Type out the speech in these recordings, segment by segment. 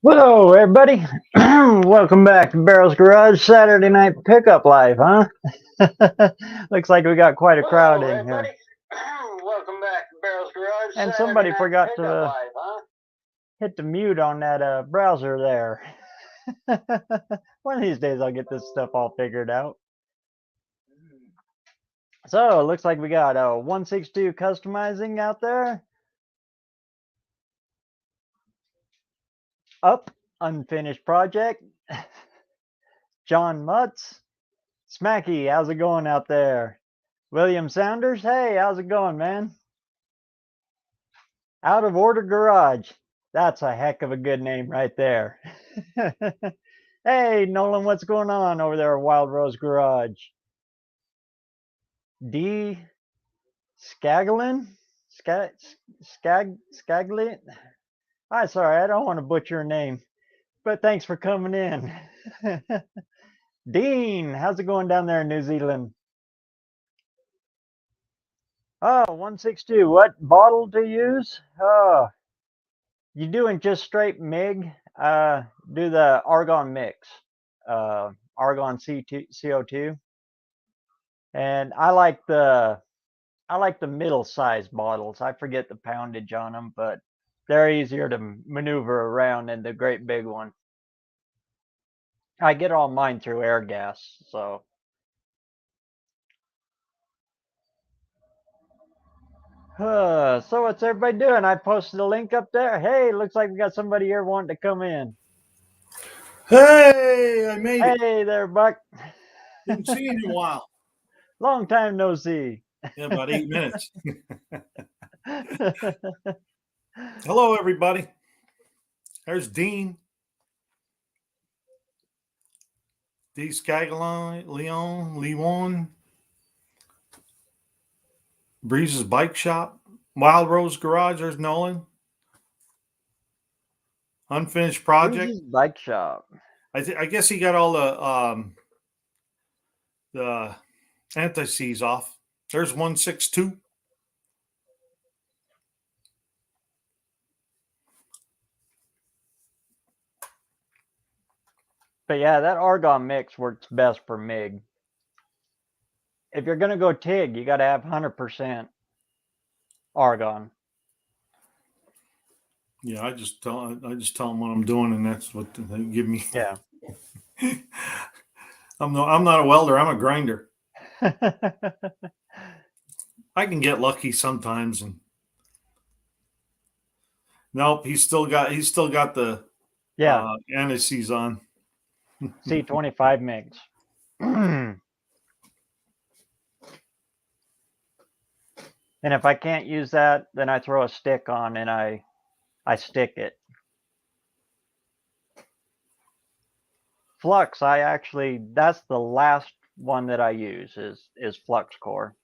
Hello, everybody. Welcome back to BareRose Garage Saturday Night Pickup Live, huh? Looks like we got quite a crowd in here. Welcome back to BareRose Garage. And Saturday somebody Night forgot Pickup to Live, huh? hit the mute on that browser there. One of these days I'll get this stuff all figured out. So, it looks like we got a 162 customizing out there. Up, unfinished project. John Mutz. Smacky, how's it going out there? William Saunders, hey, how's it going, man? Out of Order Garage. That's a heck of a good name right there. Hey, Nolan, what's going on over there at Wild Rose Garage? D. Skaglin? Skaglin? I'm sorry, I don't want to butcher your name, but thanks for coming in. Dean, how's it going down there in New Zealand? Oh, 162. What bottle to use? Oh, you doing just straight MIG? Do the argon mix, argon CO2, and I like the middle size bottles. I forget the poundage on them, but they're easier to maneuver around than the great big one. I get all mine through air gas, so. So what's everybody doing? I posted a link up there. Hey, looks like we got somebody here wanting to come in. Hey, I made it. Hey there, Buck. Didn't see you in a while. Long time no see. Yeah, about 8 minutes. Hello, everybody. There's Dean. D. Scagalon, Leon. Breeze's Bike Shop. Wild Rose Garage. There's Nolan. Unfinished project. Breeze's Bike Shop. I guess he got all the anti-seize off. There's 162. But yeah, that argon mix works best for MIG. If you're gonna go TIG, you got to have 100% argon. Yeah, I just tell them what I'm doing, and that's what they give me. Yeah. I'm not a welder. I'm a grinder. I can get lucky sometimes, and nope, he's still got the anti-seize on. C25 mix. And if I can't use that, then I throw a stick on and I stick it. Flux, that's the last one that I use is flux core.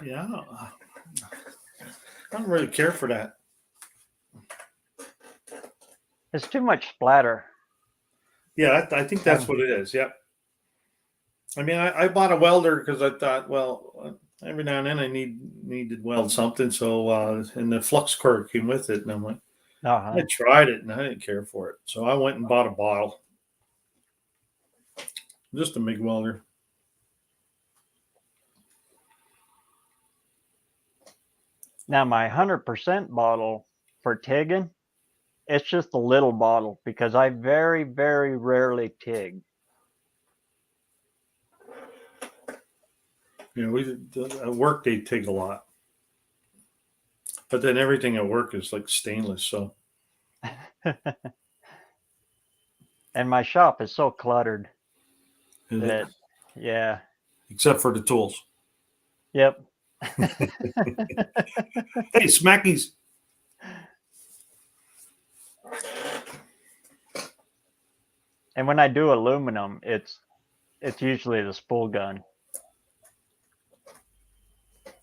Yeah, I don't really care for that. It's too much splatter. Yeah, I think that's what it is. Yep. I mean, I bought a welder because I thought, well, every now and then I need to weld something. So, and the flux core came with it, and I went. I tried it, and I didn't care for it. So I went and bought a bottle, just a MIG welder. Now my 100% bottle for TIGging, it's just a little bottle because I very, very rarely TIG. You know, at work they TIG a lot, but then everything at work is like stainless. So, and my shop is so cluttered that, yeah. Except for the tools. Yep. Hey, Smackies. And when I do aluminum, it's usually the spool gun.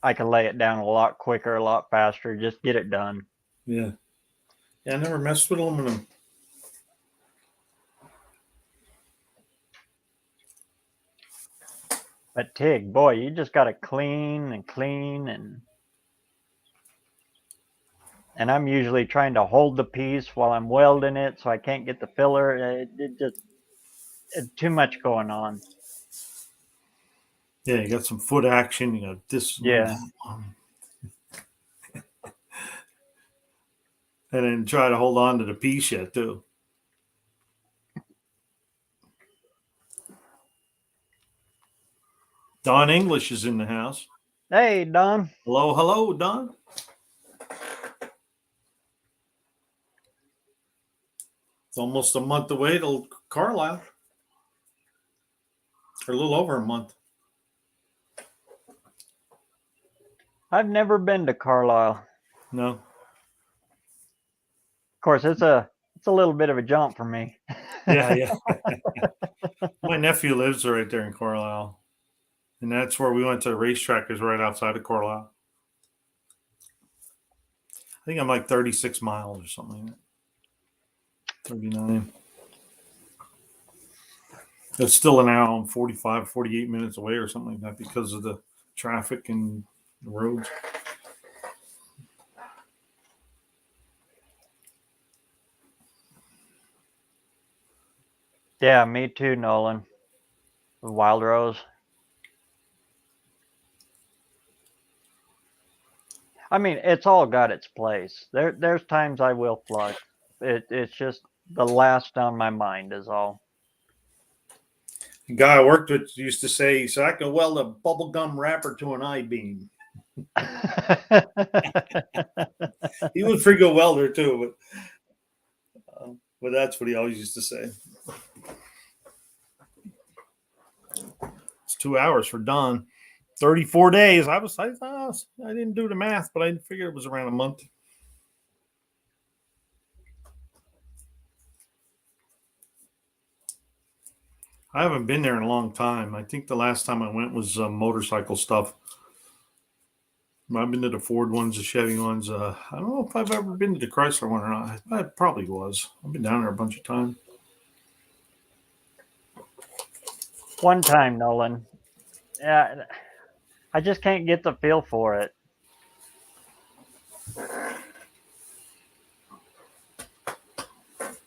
I can lay it down a lot quicker, a lot faster, just get it done. Yeah. Yeah, I never messed with aluminum. But TIG, boy, you just got to clean and clean and. and I'm usually trying to hold the piece while I'm welding it, so I can't get the filler. It's too much going on. Yeah, you got some foot action. You got this. Yeah. And then try to hold on to the piece yet too. Don English is in the house. Hey, Don. Hello, hello, Don. It's almost a month away till Carlisle. Or a little over a month. I've never been to Carlisle. No. Of course, it's a little bit of a jump for me. Yeah. My nephew lives right there in Carlisle. And that's where we went to the racetrack, is right outside of Carlisle. I think I'm like 36 miles or something like that. 39. It's still an hour and 45, 48 minutes away or something like that because of the traffic and the roads. Yeah, me too, Nolan. Wild Rose. I mean, it's all got its place. There's times I will flush. It's just the last on my mind is all. The guy I worked with used to say, so I can weld a bubblegum wrapper to an I-beam. He was a pretty good welder too, but that's what he always used to say. It's 2 hours for Don. 34 days. I didn't do the math, but I figured it was around a month. I haven't been there in a long time. I think the last time I went was motorcycle stuff. I've been to the Ford ones, the Chevy ones. I don't know if I've ever been to the Chrysler one or not. I probably was. I've been down there a bunch of times. One time, Nolan. Yeah, I just can't get the feel for it.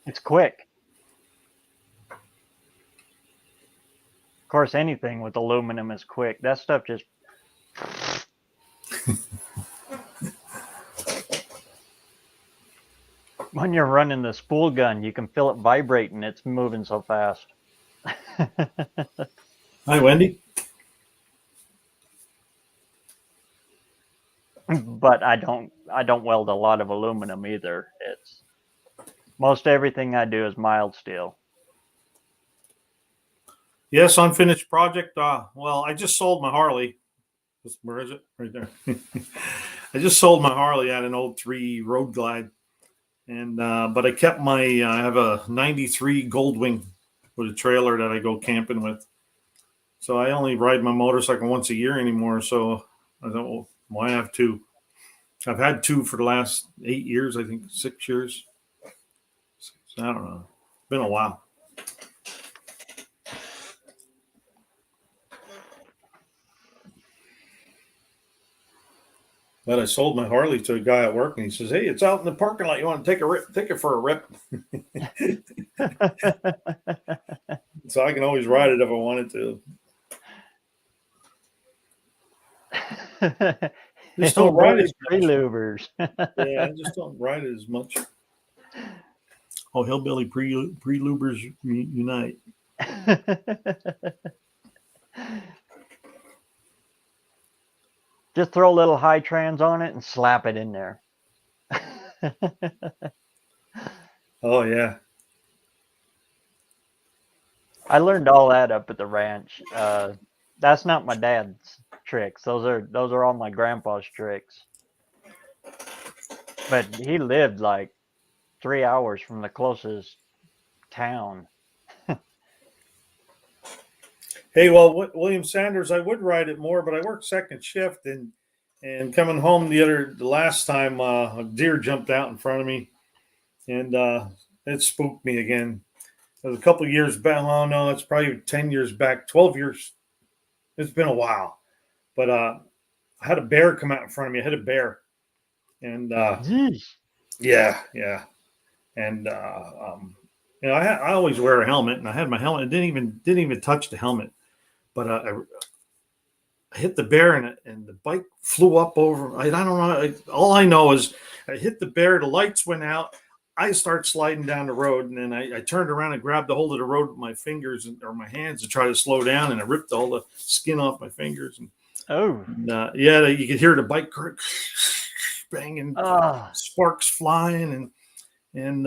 It's quick. Of course, anything with aluminum is quick. That stuff just. When you're running the spool gun, you can feel it vibrating. It's moving so fast. Hi, Wendy. But I don't weld a lot of aluminum either. It's most everything I do is mild steel. Yes, unfinished project. Well, I just sold my Harley. Where is it? Right there. I just sold my Harley at an old 3 Road Glide, and but I kept my. I have a '93 Goldwing with a trailer that I go camping with. So I only ride my motorcycle once a year anymore. So I thought, well, why have 2? I've had 2 for the last 8 years. I think 6 years. So I don't know. It's been a while. But I sold my Harley to a guy at work, and he says, "Hey, it's out in the parking lot. You want to take a rip? Take it for a rip." So I can always ride it if I wanted to. Just don't ride it as much. Pre-lubers. Yeah, I just don't ride it as much. Oh, hillbilly pre-lubers unite. Just throw a little high trans on it and slap it in there. Oh yeah. I learned all that up at the ranch. That's not my dad's tricks. Those are all my grandpa's tricks. But he lived like 3 hours from the closest town. Hey, well, William Sanders, I would ride it more, but I work second shift, and coming home the last time, a deer jumped out in front of me, and it spooked me again. It was a couple of years back. Oh no, it's probably 10 years back, 12 years. It's been a while, but I had a bear come out in front of me. I hit a bear, And Jeez. yeah. And I always wear a helmet, and I had my helmet. It didn't even touch the helmet, but I hit the bear, and the bike flew up over. I don't know. All I know is I hit the bear. The lights went out. I start sliding down the road, and then I turned around and grabbed the hold of the road with my fingers or my hands to try to slow down, and I ripped all the skin off my fingers. And you could hear the bike banging, sparks flying, and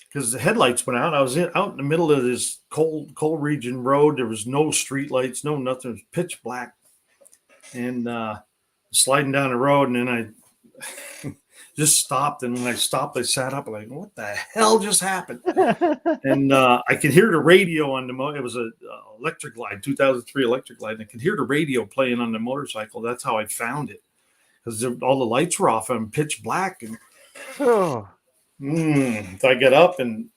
because the headlights went out. I was out in the middle of this coal region road. There was no street lights, no nothing. It was pitch black, and sliding down the road, and then I just stopped. And when I stopped, I sat up, like, what the hell just happened? And I could hear the radio on the it was a electric glide, 2003 electric glide, and I could hear the radio playing on the motorcycle. That's how I found it, because all the lights were off and pitch black. And so I get up and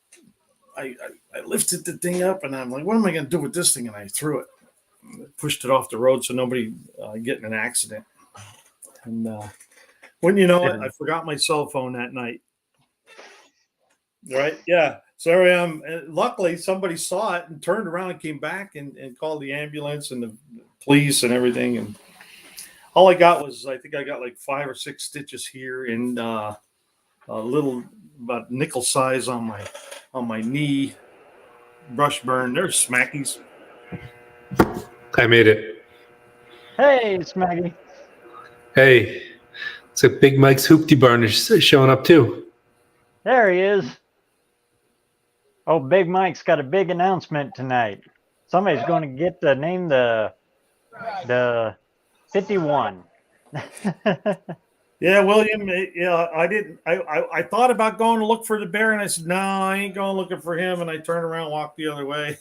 I lifted the thing up, and I'm like, what am I going to do with this thing? And I threw it, pushed it off the road so nobody get in an accident. And when you know it, I forgot my cell phone that night. Right? Yeah. So I am. Luckily, somebody saw it and turned around and came back and called the ambulance and the police and everything. And all I got was, I think I got like 5 or 6 stitches here and a little about nickel size on my knee, brush burn. There's Smackies. I made it. Hey, Smaggy. Hey, it's like Big Mike's Hoopty Barn is showing up too. There he is. Oh, Big Mike's got a big announcement tonight. Somebody's going to get to name the 51. Yeah, William. Yeah, I didn't. I thought about going to look for the bear, and I said, no, I ain't going looking for him. And I turned around, and walked the other way.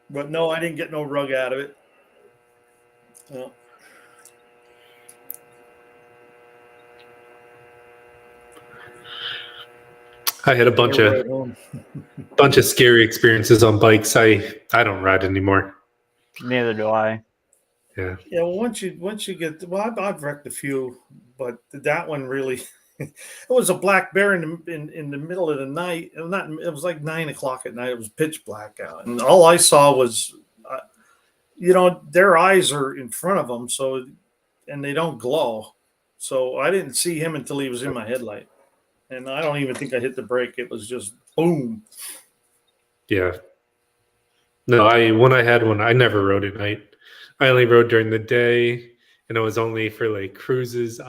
But no, I didn't get no rug out of it. No. I had a bunch of scary experiences on bikes. I don't ride anymore. Neither do I. Yeah. Yeah. Well, once you get, I've wrecked a few, but that one really, it was a black bear in the middle of the night. It was like 9 o'clock at night. It was pitch black out, and all I saw was, their eyes are in front of them, and they don't glow. So I didn't see him until he was in my headlight. And I don't even think I hit the brake. It was just boom. Yeah. No, when I had one, I never rode at night. I only rode during the day, and it was only for like cruises,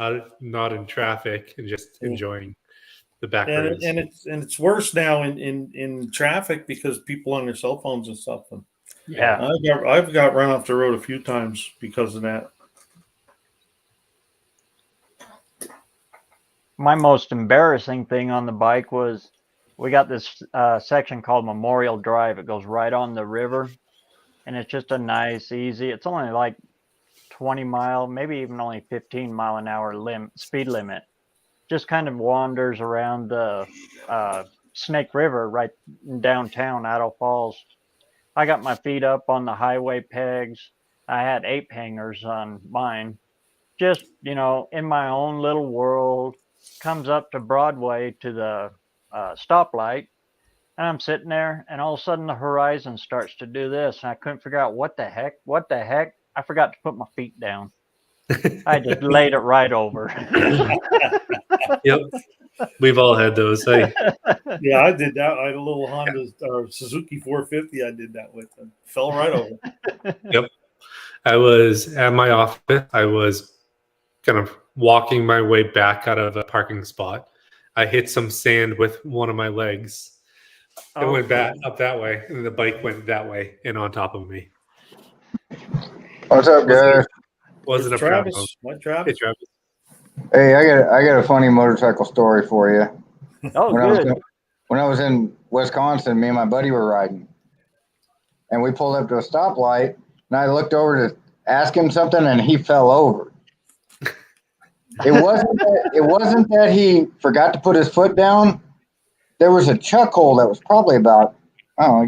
not in traffic, and just enjoying the back roads. And it's worse now in traffic because people on their cell phones and stuff. And yeah, I've got run off the road a few times because of that. My most embarrassing thing on the bike was we got this section called Memorial Drive. It goes right on the river, and it's just a nice, easy. It's only like 20 mile, maybe even only 15 mile an hour speed limit. Just kind of wanders around the Snake River right in downtown Idaho Falls. I got my feet up on the highway pegs. I had ape hangers on mine. Just, in my own little world. Comes up to Broadway to the stoplight, and I'm sitting there, and all of a sudden the horizon starts to do this, and I couldn't figure out what the heck. I forgot to put my feet down. I just laid it right over. Yep, we've all had those. Yeah, I did that. I had a little Honda or Suzuki 450. I did that with and fell right over. Yep, I was at my office. I was kind of walking my way back out of a parking spot. I hit some sand with one of my legs. It went back up that way, and the bike went that way and on top of me. What's up, guys? Wasn't a Travis? problem. What, Travis? Hey, Travis. Hey, I got a funny motorcycle story for you. Oh, good. When I was in Wisconsin, me and my buddy were riding, and we pulled up to a stoplight, and I looked over to ask him something, and he fell over. It wasn't that he forgot to put his foot down. There was a chuck hole that was probably about,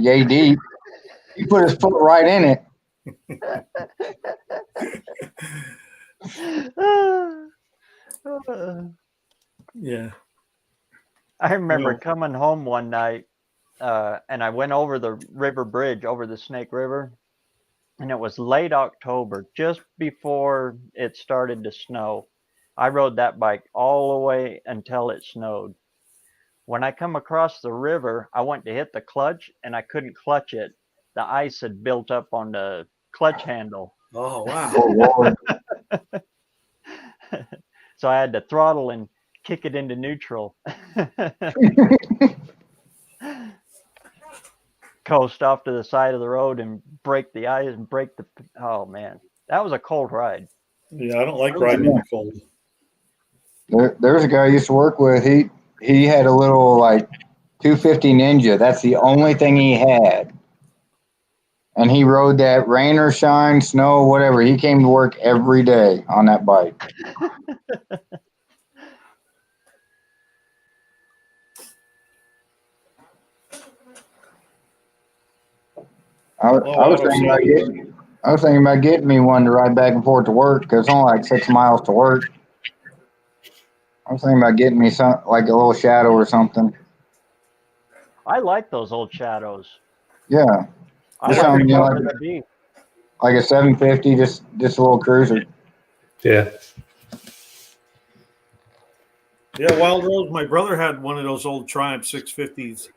yay deep. He put his foot right in it, Yeah. I remember Well, coming home one night, and I went over the river bridge over the Snake River, and it was late October, just before it started to snow. I rode that bike all the way until it snowed. When I come across the river, I went to hit the clutch and I couldn't clutch it. The ice had built up on the clutch handle. oh wow. Oh, Lord. So I had to throttle and kick it into neutral. Coast off to the side of the road and break the ice and break the. Oh man, that was a cold ride. Yeah, I don't like riding in the cold. There's a guy I used to work with. He had a little like 250 Ninja. That's the only thing he had. And he rode that rain or shine, snow, whatever. He came to work every day on that bike. I was thinking about getting me one to ride back and forth to work because it's only like 6 miles to work. I was thinking about getting me some like a little Shadow or something. I like those old Shadows. Yeah, I Just like something them you over like, the B. like a 750, just a little cruiser. Yeah. Yeah, Wild Rose. My brother had one of those old Triumph 650s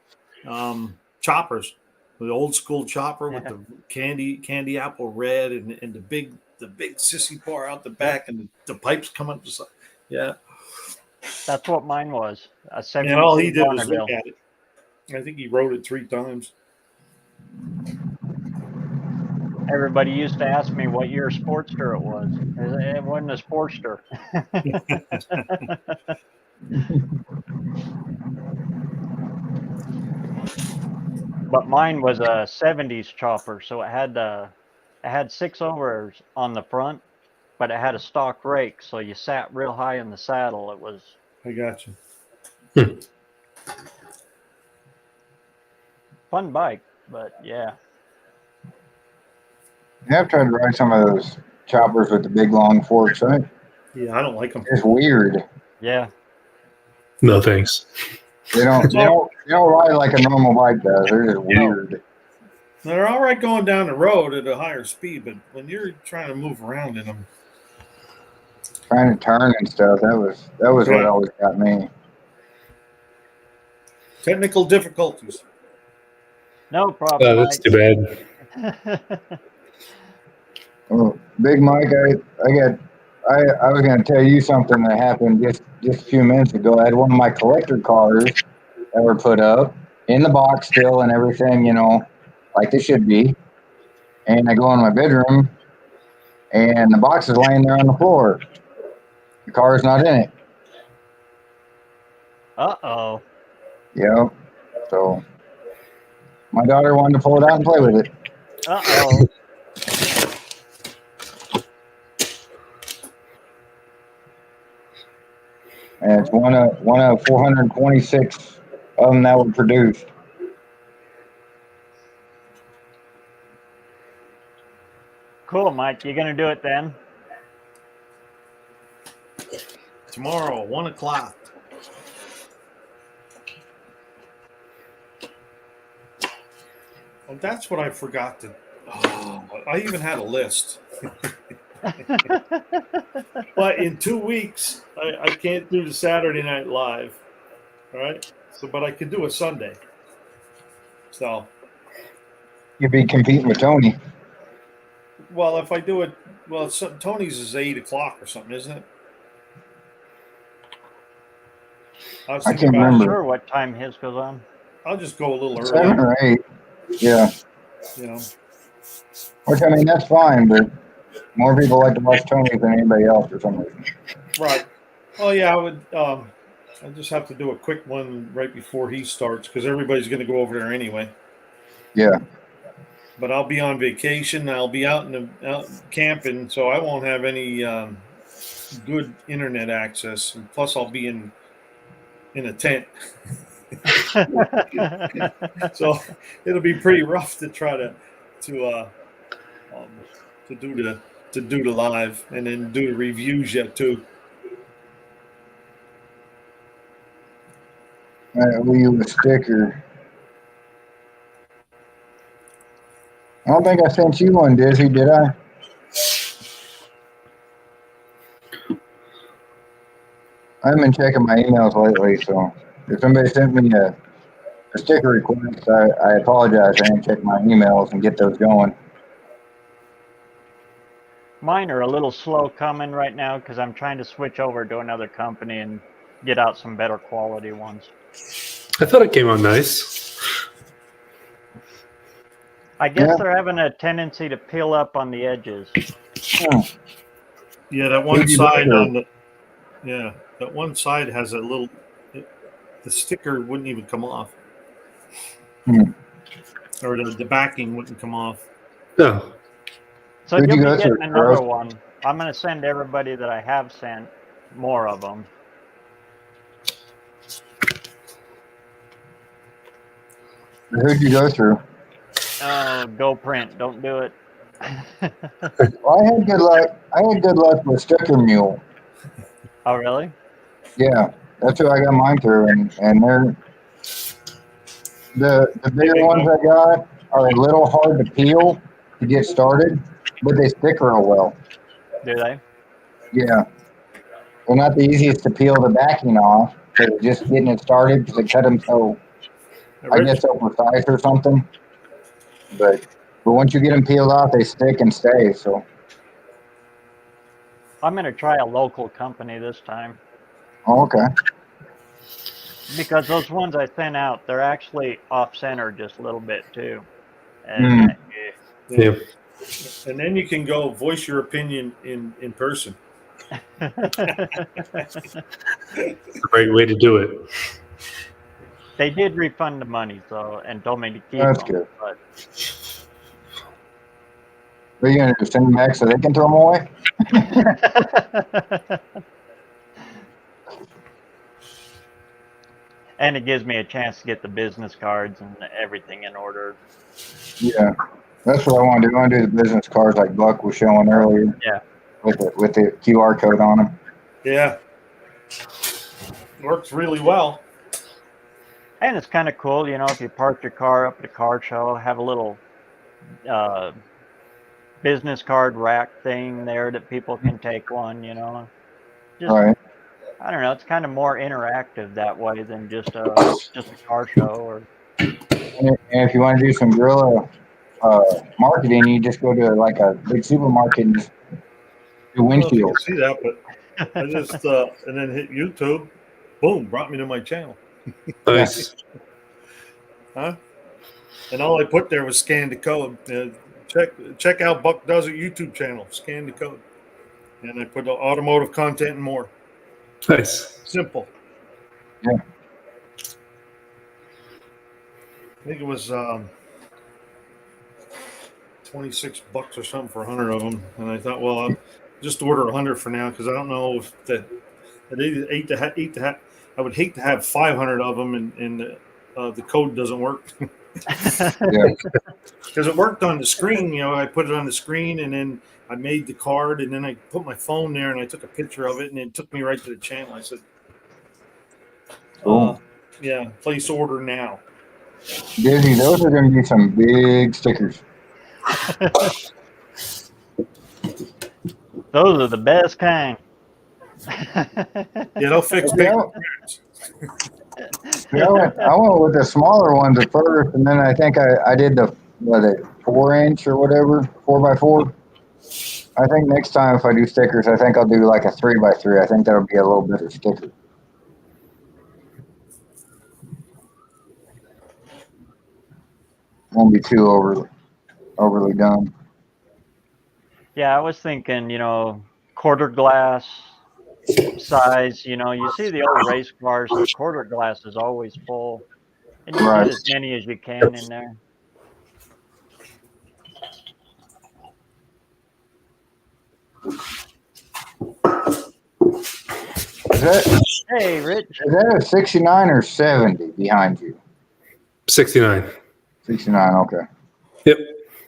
choppers, the old school chopper with the candy apple red and the big sissy bar out the back and the pipes come up the side. Yeah, That's what mine was. A and 72 all he did was Bonneville. look at it. I think he rode it 3 times. Everybody used to ask me what year Sportster it was. It wasn't a Sportster. But mine was a 70s chopper, so it had 6 overs on the front, but it had a stock rake, so you sat real high in the saddle. It was I got you. fun bike, but yeah. Yeah, I've tried to ride some of those choppers with the big long forks. Right? Yeah, I don't like them. It's weird. Yeah. No thanks. They don't ride like a normal bike does. They're just weird. They're all right going down the road at a higher speed, but when you're trying to move around in them, Trying to turn and stuff. That was what always got me. technical difficulties. No problem, That's too bad. Mike. Well, Big Mike, I was going to tell you something that happened just a few minutes ago. I had one of my collector cars that were put up in the box still and everything, like they should be. And I go in my bedroom, and the box is laying there on the floor. The car's not in it. Uh-oh. So my daughter wanted to pull it out and play with it. Uh-oh. And it's one of 426 of them that were produced. Cool, Mike. You gonna do it then? Tomorrow, 1 o'clock. Well, that's what I forgot to. Oh, I even had a list. But in 2 weeks, I can't do the Saturday Night Live. All right. But I could do a Sunday. So. You'd be competing with Tony. Well, if I do it, Tony's is 8 o'clock or something, isn't it? I can't remember. I'm not sure what time his goes on. I'll just go a little early. 7 or 8. Yeah. Which, I mean, that's fine, but more people like to watch Tony than anybody else for some reason. Right. Oh, yeah, I would. I just have to do a quick one right before he starts because everybody's going to go over there anyway. Yeah. But I'll be on vacation. I'll be out camping, so I won't have any good internet access. And plus, I'll be in a tent. So it'll be pretty rough to try to to do the live and then do the reviews yet too. We use a sticker. I don't think I sent you one, Dizzy, did I? I haven't been checking my emails lately, so if somebody sent me a sticker request, I apologize. I didn't check my emails and get those going. Mine are a little slow coming right now because I'm trying to switch over to another company and get out some better quality ones. I thought it came out nice. I guess Yeah. they're having a tendency to peel up on the edges. Yeah, that one Would you side rather- on the that one side has a little. The sticker wouldn't even come off, or the backing wouldn't come off. No. So Who'd you'll you be go getting through, another Rose? one. I'm going to send everybody that I have sent more of them. Who'd you go through? Oh, go print. Don't do it. Well, I had good luck. With Sticker Mule. Oh, really? Yeah, that's who I got mine through, and they're the bigger ones I got are a little hard to peel to get started, but they stick real well. Do they? Yeah, they're not the easiest to peel the backing off, but just getting it started because they cut them so I guess so precise or something. But once you get them peeled off, they stick and stay. So I'm going to try a local company this time okay, because those ones I sent out, they're actually off center just a little bit too. And Yeah. And then you can go voice your opinion in person. The right way to do it. They did refund the money, so, and told me to keep That's them. good. But what are you gonna do? Send them back so they can throw them away? and it gives me a chance to get the business cards and everything in order. Yeah, that's what I want to do. I want to do the business cards like Buck was showing earlier. Yeah. With the QR code on them. Yeah, works really well. And it's kind of cool, you know, if you park your car up at a car show, have a little business card rack thing there that people can take one, you know. Just, Right. I don't know, it's kind of more interactive that way than just a car show. Or And if you want to do some guerrilla marketing, you just go to like a big supermarket and just do I don't know if you windshield. can see that, but I just and then hit YouTube. Boom, brought me to my channel. Nice. Huh? And all I put there was scan the code. Check out Buck Does It YouTube channel. Scan the code. And I put the automotive content and more. Nice. Simple. Yeah. I think it was $26 or something for 100 of them. And I thought, well, I'll just order 100 for now because I don't know if that I would hate to have 500 of them and the code doesn't work. Yeah. Because it worked on the screen, you know, I put it on the screen and then I made the card and then I put my phone there and I took a picture of it and it took me right to the channel. I said, Cool. yeah, place order now. Disney, those are going to be some big stickers. those are the best kind. Yeah, they'll fix Okay. paper. Yeah, I went with the smaller ones at first, and then I think I did the 4-inch or whatever, 4x4. I think next time if I do stickers, I think I'll do like a 3x3. I think that'll be a little better sticker. Won't be too overly done. Yeah, I was thinking, you know, quarter glass size. You know, you see the old race cars, the quarter glass is always full. And you Right. get as many as you can in there. Hey, Rich. Is that a 69 or 70 behind you? 69. 69, okay. Yep.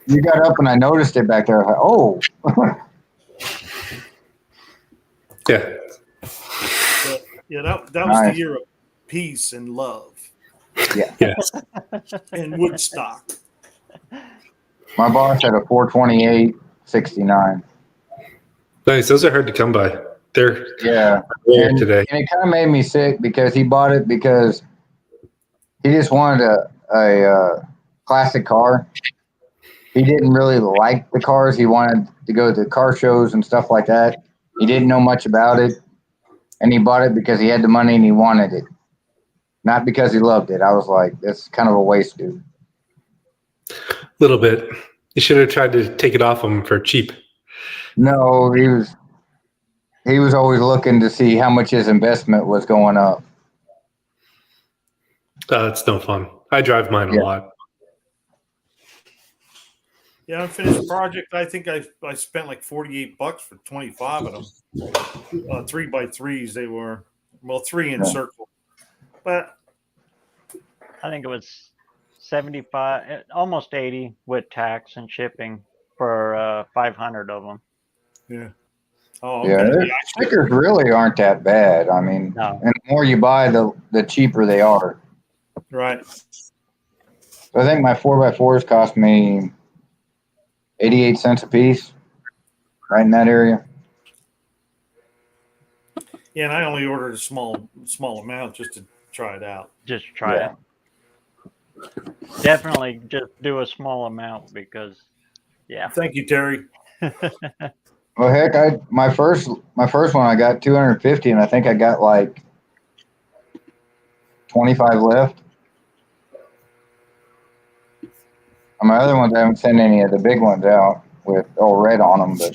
you got up and I noticed it back there. I was like, oh. Yeah. Yeah, that was Nice. the year of peace and love Yes. and Woodstock. My boss had a 428.69. Nice. Those are hard to come by. They're Yeah. rare And today. it kind of made me sick because he bought it because he just wanted a classic car. He didn't really like the cars. He wanted to go to car shows and stuff like that. He didn't know much about it. And he bought it because he had the money and he wanted it. Not because he loved it. I was like, that's kind of a waste, dude. A little bit. You should have tried to take it off him for cheap. No, he was always looking to see how much his investment was going up. It's no fun. I drive mine a lot. Yeah, unfinished project. I think I spent like $48 for 25 of them. 3x3s they were. Well, 3 in circle. But I think it was 75, almost 80 with tax and shipping for 500 of them. yeah. Oh, okay. Yeah, Yeah, stickers really aren't that bad. I mean, No. and the more you buy, the cheaper they are. right. So I think my 4x4s cost me 88 cents a piece, right in that area. Yeah, and I only ordered a small amount just to try it out. Just try it. Definitely just do a small amount because, yeah. Thank you, Terry. Well, heck, my first one I got 250, and I think I got like 25 left. On my other ones, I haven't sent any of the big ones out with all red on them, but.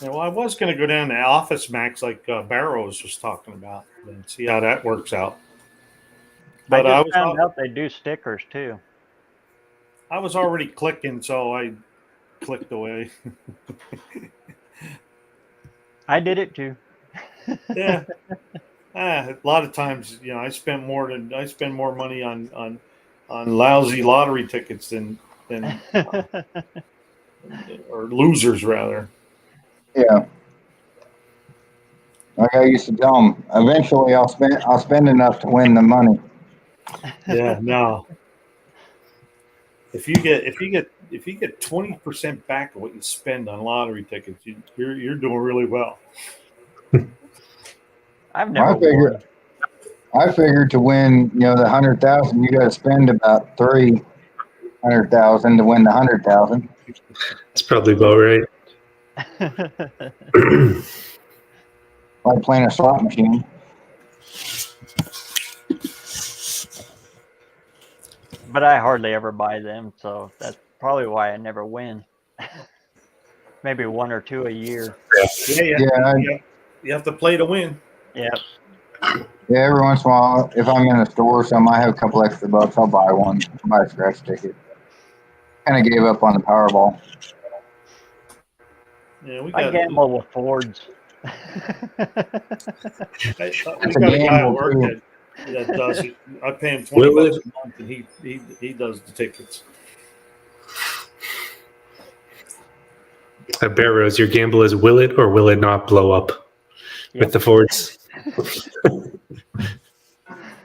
Yeah, well, I was going to go down to Office Max like BareRose was talking about and see how that works out. But I just found out they do stickers too. I was already clicking, so I clicked away. I did it too. Yeah. A lot of times, I spend more money on lousy lottery tickets than or losers rather. Yeah. Like I used to tell them, eventually I'll spend enough to win the money. Yeah, no. If you get 20% back of what you spend on lottery tickets, you're doing really well. I've never won. I figured to win, the 100,000, you got to spend about 300,000 to win the 100,000. It's probably about right. Like playing a slot machine. But I hardly ever buy them, so that's probably why I never win. Maybe 1 or 2 a year. Yeah. You have to play to win. Yep. Yeah, every once in a while, if I'm in a store or something, I have a couple extra bucks, I'll buy one. Buy a scratch ticket. Kind of gave up on the Powerball. Yeah, I gamble with Fords. We got a guy at work that does it. I pay him $20 a month, and he does the tickets. At BareRose, your gamble is will it or will it not blow up with the Fords?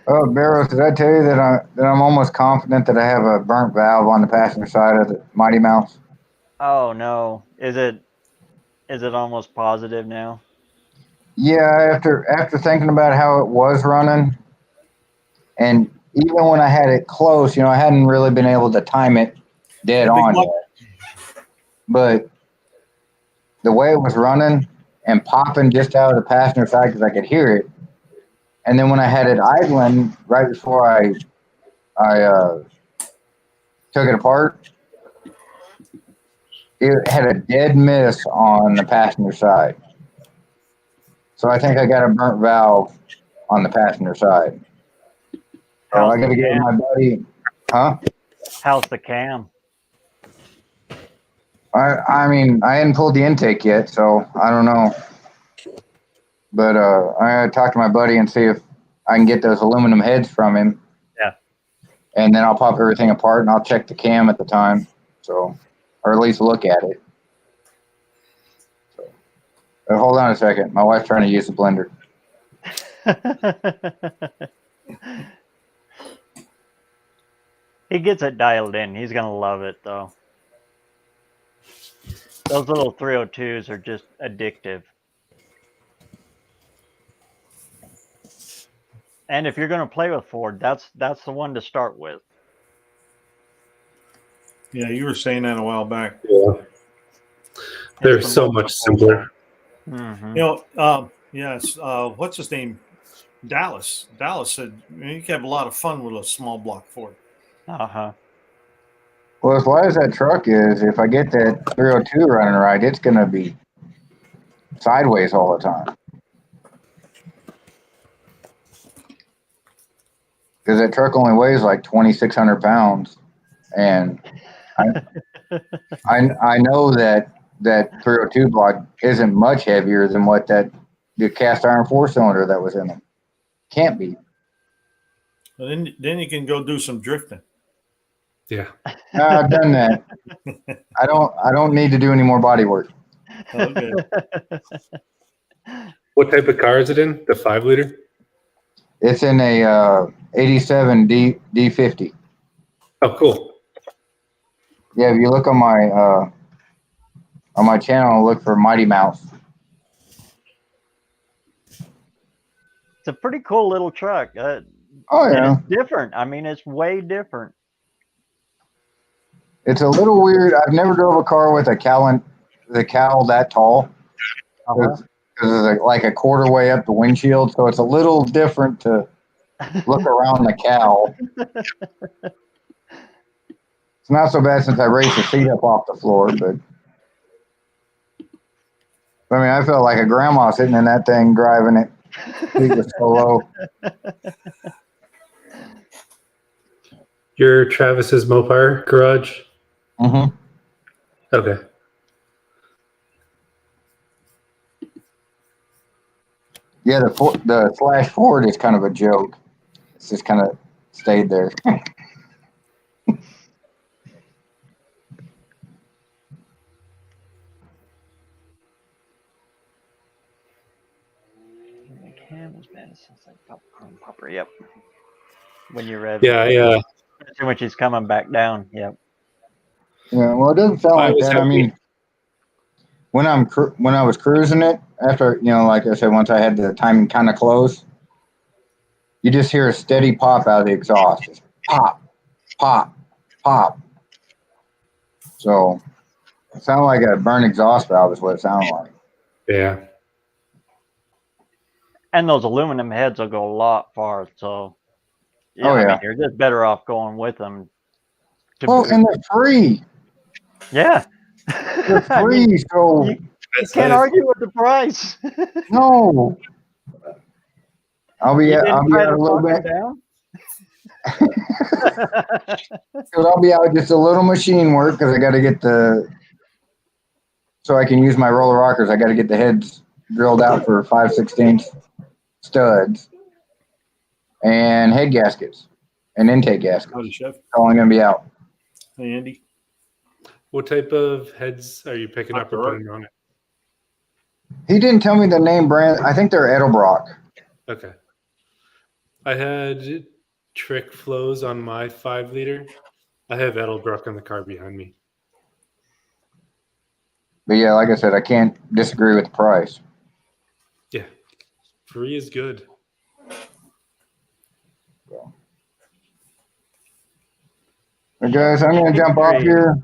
Oh, BareRose, did I tell you that I'm almost confident that I have a burnt valve on the passenger side of the Mighty Mouse? Oh no! Is it almost positive now? Yeah, after thinking about how it was running, and even when I had it close, I hadn't really been able to time it dead on yet. But the way it was running and popping just out of the passenger side because I could hear it, and then when I had it idling right before I took it apart, it had a dead miss on the passenger side. So I think I got a burnt valve on the passenger side. So I got to get my buddy. Huh? How's the cam? I mean, I hadn't pulled the intake yet, so I don't know. But I gotta talk to my buddy and see if I can get those aluminum heads from him. Yeah. and then I'll pop everything apart and I'll check the cam at the time. So, or at least look at it. So, hold on a second. My wife's trying to use the blender. He gets it dialed in. He's gonna love it though. Those little 302s are just addictive. And if you're gonna play with Ford, that's the one to start with. Yeah, you were saying that a while back. Yeah. They're It's the so most much affordable. simpler. Mhm. You know, yes. What's his name? Dallas. Dallas said you can have a lot of fun with a small block Ford. Uh-huh. Well, as wide as that truck is, if I get that 302 running right, it's going to be sideways all the time. Because that truck only weighs like 2,600 pounds. And I know that 302 block isn't much heavier than what the cast iron 4-cylinder that was in it. Can't be. And then you can go do some drifting. Yeah. No, I've done that. I don't need to do any more body work. Okay. What type of car is it in? The 5-liter? It's in a 87 D50. Oh, cool. Yeah, if you look on my channel, look for Mighty Mouse. It's a pretty cool little truck. Oh And yeah, it's different. I mean, it's way different. it's a little weird. I've never drove a car with the cowl that tall. Uh-huh. Because it's like a quarter way up the windshield, so it's a little different to look around the cowl. It's not so bad since I raised the seat up off the floor, but I mean, I felt like a grandma sitting in that thing driving it. Seat was so low. Your Travis's Mopar garage? Mm-hmm. Okay. Yeah, the slash Ford is kind of a joke. It's just kind of stayed there. Cam was bad since like popcorn popper. Yep. When you're ready. Yeah, When she's coming back down. Yep. Yeah, well, it doesn't sound I like was that. I happy. mean, when I was cruising it, after like I said, once I had the timing kind of close, you just hear a steady pop out of the exhaust, just pop, pop, pop. So it sounded like a burnt exhaust valve is what it sounded like. yeah. And those aluminum heads will go a lot far. So, yeah, Oh, I yeah. mean, you're just better off going with them. Well, and they're free. Yeah. They're I free, mean, so you can't argue with the price. no. I'll be You out didn't try a to little talk bit. them down? Because I'll be out just a little machine work because I got to get so I can use my roller rockers. I got to get the heads drilled out for 5/16 studs and head gaskets and intake gaskets. Howdy, Chef. All going to be out. Hey, Andy. What type of heads are you picking up or Dr. putting on it? He didn't tell me the name brand. I think they're Edelbrock. Okay. I had Trick Flows on my 5-liter. I have Edelbrock on the car behind me. But yeah, like I said, I can't disagree with the price. Yeah. Free is good. But guys, I'm going to jump off here.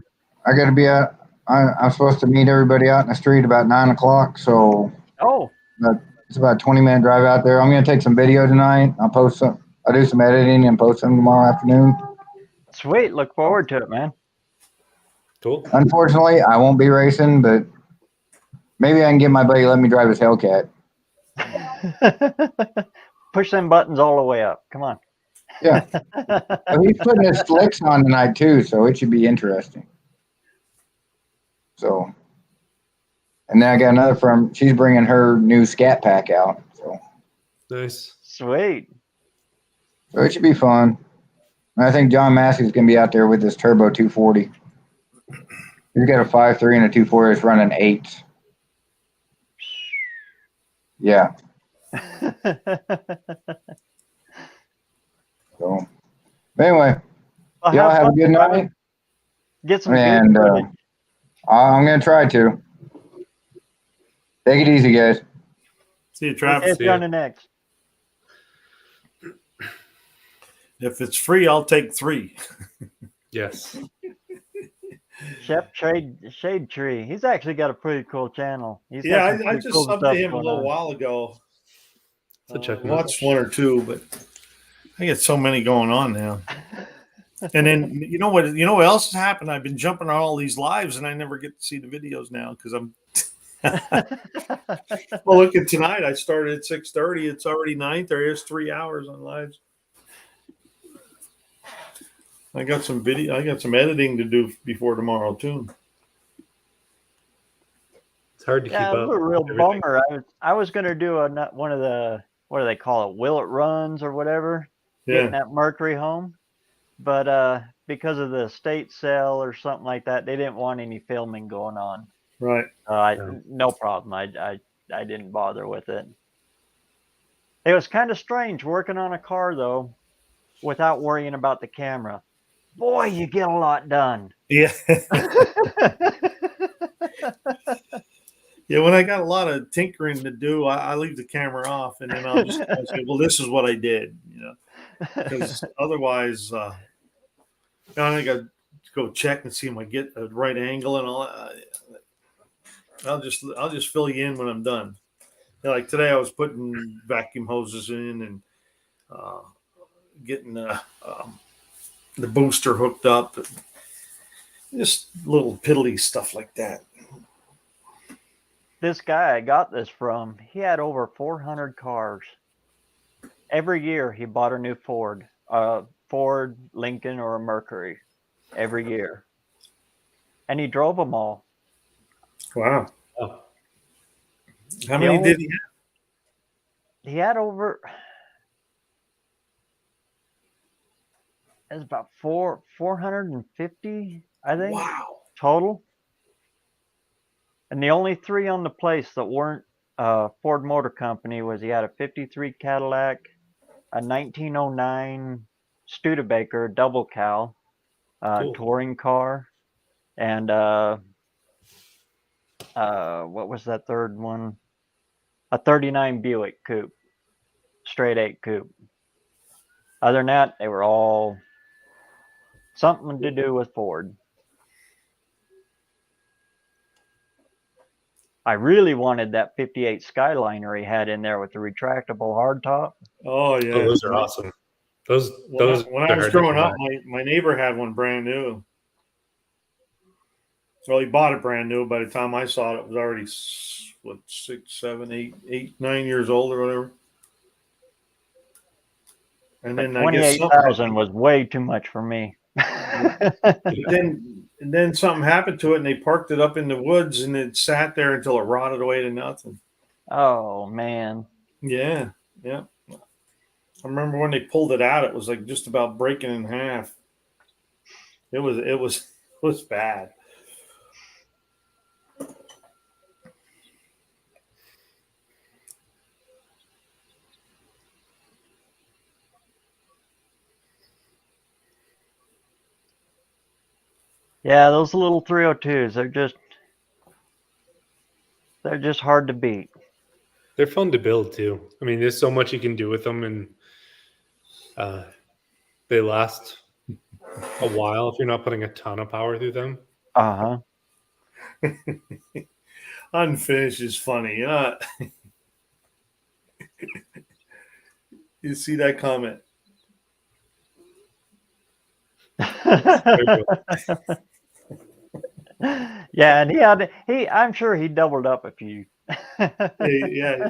I got to be out. I'm supposed to meet everybody out in the street about 9 o'clock. So Oh, it's about a 20-minute drive out there. I'm going to take some video tonight. I'll do some editing and post them tomorrow afternoon. sweet. Look forward to it, man. Cool. Unfortunately, I won't be racing, but maybe I can get my buddy to let me drive his Hellcat. Push them buttons all the way up. Come on. Yeah. But he's putting his slicks on tonight too, so it should be interesting. So, and then I got another firm. She's bringing her new Scat Pack out, so Nice. Sweet. it should be fun. And I think John Massey's going to be out there with his turbo 240. He's got a 5.3 and a 240. It's running 8s. Yeah. So, anyway, Well, y'all have a fun, good brother. night. Get some And good footage. I'm going to try to. Take it easy, guys. See you, Okay, Travis. see you on the next. If it's free, I'll take 3. Yes. Shep Shade Tree. He's actually got a pretty cool channel. He's got Yeah, some I pretty just cool subbed to stuff him a going little on. while ago. So check I him out. watched 1 or 2, but I get so many going on now. And then you know what else has happened? I've been jumping on all these lives, and I never get to see the videos now because I'm. Well, look at tonight. I started at 6:30. It's already 9. There is 3 hours on lives. I got some video. I got some editing to do before tomorrow too. It's hard to keep Yeah, it up. was a real with everything. bummer. I was gonna do one of the, what do they call it, Will It Runs or whatever, getting Yeah, that Mercury home, but because of the estate sale or something like that, they didn't want any filming going on. right. Yeah. No problem. I didn't bother with it. It was kind of strange working on a car though, without worrying about the camera. Boy, you get a lot done. Yeah, yeah. When I got a lot of tinkering to do, I leave the camera off, and then I'll say, "Well, this is what I did," because otherwise, I got to go check and see if I get a right angle and all that. I'll just fill you in when I'm done. Like today, I was putting vacuum hoses in and getting the booster hooked up. Just little piddly stuff like that. This guy I got this from, he had over 400 cars. Every year he bought a new Ford, Ford, Lincoln, or a Mercury. Every year, and he drove them all. Wow. Oh, How many did he have? He had over. It's about 450, I think, Wow. total. And the only 3 on the place that weren't Ford Motor Company was he had a 53 Cadillac, a 1909 Studebaker double cow, cool. touring car, and what was that third one? A 39 Buick coupe, straight 8 coupe. Other than that, they were all something to do with Ford. I really wanted that 58 Skyliner he had in there with the retractable hardtop. Oh Oh, yeah. those are awesome. Those When I are was hard to growing come up, by. my neighbor had one brand new. Well, he bought it brand new. By the time I saw it, it was already 6, 7, 8, 9 years old or whatever. And But then I guess something. 28,000 was way too much for me. Then something happened to it, and they parked it up in the woods, and it sat there until it rotted away to nothing. Oh man. Yeah, yeah. I remember when they pulled it out; it was like just about breaking in half. It was bad. Yeah, those little 302s, they're just hard to beat. They're fun to build too. I mean, there's so much you can do with them, and they last a while if you're not putting a ton of power through them. Uh-huh. Unfinished is funny. You see that comment? Yeah, and I'm sure he doubled up a few. Yeah.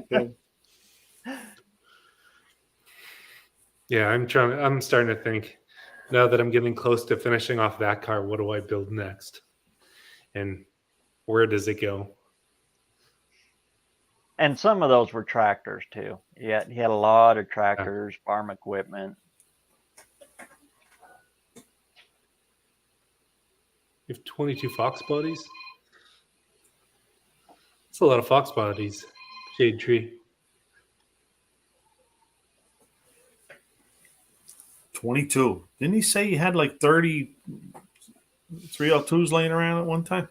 Yeah, I'm starting to think now that I'm getting close to finishing off that car, what do I build next? And where does it go? And some of those were tractors too. Yeah, he had a lot of tractors, farm equipment. You have 22 fox bodies? That's a lot of fox bodies. Shade tree. 22. Didn't he say he had like 30 302s laying around at one time?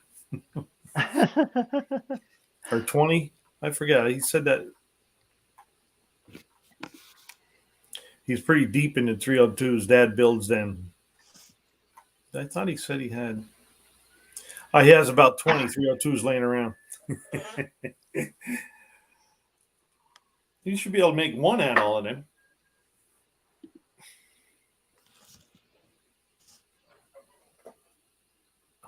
Or 20? I forget. He said that he's pretty deep into 302s. Dad builds them. I thought he said he had. He has about 20 302s laying around. You should be able to make one out of all of them.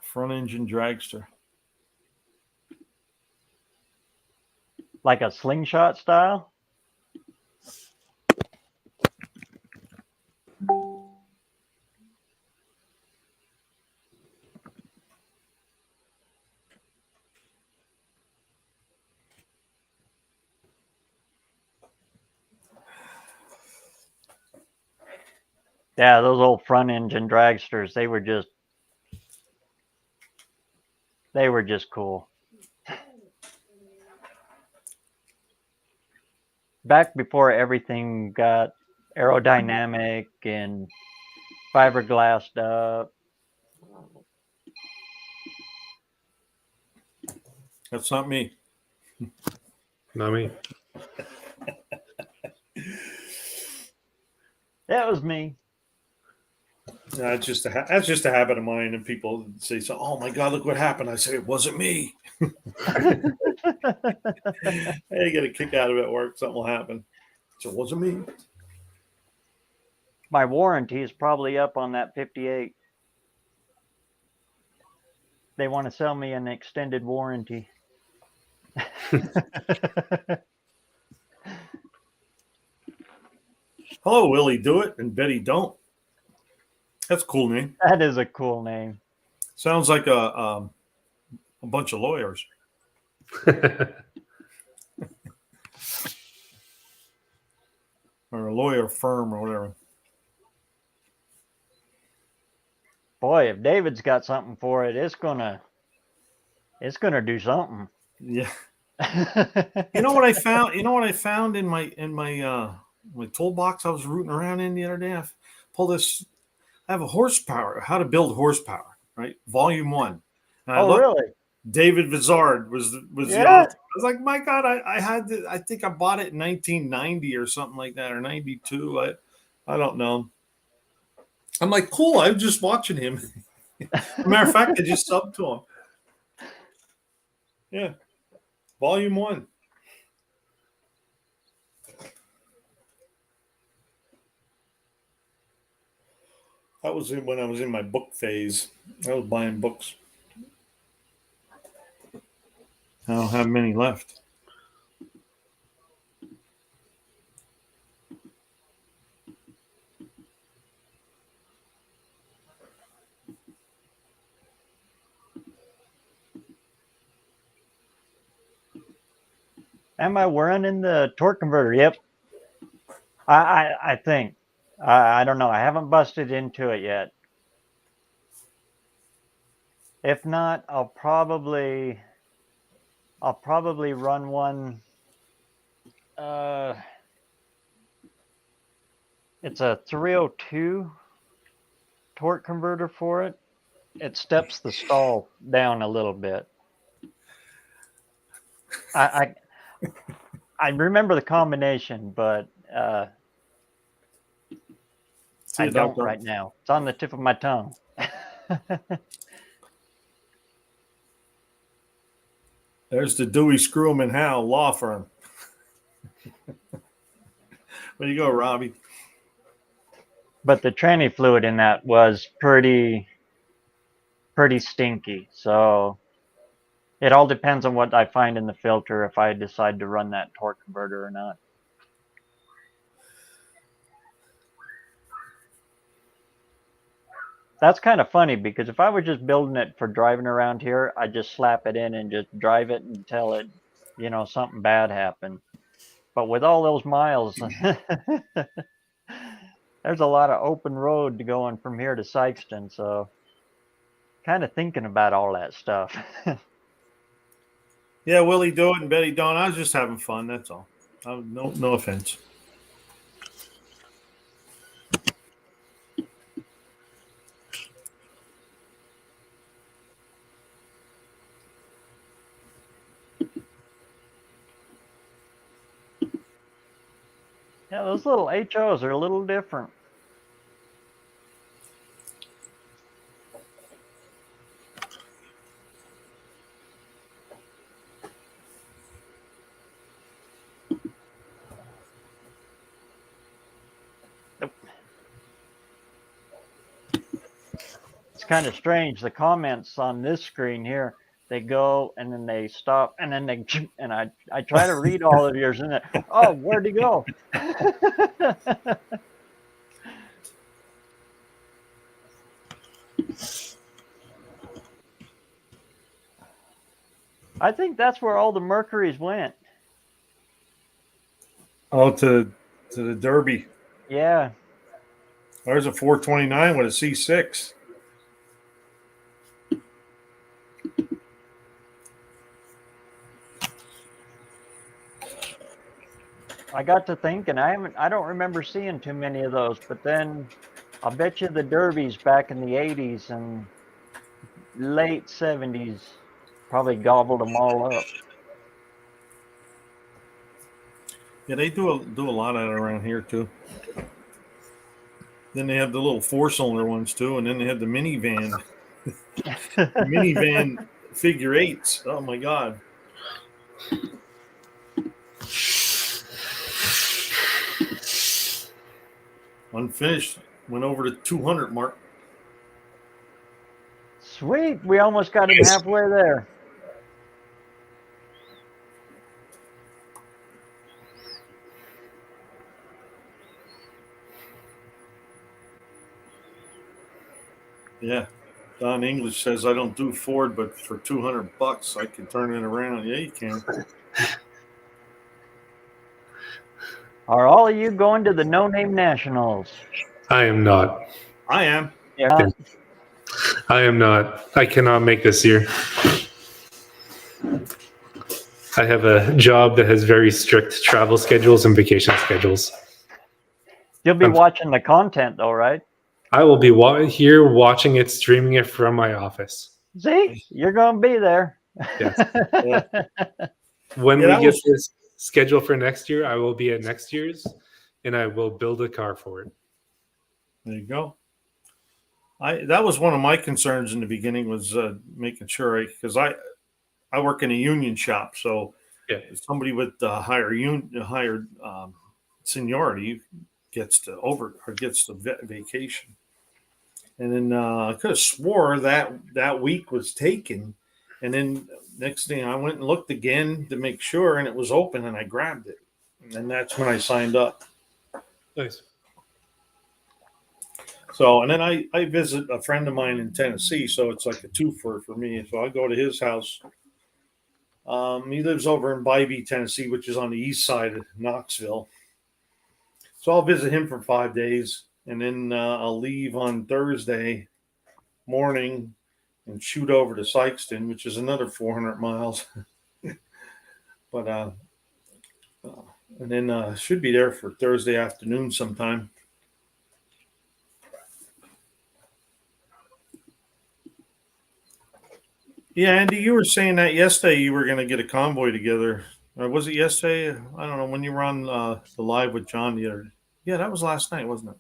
Front engine dragster. Like a slingshot style? Yeah, those old front engine dragsters, they were just cool. Back before everything got aerodynamic and fiberglassed up. That's not me. Not me. That was me. That's just a habit of mine. And people say, "So, oh my God, look what happened." I say, "It wasn't me." Hey, you get a kick out of it at work. Something will happen. So it wasn't me. My warranty is probably up on that 58. They want to sell me an extended warranty. Hello, Willie. Do it, and Betty don't. That's a cool name. That is a cool name. Sounds like a bunch of lawyers. Or a lawyer firm or whatever. Boy, if David's got something for it, it's gonna do something. Yeah. You know what I found? You know what I found in my toolbox I was rooting around in the other day? I pulled this. I have a horsepower. How to build horsepower, right? Volume 1. And I looked, Really? David Vizard was the Yeah. author. I was like, my God, I think I bought it in 1990 or something like that, or 92. I don't know. I'm like, cool. I'm just watching him. Matter of fact, I just subbed to him. Yeah. Volume 1. That was when I was in my book phase. I was buying books. I don't have many left. Am I running the torque converter? Yep. I think. I don't know. I haven't busted into it yet. If not, I'll probably run one. It's a 302 torque converter for it. It steps the stall down a little bit. I remember the combination, but See I a don't doctor. right now. It's on the tip of my tongue. There's the Dewey Screwman Howe law firm. There you go, Robbie. But the tranny fluid in that was pretty stinky. So it all depends on what I find in the filter if I decide to run that torque converter or not. That's kind of funny because if I were just building it for driving around here, I'd just slap it in and just drive it until it, something bad happened. But with all those miles, there's a lot of open road going from here to Sykeston. So kind of thinking about all that stuff. Yeah, Willie do it and Betty don't. I was just having fun. That's all. No offense. Yeah, those little HOs are a little different. It's kind of strange. The comments on this screen here, they go and then they stop and then they and I try to read all of yours and then oh, where'd he go? I think that's where all the Mercuries went. Oh, to the Derby. Yeah. There's a 429 with a C6. I got to thinking, I don't remember seeing too many of those, but then I'll bet you the Derbies back in the 80s and late 70s probably gobbled them all up. Yeah, they do a lot of it around here too. Then they have the little 4-cylinder ones too, and then they have the minivan, minivan figure 8s. Oh my God! Unfinished, went over the 200 mark. Sweet, we almost got him halfway there. Yeah, Don English says I don't do Ford, but for $200 I can turn it around. Yeah, you can. Are all of you going to the No Name Nationals? I am not. I am. Yeah. I am not. I cannot make this year. I have a job that has very strict travel schedules and vacation schedules. You'll be watching the content though, right? I will be here watching it, streaming it from my office. See, you're going to be there. Yes. Yeah. When Yeah, we get this schedule for next year, I will be at next year's, and I will build a car for it. There you go. That was one of my concerns in the beginning was making sure because I work in a union shop, so somebody with higher seniority gets the vacation. And then I could have swore that week was taken, and then next thing I went and looked again to make sure, and it was open, and I grabbed it, and then that's when I signed up. Nice. So, and then I visit a friend of mine in Tennessee, so it's like a twofer for me. So I go to his house. He lives over in Bybee, Tennessee, which is on the east side of Knoxville. So I'll visit him for 5 days, and then I'll leave on Thursday morning and shoot over to Sykeston, which is another 400 miles. But and then should be there for Thursday afternoon sometime. Yeah, Andy, you were saying that yesterday you were going to get a convoy together. Or was it yesterday? I don't know when you were on the live with John the other. Yeah, that was last night, wasn't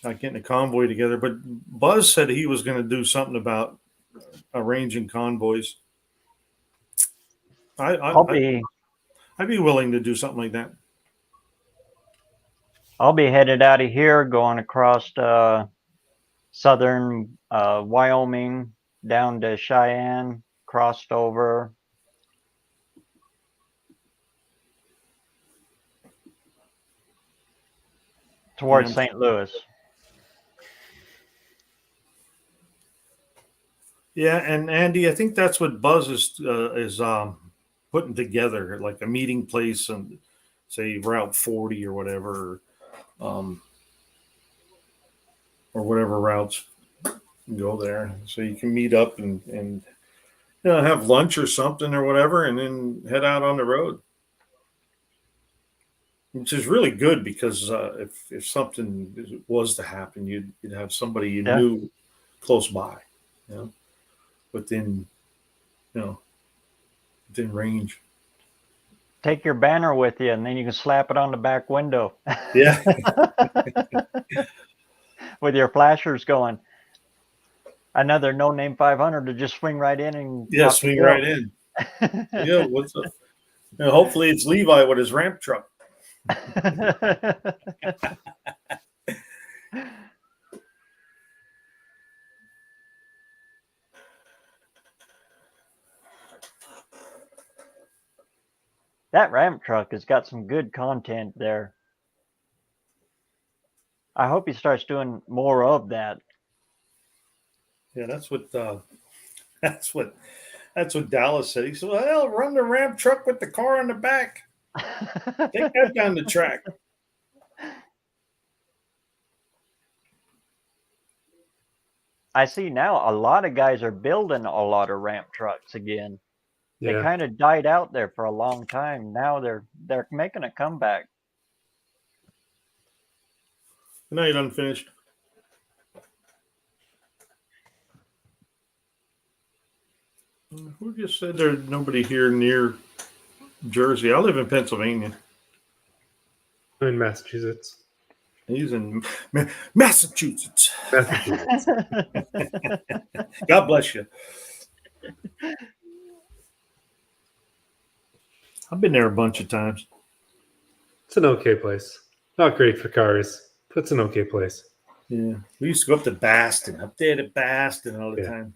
it? Getting a convoy together, but Buzz said he was going to do something about arranging convoys. I'd be willing to do something like that. I'll be headed out of here, going across southern Wyoming, down to Cheyenne, crossed over. Towards St. Louis. Yeah, and Andy, I think that's what Buzz is putting together, like a meeting place and say Route 40 or whatever, or whatever routes go there, so you can meet up and have lunch or something or whatever, and then head out on the road, which is really good because if something was to happen, you'd have somebody you Yeah. knew close by, you know, within you know within range. Take your banner with you, and then you can slap it on the back window. Yeah. With your flashers going. Another no name 500 to just swing right in and Yeah, talk to swing Bill. right in. Yeah, what's up? Hopefully it's Levi with his ramp truck. That ramp truck has got some good content there. I hope he starts doing more of that. Yeah, that's what that's what Dallas said. He said, "Well, run the ramp truck with the car on the back. Take that down the track." I see now a lot of guys are building a lot of ramp trucks again. They Yeah. kind of died out there for a long time. Now they're making a comeback. Good night, unfinished. Who just said there's nobody here near Jersey? I live in Pennsylvania. I'm in Massachusetts. He's in Massachusetts. Massachusetts. God bless you. I've been there a bunch of times. It's an okay place. Not great for cars, but it's an okay place. Yeah, we used to go up to Baston, up there to Baston all the Yeah. time.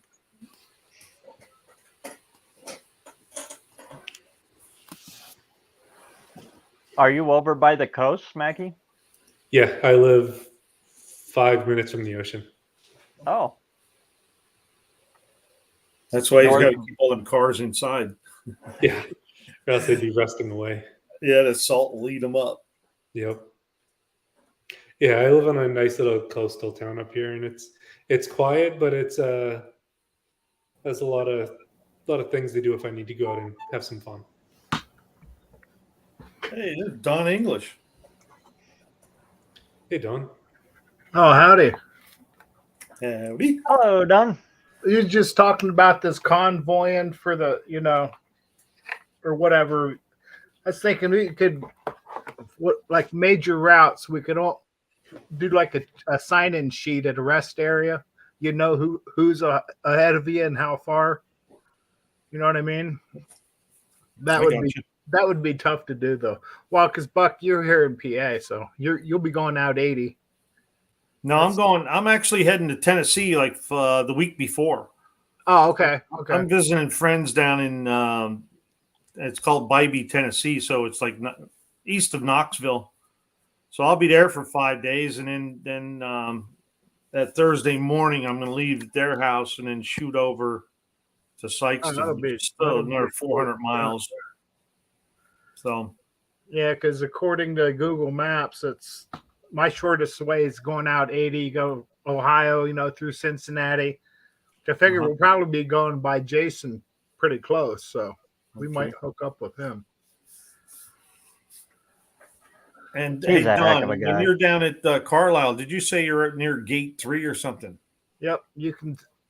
Are you over by the coast, Mackie? Yeah, I live 5 minutes from the ocean. Oh, That's why he's North- got to keep all them cars inside. Yeah, or else they'd be rusting away. Yeah, the salt will lead them up. Yep. Yeah, I live in a nice little coastal town up here, and it's quiet, but it's there's a lot of things to do if I need to go out and have some fun. Hey, this is Don English. Hey, Don. Oh, howdy. Howdy. hello, Don. You're just talking about this convoying for the, or whatever. I was thinking we could, like major routes, we could all do like a sign-in sheet at a rest area. You know who's ahead of you and how far. You know what I mean? That would be tough to do though. Well, because Buck, you're here in PA, so you'll be going out 80. No, I'm actually heading to Tennessee like the week before. Oh, okay. I'm visiting friends down in it's called Bybee, Tennessee, so it's like east of Knoxville. So I'll be there for 5 days, and then that Thursday morning I'm going to leave at their house and then shoot over to Sykeston, which is still another 400 miles. So yeah, because according to Google Maps, it's my shortest way is going out 80, go Ohio, through Cincinnati. I figure we'll probably be going by Jason pretty close, so we might hook up with him. And He's hey, a heck of Don, a when guy. you're down at Carlisle, did you say you're near Gate 3 or something? Yep,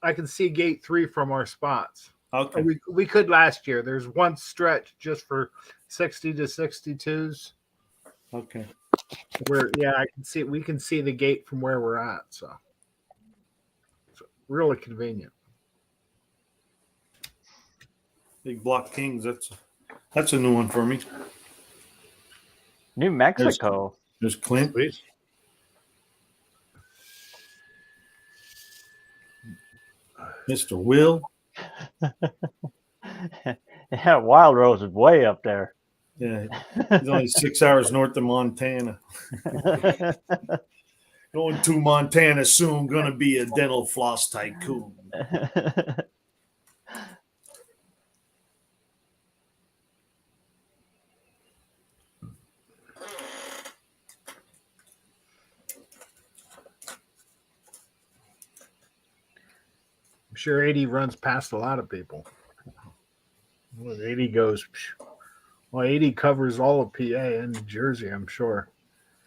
I can see Gate 3 from our spots. Okay. We could last year. There's one stretch just for 60 to 62s. Okay. Where we can see the gate from where we're at, so it's really convenient. Big Block Kings. That's a new one for me. New Mexico. There's Clint. Sweet. Mr. Will. Yeah, Wild Rose is way up there. Yeah, he's only 6 hours north of Montana. Going to Montana soon. Gonna be a dental floss tycoon. I'm sure 80 runs past a lot of people. Well, 80 goes. Well, 80 covers all of PA and New Jersey, I'm sure.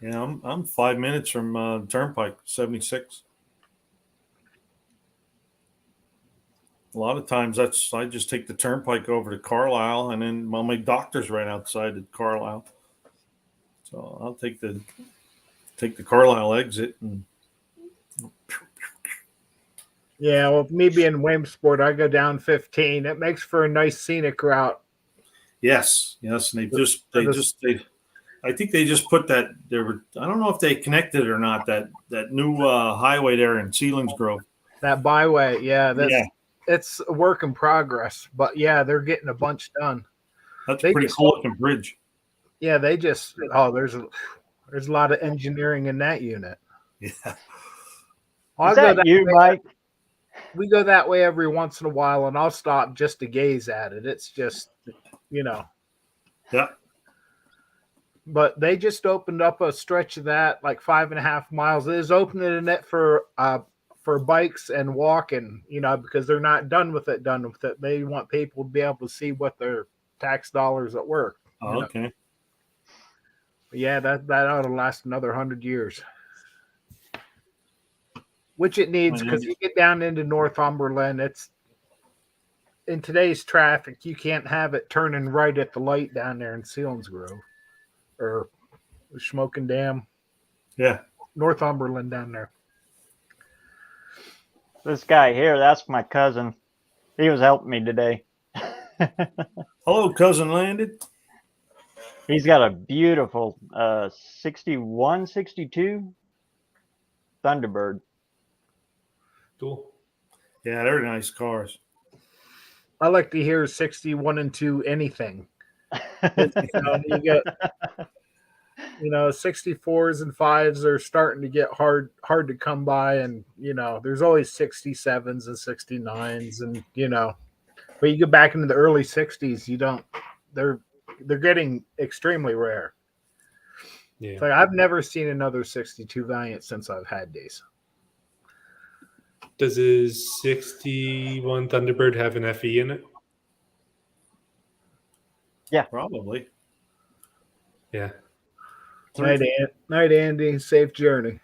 Yeah, I'm 5 minutes from Turnpike 76. A lot of times I just take the Turnpike over to Carlisle, and then my doctor's right outside at Carlisle, so I'll take the Carlisle exit. And Yeah, well, me being Williamsport, I go down 15. It makes for a nice scenic route. yes, and I think they just put that there. I don't know if they connected it or not. That new highway there in Selinsgrove. That byway, yeah, Yeah, it's a work in progress. But yeah, they're getting a bunch done. that's They pretty just- cool looking bridge. Yeah, there's a lot of engineering in that unit. Yeah. I'll Is go that that you, way. Mike? We go that way every once in a while, and I'll stop just to gaze at it. It's just, Yeah. But they just opened up a stretch of that, like 5.5 miles. It is opening it for bikes and walking, because they're not done with it. They want people to be able to see what their tax dollars at work. Oh, okay. But yeah, that ought to last another 100 years. Which it needs, because you get down into Northumberland, it's in today's traffic, you can't have it turning right at the light down there in Selinsgrove or Smoking Dam, Yeah. Northumberland down there. This guy here, that's my cousin. He was helping me today. Hello, cousin Landon. He's got a beautiful 61, 62 Thunderbird. Cool. Yeah, they're nice cars. I like to hear 61 and 2 anything. You get 64s and 5s are starting to get hard to come by, and there's always 67s and 69s, and but you get back into the early 60s, they're getting extremely rare. Yeah. It's like I've never seen another 62 Valiant since I've had these. Does his 61 Thunderbird have an FE in it? Probably. Yeah. Night, Andy. Safe journey.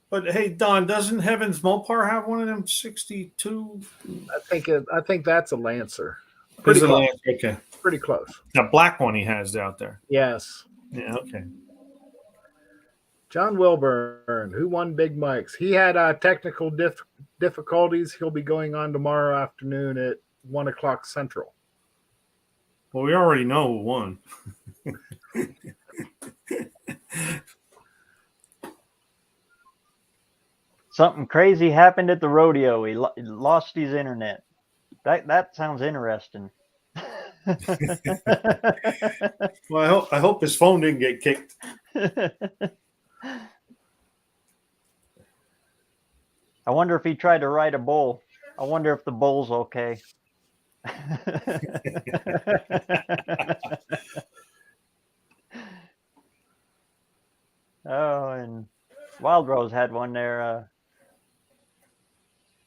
But hey, Don, doesn't Heaven's Mopar have one of them 62? I think that's a Lancer. Is it close. Lance? Okay. Pretty close. The black one he has out there. Yes. Yeah, okay. John Wilburn, who won Big Mike's. He had technical difficulties. He'll be going on tomorrow afternoon at 1:00 Central. Well, we already know who won. Something crazy happened at the rodeo. He lost his internet. That sounds interesting. Well, I hope his phone didn't get kicked. I wonder if he tried to ride a bull. I wonder if the bull's okay. Oh, and Wild Rose had one there.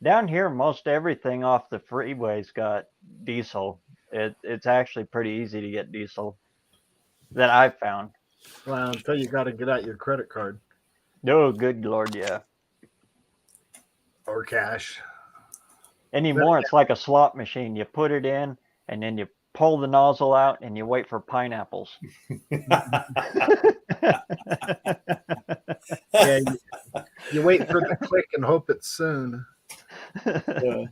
Down here, most everything off the freeways got diesel. It's actually pretty easy to get diesel that I've found. Well, until you got to get out your credit card Oh, good Lord, yeah. or cash. Anymore, it's like a slot machine. You put it in, and then you pull the nozzle out, and you wait for pineapples. Yeah, you wait for the click and hope it's soon. Yeah,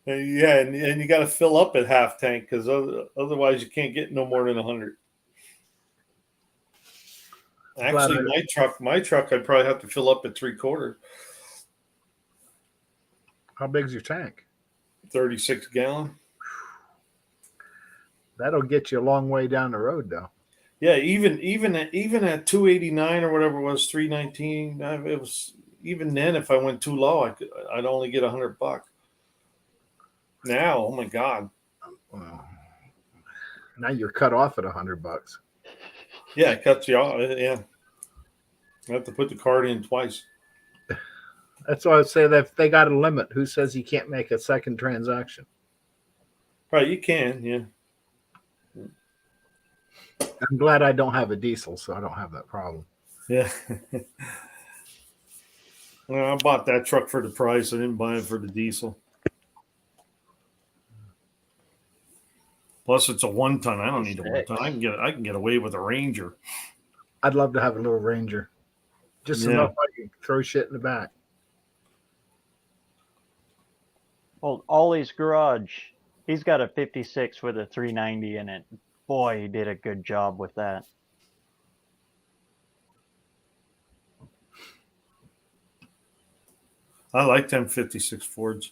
and you got to fill up at half tank because otherwise you can't get no more than 100. Actually, my truck, I'd probably have to fill up at 3/4. How big's your tank? 36 gallon. That'll get you a long way down the road, though. Yeah, even at 289 or whatever it was, 319. It was even then. If I went too low, I'd only get $100. Now, oh my God. Well, now you're cut off at $100. Yeah, it cuts you off. Yeah, I have to put the card in twice. That's why I say that if they got a limit, who says you can't make a second transaction? Right, you can, yeah. I'm glad I don't have a diesel, so I don't have that problem. Yeah. Well, I bought that truck for the price. I didn't buy it for the diesel. Plus, it's a 1-ton. I don't need a 1-ton. I can get away with a Ranger. I'd love to have a little Ranger, just Yeah. enough I can throw shit in the back. Well, Ollie's Garage, he's got a 56 with a 390 in it. Boy, he did a good job with that. I like them 56 Fords.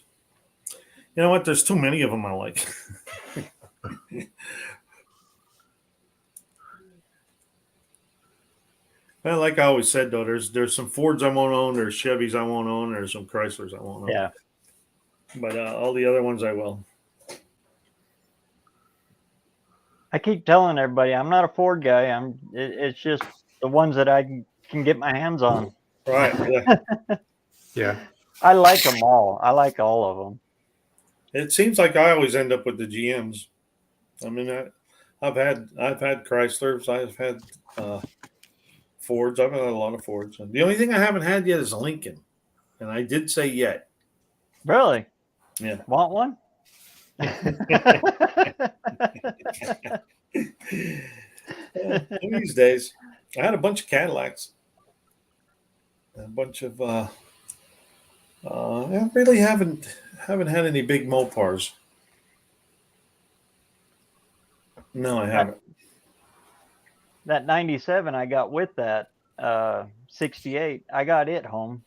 You know what? There's too many of them I like. Well, like I always said, though, there's some Fords I won't own. There's Chevys I won't own. There's some Chryslers I won't own. Yeah. But all the other ones I will. I keep telling everybody I'm not a Ford guy. It's just the ones that I can get my hands on. Right. Yeah. Yeah. I like them all. I like all of them. It seems like I always end up with the GMs. I mean, I've had Chryslers. I've had Fords. I've had a lot of Fords. The only thing I haven't had yet is a Lincoln, and I did say yet. Really? Yeah. Want one? These days, I had a bunch of Cadillacs, a bunch of. I really haven't had any big Mopars. No, I haven't. That 97 I got with that 68, I got it home.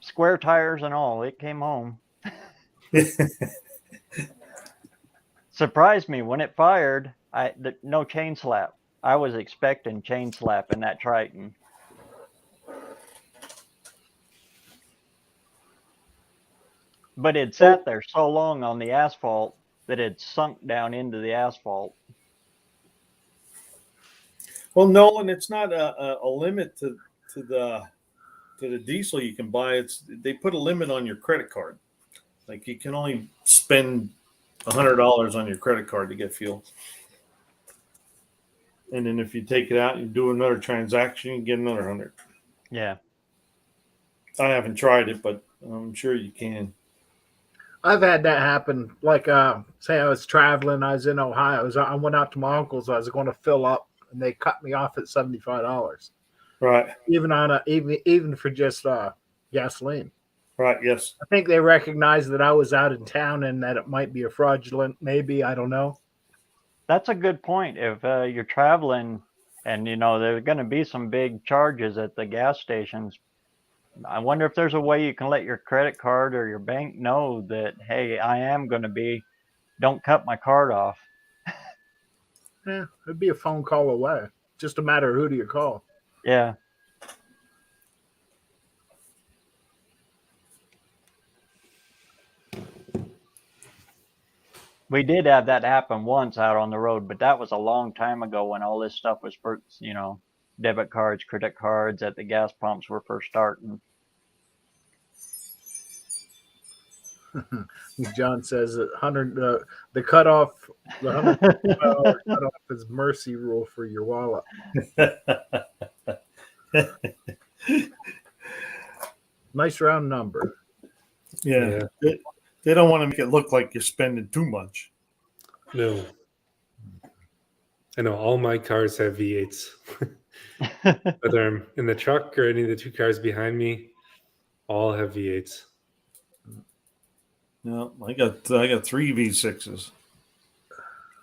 Square tires and all, it came home. Surprised me when it fired. No chain slap. I was expecting chain slap in that Triton. But it sat there so long on the asphalt that it sunk down into the asphalt. Well, Nolan, it's not a limit to the diesel you can buy. They put a limit on your credit card. Like you can only spend $100 on your credit card to get fuel. And then if you take it out and you do another transaction, you get another 100. Yeah. I haven't tried it, but I'm sure you can. I've had that happen. Like, say I was traveling, I was in Ohio. I went out to my uncle's. I was going to fill up, and they cut me off at $75. Right. Even for just gasoline. Right. Yes. I think they recognized that I was out in town and that it might be a fraudulent. Maybe, I don't know. That's a good point. If you're traveling and, there's going to be some big charges at the gas stations, I wonder if there's a way you can let your credit card or your bank know that, hey, I am going to be, don't cut my card off. Yeah, it'd be a phone call away. Just a matter of who do you call. Yeah. We did have that happen once out on the road, but that was a long time ago when all this stuff was first, debit cards, credit cards at the gas pumps were first starting. John says that 100 the cutoff, the $100 cutoff is mercy rule for your wallet. Nice round number. Yeah. They don't want to make it look like you're spending too much. No. I know all my cars have V8s. Whether I'm in the truck or any of the two cars behind me, all have V8s. No, I got 3 V6s.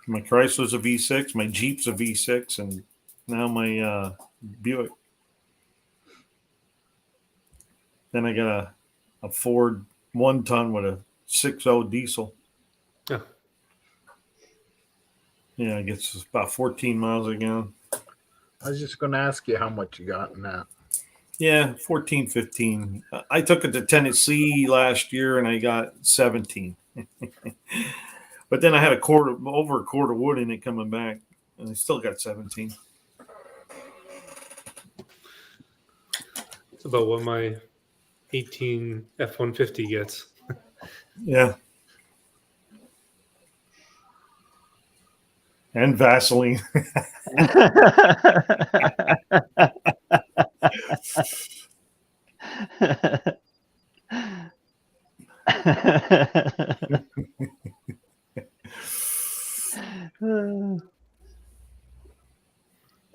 My Chrysler's a V6, my Jeep's a V6, and now my Buick. Then I got a Ford 1-ton with a 6.0 diesel. Yeah. Yeah, it gets about 14 miles a gallon. I was just going to ask you how much you got in that. Yeah, 14, 15. I took it to Tennessee last year and I got 17. But then I had over a quart of wood in it coming back, and I still got 17. It's about what my 18 F-150 gets. Yeah. And Vaseline.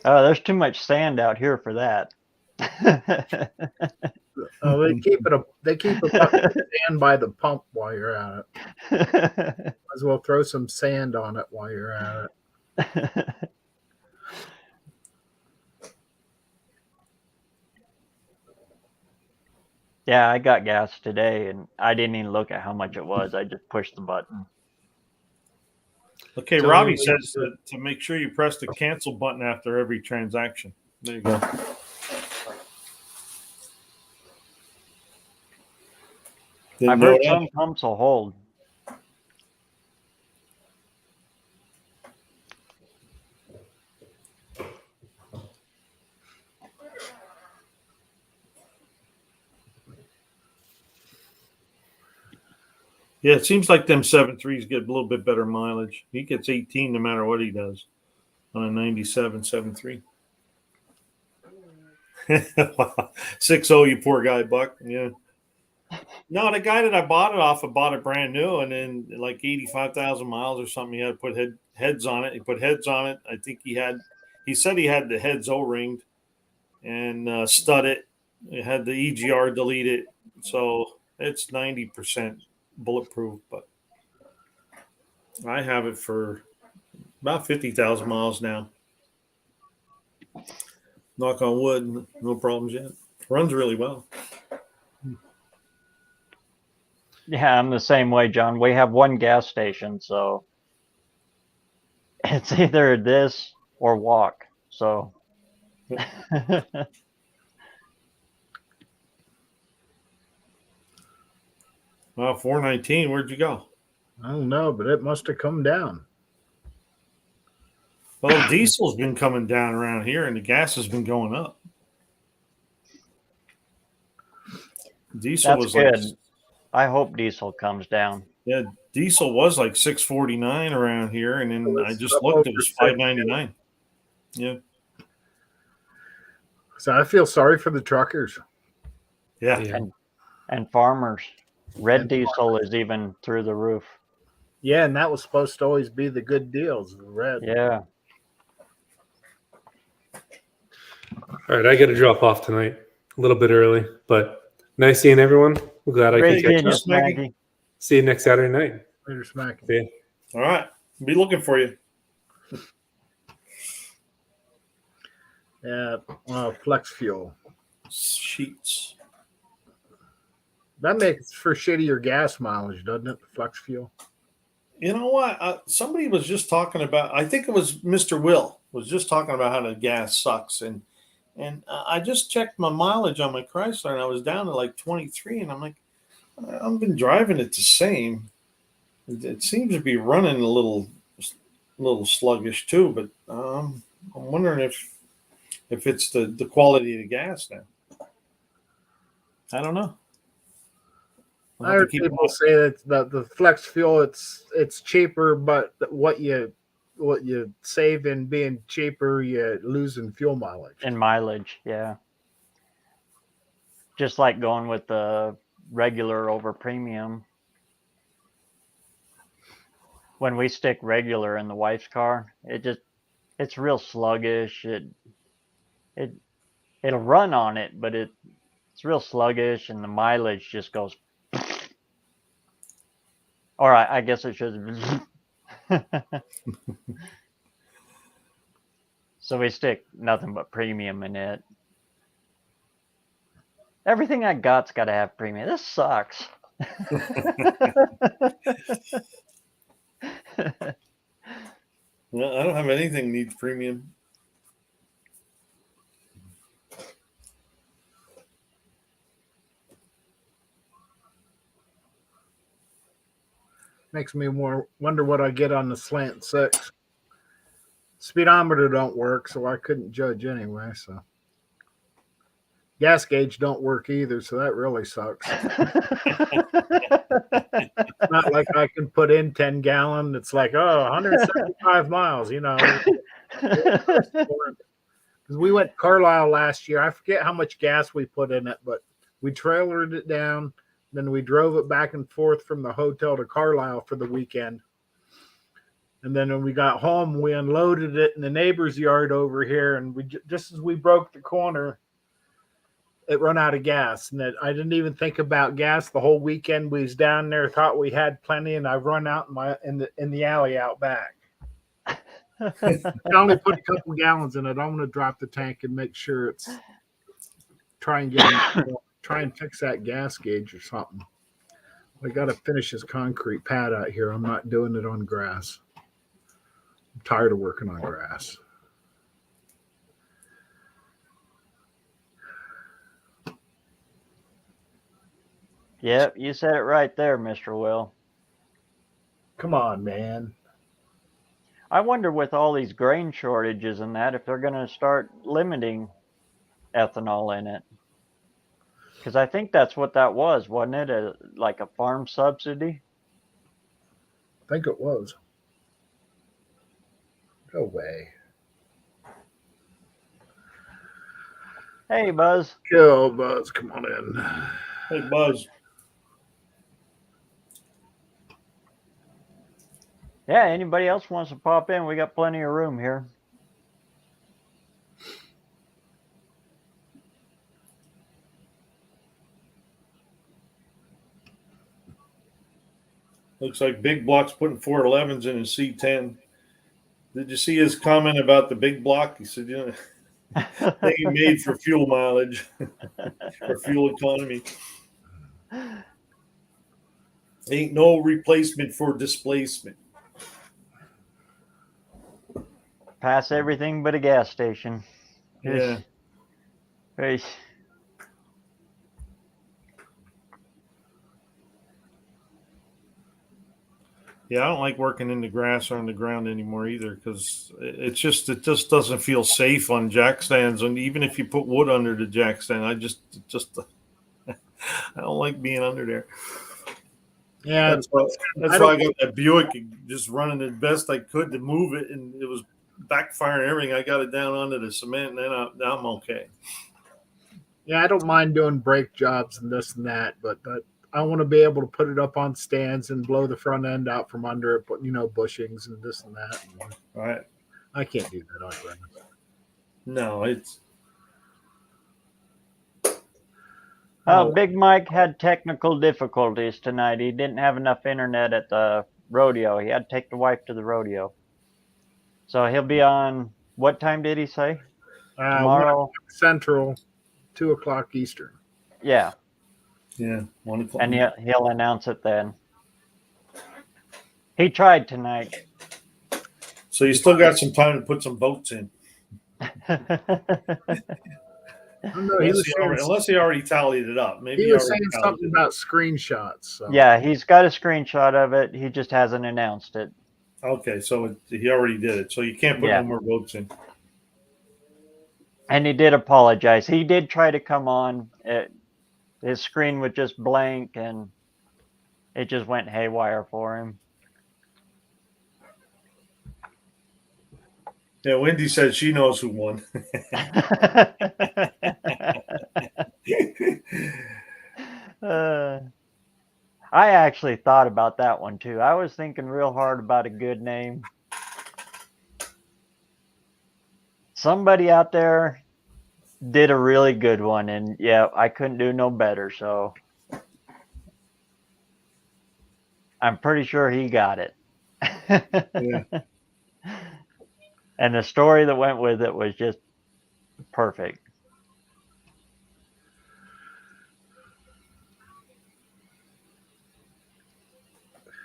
Oh, there's too much sand out here for that. Oh, they keep a bucket of sand by the pump while you're at it. Might as well throw some sand on it while you're at it. Yeah, I got gas today, and I didn't even look at how much it was. I just pushed the button. Okay, So Robbie we- says to make sure you press the cancel button after every transaction. There you go. Didn't I've know heard that? some pumps will hold. Yeah, it seems like them 7.3s get a little bit better mileage. He gets 18 no matter what he does on a 97 7.3. 6.0, you poor guy, Buck. Yeah. No, the guy that I bought it off of bought it brand new, and then like 85,000 miles or something. He had to put heads on it. He put heads on it. I think he said he had the heads O-ringed and stud it. It had the EGR deleted. So it's 90% bulletproof, but I have it for about 50,000 miles now. Knock on wood, no problems yet. Runs really well. Yeah, I'm the same way, John. We have one gas station, so it's either this or walk. So Well, 419, where'd you go? I don't know, but it must have come down. Well, diesel's been coming down around here, and the gas has been going up. Diesel that's was good. like, I hope diesel comes down. yeah, diesel was like 649 around here, and then I just up looked, it over was 6. 599. Yeah, So I feel sorry for the truckers. yeah, Yeah. And farmers. Red And diesel is even through the roof. Yeah, and that was supposed to always be the good deals, the red. Yeah. All right, I got to drop off tonight a little bit early, but nice seeing everyone. I'm glad I Great could catch seeing you, up. Maggie. Smaggy. See you next Saturday night. Later, smacking. See ya. All right, be looking for you. Yeah, flex fuel. Sheets. That makes for shittier gas mileage, doesn't it? The flex fuel. You know what? Somebody was just talking about. I think it was Mr. Will was just talking about how the gas sucks, and I just checked my mileage on my Chrysler, and I was down to like 23, and I'm like, I've been driving it the same. It seems to be running a little sluggish too, but I'm wondering if it's the quality of the gas now. I don't know. I'll I have to heard keep people say that the flex fuel it's cheaper, but what you save in being cheaper, you lose in fuel mileage. And mileage, yeah. Just like going with the regular over premium. When we stick regular in the wife's car, it's real sluggish. It'll run on it, but it's real sluggish, and the mileage just goes. All right, I guess it should. So we stick nothing but premium in it. Everything I got's got to have premium. This sucks. Well, I don't have anything needs premium. Makes me more wonder what I get on the slant 6. Speedometer don't work, so I couldn't judge anyway. So Gas gauge don't work either, so that really sucks. It's not like I can put in 10 gallon. It's like, oh, 175 miles, you know. Because we went to Carlisle last year. I forget how much gas we put in it, but we trailered it down. Then we drove it back and forth from the hotel to Carlisle for the weekend. And then when we got home, we unloaded it in the neighbor's yard over here. And we just as we broke the corner, it run out of gas. And I didn't even think about gas the whole weekend. We was down there, thought we had plenty, and I run out in the alley out back. I only put a couple gallons in it. I'm gonna drop the tank and make sure it's try and fix that gas gauge or something. I got to finish this concrete pad out here. I'm not doing it on grass. I'm tired of working on grass. Yep, you said it right there, Mr. Will. Come on, man. I wonder with all these grain shortages and that if they're going to start limiting ethanol in it. Because I think that's what that was, wasn't it? Like a farm subsidy? I think it was. Go away. Hey, Buzz. Go, Buzz. Come on in. Hey, Buzz. Yeah, anybody else wants to pop in? We got plenty of room here. Looks like Big Block's putting 411s in his C10. Did you see his comment about the Big Block? He said, you know, they ain't made for fuel mileage or fuel economy. Ain't no replacement for displacement. Pass everything but a gas station. Yeah. Hey. Yeah, I don't like working in the grass or on the ground anymore either because it just doesn't feel safe on jack stands. And even if you put wood under the jack stand, I don't like being under there. Yeah, that's why I got that Buick just running the best I could to move it, and it was backfiring and everything. I got it down onto the cement, and then I'm okay. Yeah, I don't mind doing brake jobs and this and that, but I want to be able to put it up on stands and blow the front end out from under it, but bushings and this and that. All right. I can't do that on ground. No, it's. Big Mike had technical difficulties tonight. He didn't have enough internet at the rodeo. He had to take the wife to the rodeo. So he'll be on, what time did he say? Tomorrow? Central, 2:00 Eastern. Yeah. Yeah, 1 o'clock. And he'll announce it then. He tried tonight. So you still got some time to put some votes in. Unless he already tallied it up. Maybe he was saying something about screenshots. So. Yeah, he's got a screenshot of it. He just hasn't announced it. Okay, so he already did it. So you can't put no more votes in. And he did apologize. He did try to come on. His screen was just blank, and it just went haywire for him. Yeah, Wendy said she knows who won. I actually thought about that one too. I was thinking real hard about a good name. Somebody out there did a really good one, and yeah, I couldn't do no better. So I'm pretty sure he got it. Yeah. And the story that went with it was just perfect.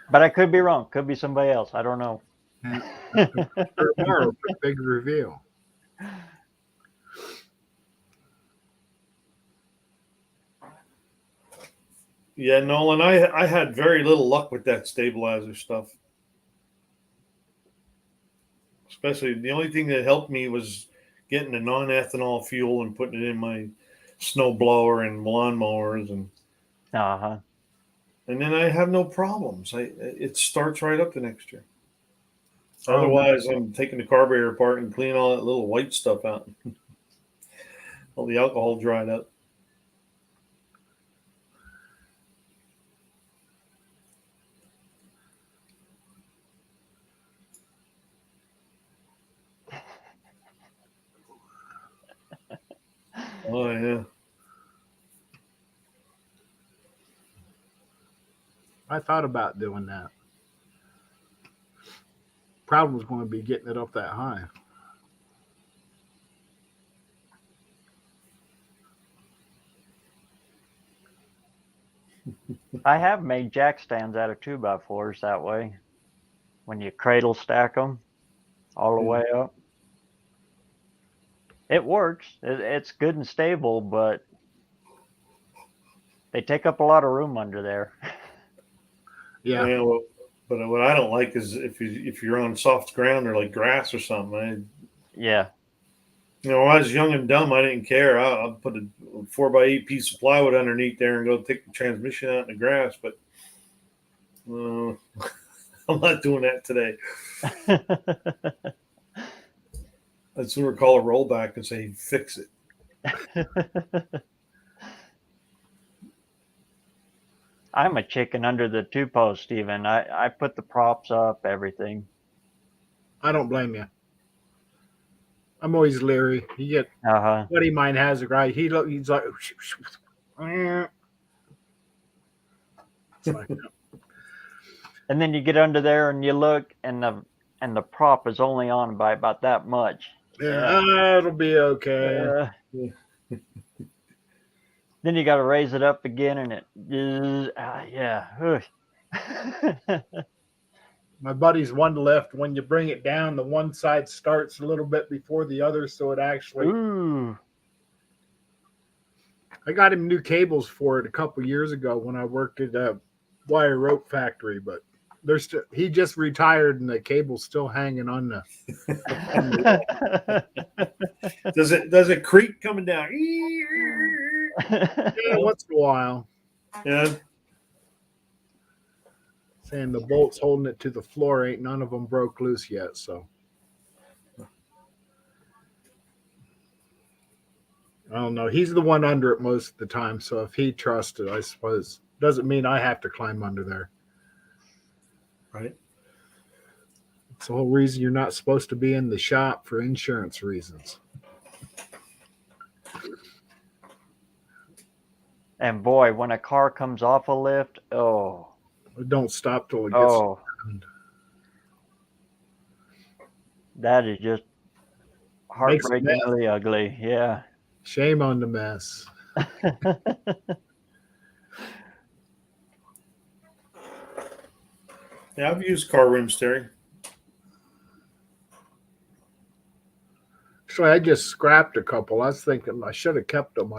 But I could be wrong. Could be somebody else. I don't know. Tomorrow, big reveal. Yeah, Nolan, I had very little luck with that stabilizer stuff. Especially the only thing that helped me was getting the non-ethanol fuel and putting it in my snow blower and lawnmowers, and Uh-huh. then I have no problems. It starts right up the next year. Oh, Otherwise, I'm taking the carburetor apart and cleaning all that little white stuff out. All the alcohol dried up. Oh yeah. I thought about doing that. Problem was going to be getting it up that high. I have made jack stands out of 2x4s that way. When you cradle stack them all the way up. It works. It's good and stable, but they take up a lot of room under there. Yeah. Well, but what I don't like is if you're on soft ground or like grass or something. Yeah. When I was young and dumb, I didn't care. I'll put a 4x8 piece of plywood underneath there and go take the transmission out in the grass. But I'm not doing that today. I'd sooner call a rollback and say, fix it. I'm a chicken under the 2-post, Steven. I put the props up, everything. I don't blame you. I'm always leery. You get Uh-huh. buddy of mine has a guy. He's like, it's like, And then you get under there and you look, and the prop is only on by about that much. yeah, it'll be okay. Then you got to raise it up again, and it, yeah. My buddy's one left. When you bring it down, the one side starts a little bit before the other, so it actually. Ooh. I got him new cables for it a couple years ago when I worked at a wire rope factory, but he just retired and the cable's still hanging on the. Does it creak coming down? Yeah, once in a while. Yeah. Saying the bolts holding it to the floor ain't none of them broke loose yet, so I don't know. He's the one under it most of the time, so if he trusts it, I suppose doesn't mean I have to climb under there. Right. It's the whole reason you're not supposed to be in the shop for insurance reasons. And boy, when a car comes off a lift, oh. Don't stop till it gets. Oh. That is just heartbreakingly ugly. Yeah. Shame on the mess. Yeah, I've used car rims, Terry. Actually, I just scrapped a couple. I was thinking I should have kept them.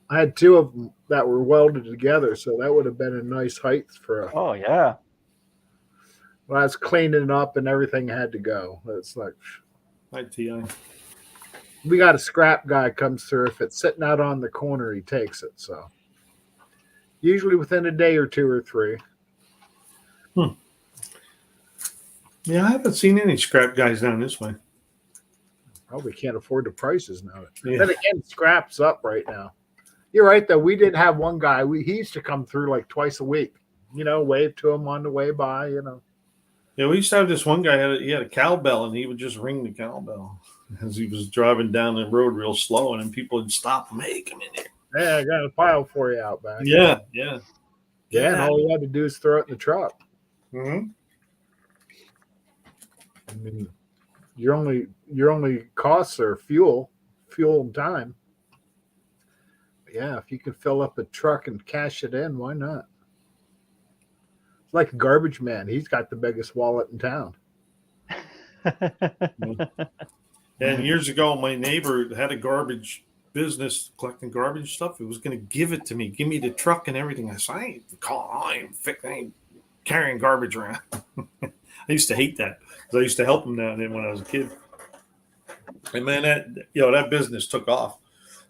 I had two of them that were welded together, so that would have been a nice height for a. Oh, yeah. When I was cleaning up and everything had to go. It's like. ITI. We got a scrap guy comes through. If it's sitting out on the corner, he takes it. So usually within a day or two or three. Yeah, I haven't seen any scrap guys down this way. Probably can't afford the prices now. Yeah. Then again, scrap's up right now. You're right, though. We did have one guy. He used to come through like twice a week. Wave to him on the way by. Yeah, we used to have this one guy. He had a cowbell, and he would just ring the cowbell as he was driving down the road real slow, and then people would stop him. Hey, come in here. Yeah, I got a pile for you out back. Yeah. And all you had to do is throw it in the truck. Mm-hmm. I mean, your only costs are fuel and time. But yeah, if you can fill up a truck and cash it in, why not? It's like a garbage man. He's got the biggest wallet in town. And years ago, my neighbor had a garbage business collecting garbage stuff. He was going to give it to me, give me the truck and everything. I said, I ain't carrying garbage around. I used to hate that because I used to help him down there when I was a kid. And man, that business took off.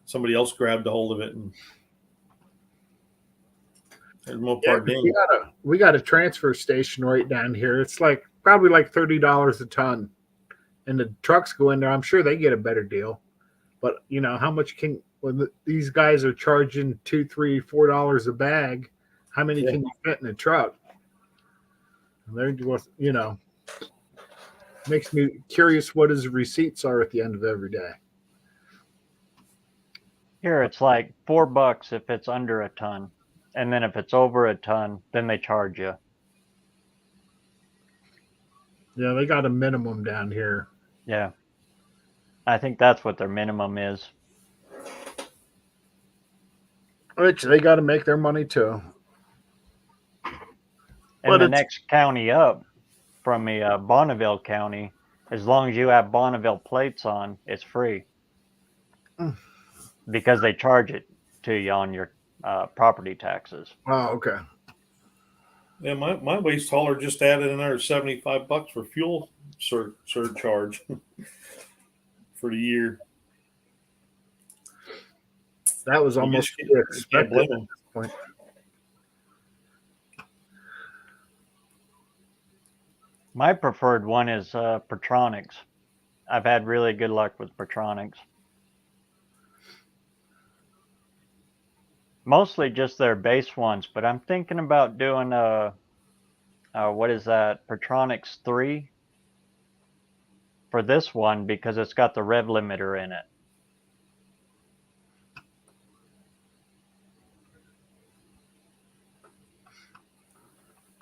somebody else grabbed a hold of it and there's more Yeah, part 'cause ding. we got a transfer station right down here. It's like probably like $30 a ton, and the trucks go in there. I'm sure they get a better deal, but you know how much can when these guys are charging $2, $3, $4 a bag? How many Yeah. can you fit in a truck? They're just, you know, makes me curious what his receipts are at the end of every day. Here it's like $4 if it's under a ton, and then if it's over a ton, then they charge you. Yeah, they got a minimum down here. Yeah, I think that's what their minimum is. Which they got to make their money too. And But the it's- next county up from me, Bonneville County, as long as you have Bonneville plates on, it's free because they charge it to you on your property taxes. Oh, okay. Yeah, my waste hauler just added another $75 for fuel surcharge for the year. That was You almost just can't expected blame at them. this point. My preferred one is Pertronics. I've had really good luck with Pertronics. Mostly just their base ones, but I'm thinking about doing what is that, Pertronics 3 for this one because it's got the rev limiter in it.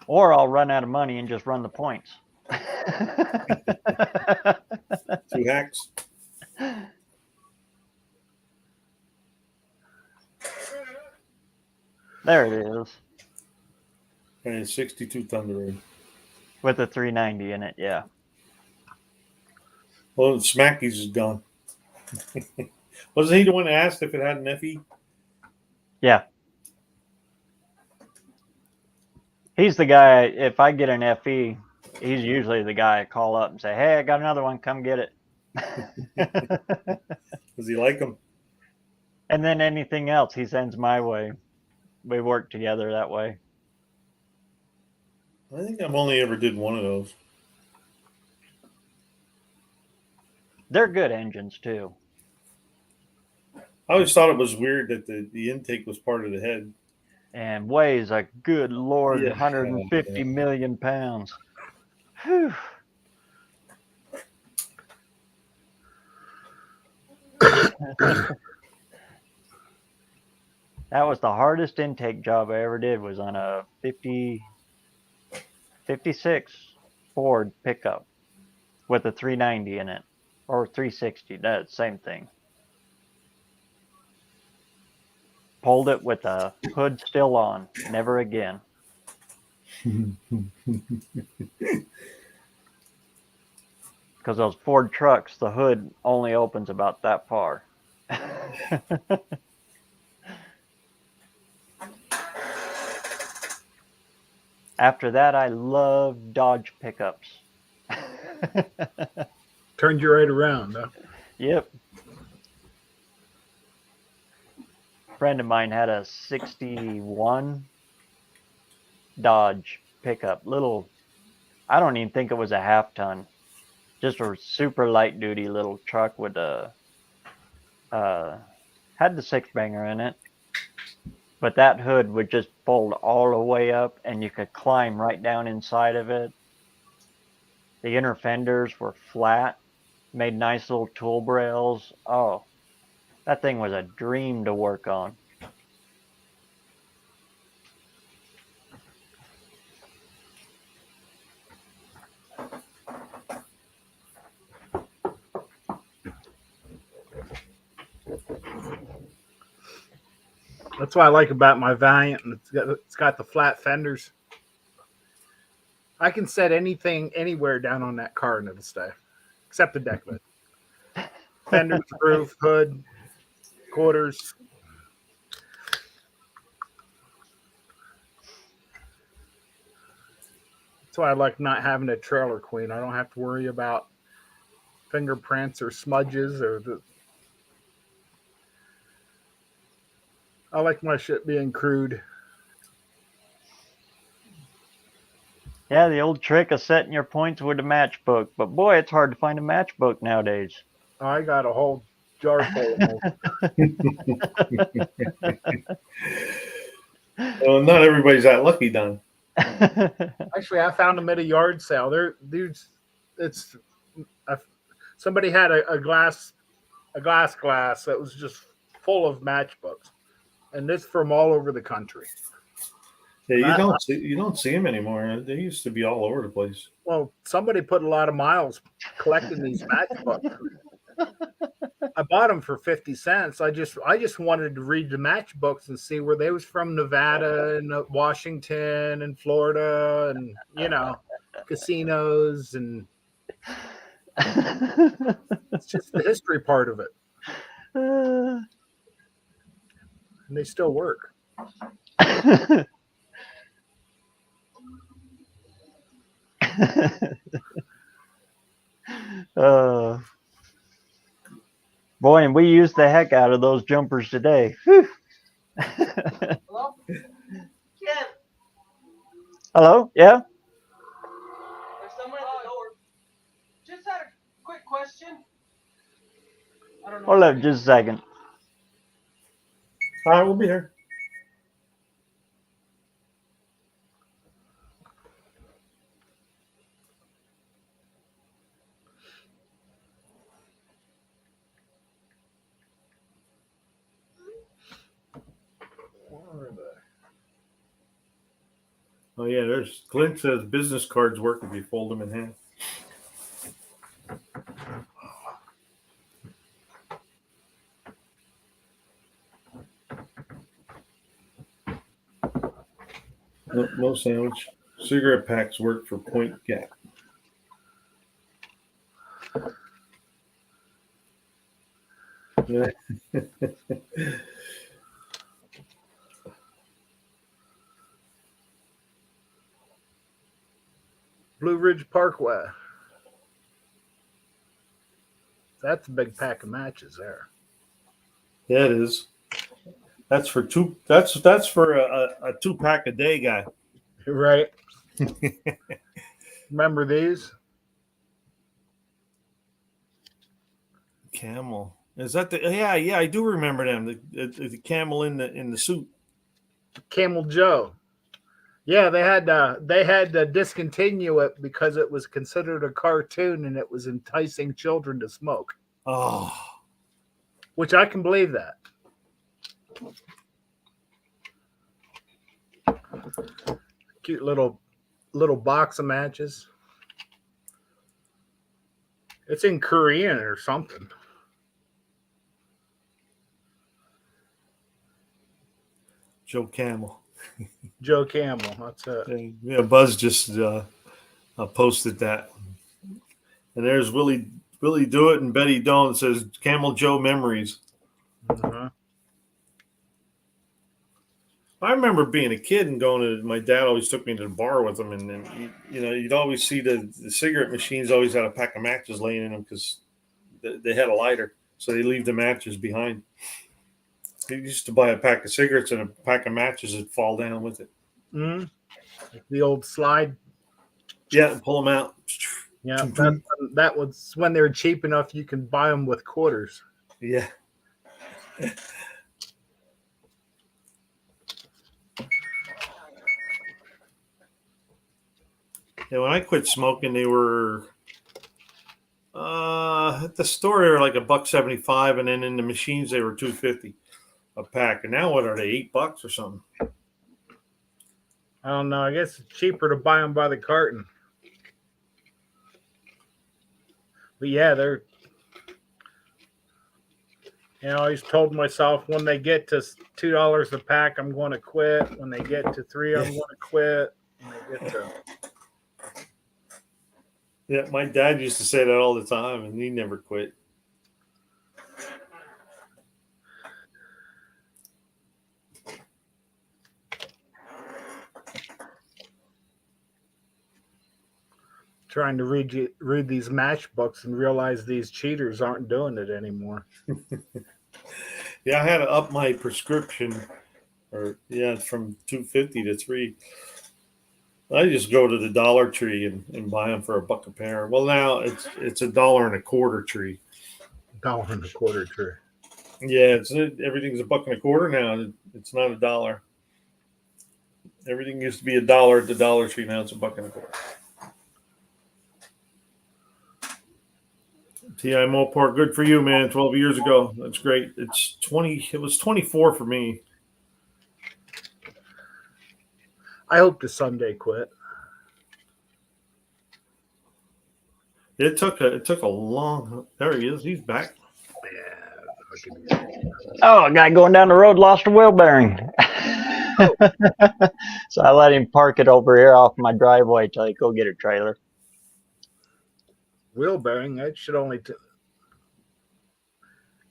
Or I'll run out of money and just run the points. 2 hacks. There it is. And 62 Thunder Road. With a 390 in it, yeah. Well, Smacky's is gone. Wasn't he the one that asked if it had an FE? Yeah. He's the guy, if I get an FE, he's usually the guy I call up and say, hey, I got another one, come get it. Does he like them? And then anything else he sends my way. We work together that way. I think I've only ever did one of those. They're good engines too. I always thought it was weird that the intake was part of the head. And weighs a good Lord, Yeah. 150 million pounds. Whew. That was the hardest intake job I ever did, was on a 56 Ford pickup with a 390 in it, or 360, that's the same thing. Pulled it with the hood still on, never again. Because those Ford trucks, the hood only opens about that far. After that, I love Dodge pickups. Turned you right around, huh? Yep. A friend of mine had a 61 Dodge pickup. Little, I don't even think it was a half ton. Just a super light duty little truck with a, had the 6-banger in it. But that hood would just fold all the way up and you could climb right down inside of it. The inner fenders were flat, made nice little tool brails. Oh, that thing was a dream to work on. That's what I like about my Valiant, and it's got the flat fenders. I can set anything anywhere down on that car and it'll stay, except the deck lid. Fenders, roof, hood, quarters. That's why I like not having a trailer queen. I don't have to worry about fingerprints or smudges or the. I like my shit being crude. Yeah, the old trick of setting your points with a matchbook. But boy, it's hard to find a matchbook nowadays. I got a whole jar full of them. Well, not everybody's that lucky, Don. Actually, I found them at a yard sale. Somebody had a glass that was just full of matchbooks, and it's from all over the country. Yeah, you don't see them anymore. They used to be all over the place. Well, somebody put a lot of miles collecting these matchbooks. I bought them for 50 cents. I just wanted to read the matchbooks and see where they was from. Nevada and Washington and Florida and casinos, and it's just the history part of it. And they still work. Boy, and we used the heck out of those jumpers today. Whew. Hello? Ken, Hello? Yeah? there's someone at the door. Just had a quick question. I don't know. Hold up just a second. All right, we'll be here. Oh yeah, there's Clint says business cards work if you fold them in half. No sandwich. Cigarette packs work for Point Gap. Yeah. Blue Ridge Parkway. That's a big pack of matches there. Yeah, it is. That's for two. That's for a 2-pack a day guy. Right. Remember these? Camel. Is that the? Yeah, I do remember them. The camel in the suit. Camel Joe. Yeah, they had to discontinue it because it was considered a cartoon and it was enticing children to smoke. Oh, Which I can believe that. Cute little box of matches. It's in Korean or something. Joe Camel. Joe Camel. That's it. Yeah, Buzz just posted that. And there's Willie Do It and Betty Don't. It says Camel Joe Memories. Uh-huh. I remember being a kid and going to, my dad always took me to the bar with him, and then you'd always see the cigarette machines always had a pack of matches laying in them because they had a lighter, so they leave the matches behind. They used to buy a pack of cigarettes and a pack of matches would fall down with it. Mm-hmm. Like the old slide. Yeah, and pull them out. Yeah, that was when they were cheap enough you can buy them with quarters. Yeah. Yeah, when I quit smoking, they were at the store they were like $1.75, and then in the machines they were $2.50 a pack. And now what are they, $8 or something? I don't know. I guess it's cheaper to buy them by the carton. But yeah, they're. I always told myself when they get to $2 a pack, I'm going to quit. When they get to $3, I'm going to quit. When they get to Yeah, my dad used to say that all the time, and he never quit. trying to read these matchbooks and realize these cheaters aren't doing it anymore. Yeah, I had to up my prescription or yeah, it's from 250 to 3. I just go to the Dollar Tree and buy them for $1 a pair. Well, now it's $1.25 tree. $1.25 tree. Yeah, everything's $1.25 now. It's not $1. Everything used to be $1 at the Dollar Tree. Now it's $1.25. TI Mopar, good for you, man. 12 years ago, that's great. It's 20. It was 24 for me. I hope to someday quit. It took a long. There he is. He's back. Oh, a guy going down the road lost a wheel bearing. So I let him park it over here off my driveway till he go get a trailer. Wheel bearing, that should only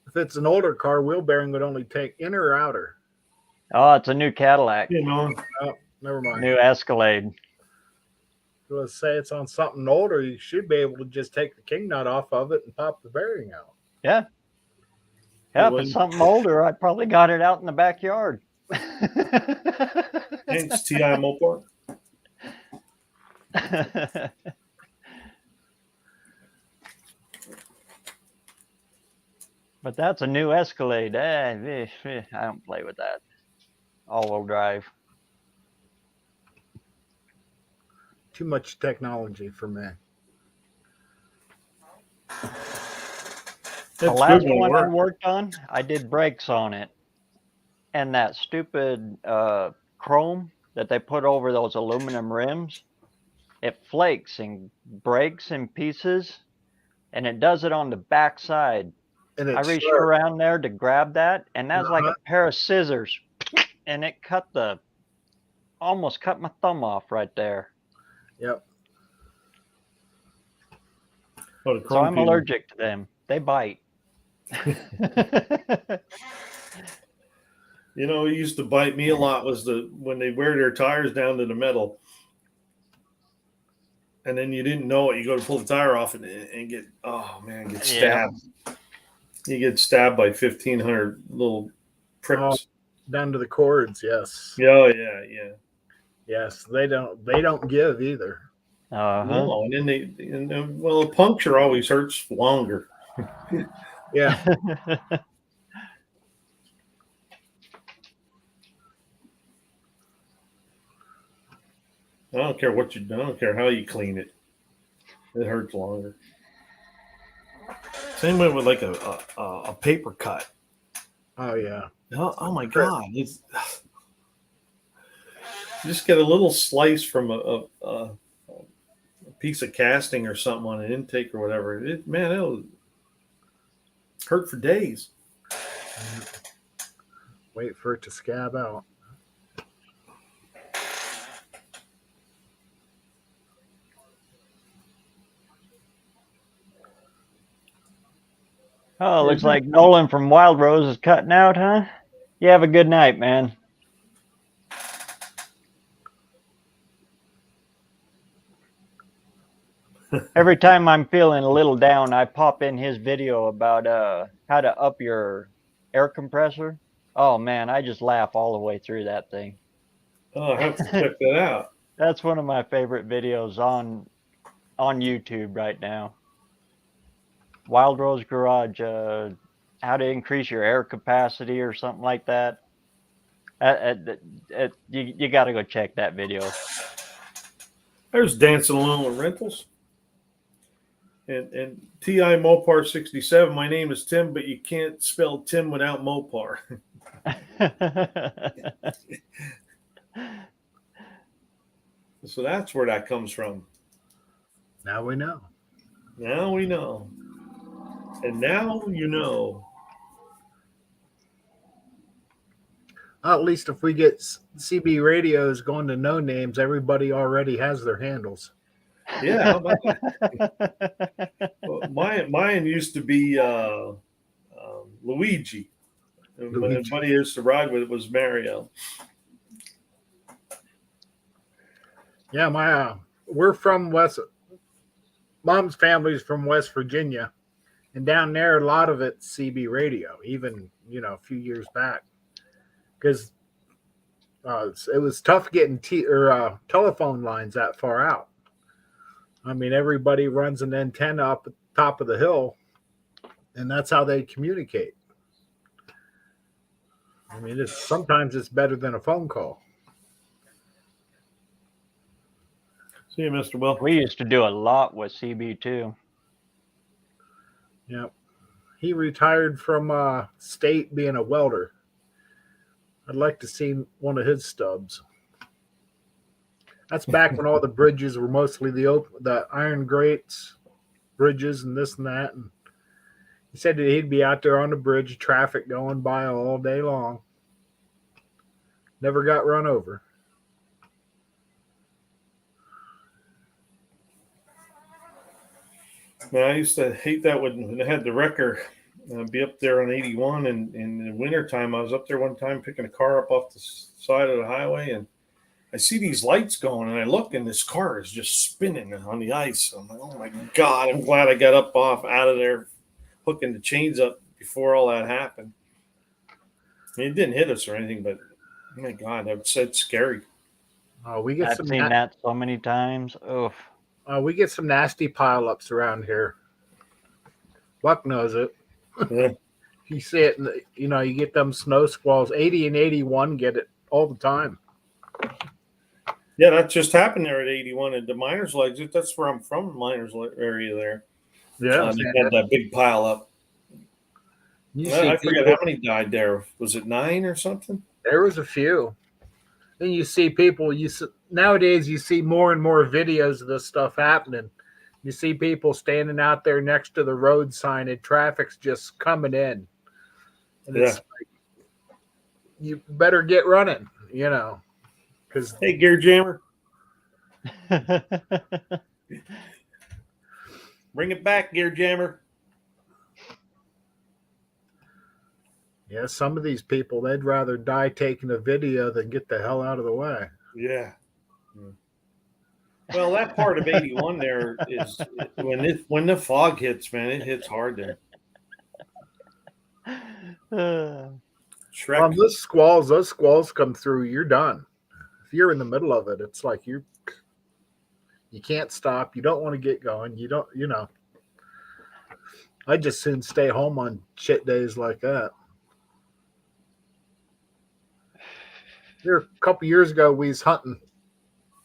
if it's an older car, wheel bearing would only take inner or outer. Oh, it's a new Cadillac. You know, Oh, never mind. New Escalade. Let's say it's on something older, you should be able to just take the king nut off of it and pop the bearing out. Yeah. Yeah, if it's something older, I probably got it out in the backyard. thanks, TI Mopar. But that's a new Escalade. I don't play with that. All-wheel drive. Too much technology for me. The last one I worked on, I did brakes on it. And that stupid chrome that they put over those aluminum rims, it flakes and breaks in pieces. And it does it on the back side. And I reached around there to grab that, and that's like a Uh-huh. pair of scissors. And it almost cut my thumb off right there. Yep. Oh, So I'm allergic to them. They bite. You know, it used to bite me a lot was when they wear their tires down to the metal, and then you didn't know it. You go to pull the tire off and get get stabbed. Yeah. You get stabbed by 1,500 little pricks. Oh, down to the cords, yes. Oh yeah. Yes, they don't give either. No, and then a puncture always hurts longer. Yeah. I don't care I don't care how you clean it. It hurts longer. Same way with like a paper cut. Oh yeah. Oh my God! You just get a little slice from a piece of casting or something on an intake or whatever. It'll hurt for days. Wait for it to scab out. Oh, looks like Nolan from Wild Rose is cutting out, huh? You have a good night, man. Every time I'm feeling a little down, I pop in his video about how to up your air compressor. Oh man, I just laugh all the way through that thing. Oh, I have to check that out. That's one of my favorite videos on YouTube right now. Wild Rose Garage, how to increase your air capacity or something like that. You got to go check that video. There's Dancing Alone with Rentals. And TI Mopar 67. My name is Tim, but you can't spell Tim without Mopar. So that's where that comes from. Now we know. Now we know. And now you know. Well, at least if we get CB radios going to no names, everybody already has their handles. Yeah, how about that? Well, mine used to be Luigi. My buddy used to ride with it was Mario. Yeah, we're from Mom's family's from West Virginia, and down there a lot of it's CB radio, even a few years back, because It was tough getting telephone lines that far out. I mean, everybody runs an antenna up at the top of the hill, and that's how they communicate. I mean, sometimes it's better than a phone call. See you, Mr. Will. We used to do a lot with CB2. Yep. He retired from state being a welder. I'd like to see one of his stubs. That's back when all the bridges were mostly the iron grates, bridges and this and that. And he said that he'd be out there on the bridge, traffic going by all day long. Never got run over. Man, I used to hate that when they had the wrecker be up there on 81, and in the wintertime, I was up there one time picking a car up off the side of the highway, and I see these lights going, and I look, and this car is just spinning on the ice. I'm like, oh my God, I'm glad I got out of there, hooking the chains up before all that happened. I mean, it didn't hit us or anything, but oh my God, that's scary. We get I've some seen that so many times. Oof. we get some nasty pileups around here. Buck knows it. Yeah. You see it, you get them snow squalls. 80 and 81 get it all the time. Yeah, that just happened there at 81 at the Miners Legs. That's where I'm from, Miners area there. Yeah, they had that big pile up. I forget how many died there. Was it 9 or something? There was a few. Then you see people. Nowadays you see more and more videos of this stuff happening. You see people standing out there next to the road sign, and traffic's just coming in. And it's like, you better get running, because hey, gear jammer, bring it back, gear jammer. Yeah, some of these people, they'd rather die taking a video than get the hell out of the way. Yeah. Well, that part of 81 there is when the fog hits, man, it hits hard there. Well, those squalls come through, you're done. If you're in the middle of it, it's like you can't stop. You don't want to get going. You don't, I just soon stay home on shit days like that. Here, a couple years ago, we was hunting,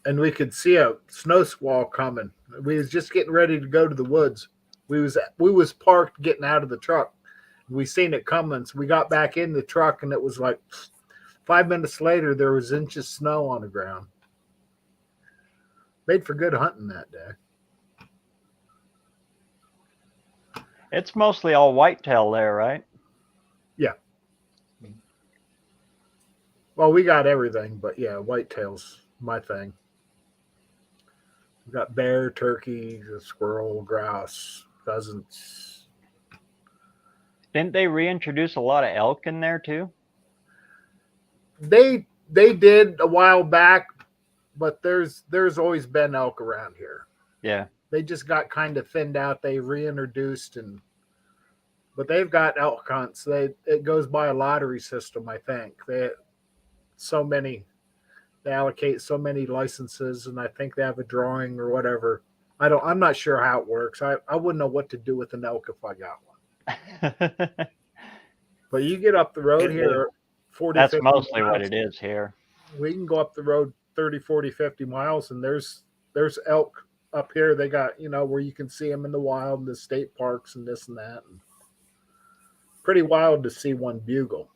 and we could see a snow squall coming. We was just getting ready to go to the woods. We was parked getting out of the truck. We seen it coming, so we got back in the truck, and it was like 5 minutes later, there was inches of snow on the ground. Made for good hunting that day. It's mostly all whitetail there, right? Yeah. Well, we got everything, but yeah, whitetail's my thing. We got bear, turkey, squirrel, grouse, pheasants. Didn't they reintroduce a lot of elk in there too? They did a while back, but there's always been elk around here. Yeah. They just got kind of thinned out. They reintroduced, but they've got elk hunts. It goes by a lottery system, I think. They allocate so many licenses, and I think they have a drawing or whatever. I'm not sure how it works. I wouldn't know what to do with an elk if I got one. But you get up the road here, 40, that's 50 mostly miles. what it is here. We can go up the road 30, 40, 50 miles, and there's elk up here. They got, where you can see them in the wild, the state parks and this and that. And pretty wild to see one bugle.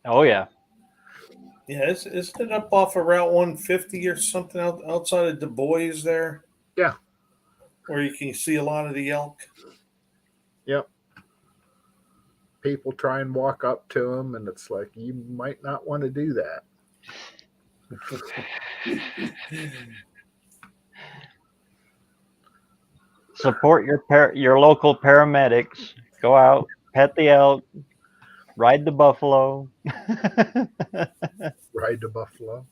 Oh, yeah. Yeah, isn't it up off of Route 150 or something outside of Du Bois there? Yeah. Where you can see a lot of the elk. Yep. People try and walk up to them, and it's like, you might not want to do that. Support your local paramedics. Go out, pet the elk, ride the buffalo. Ride the buffalo.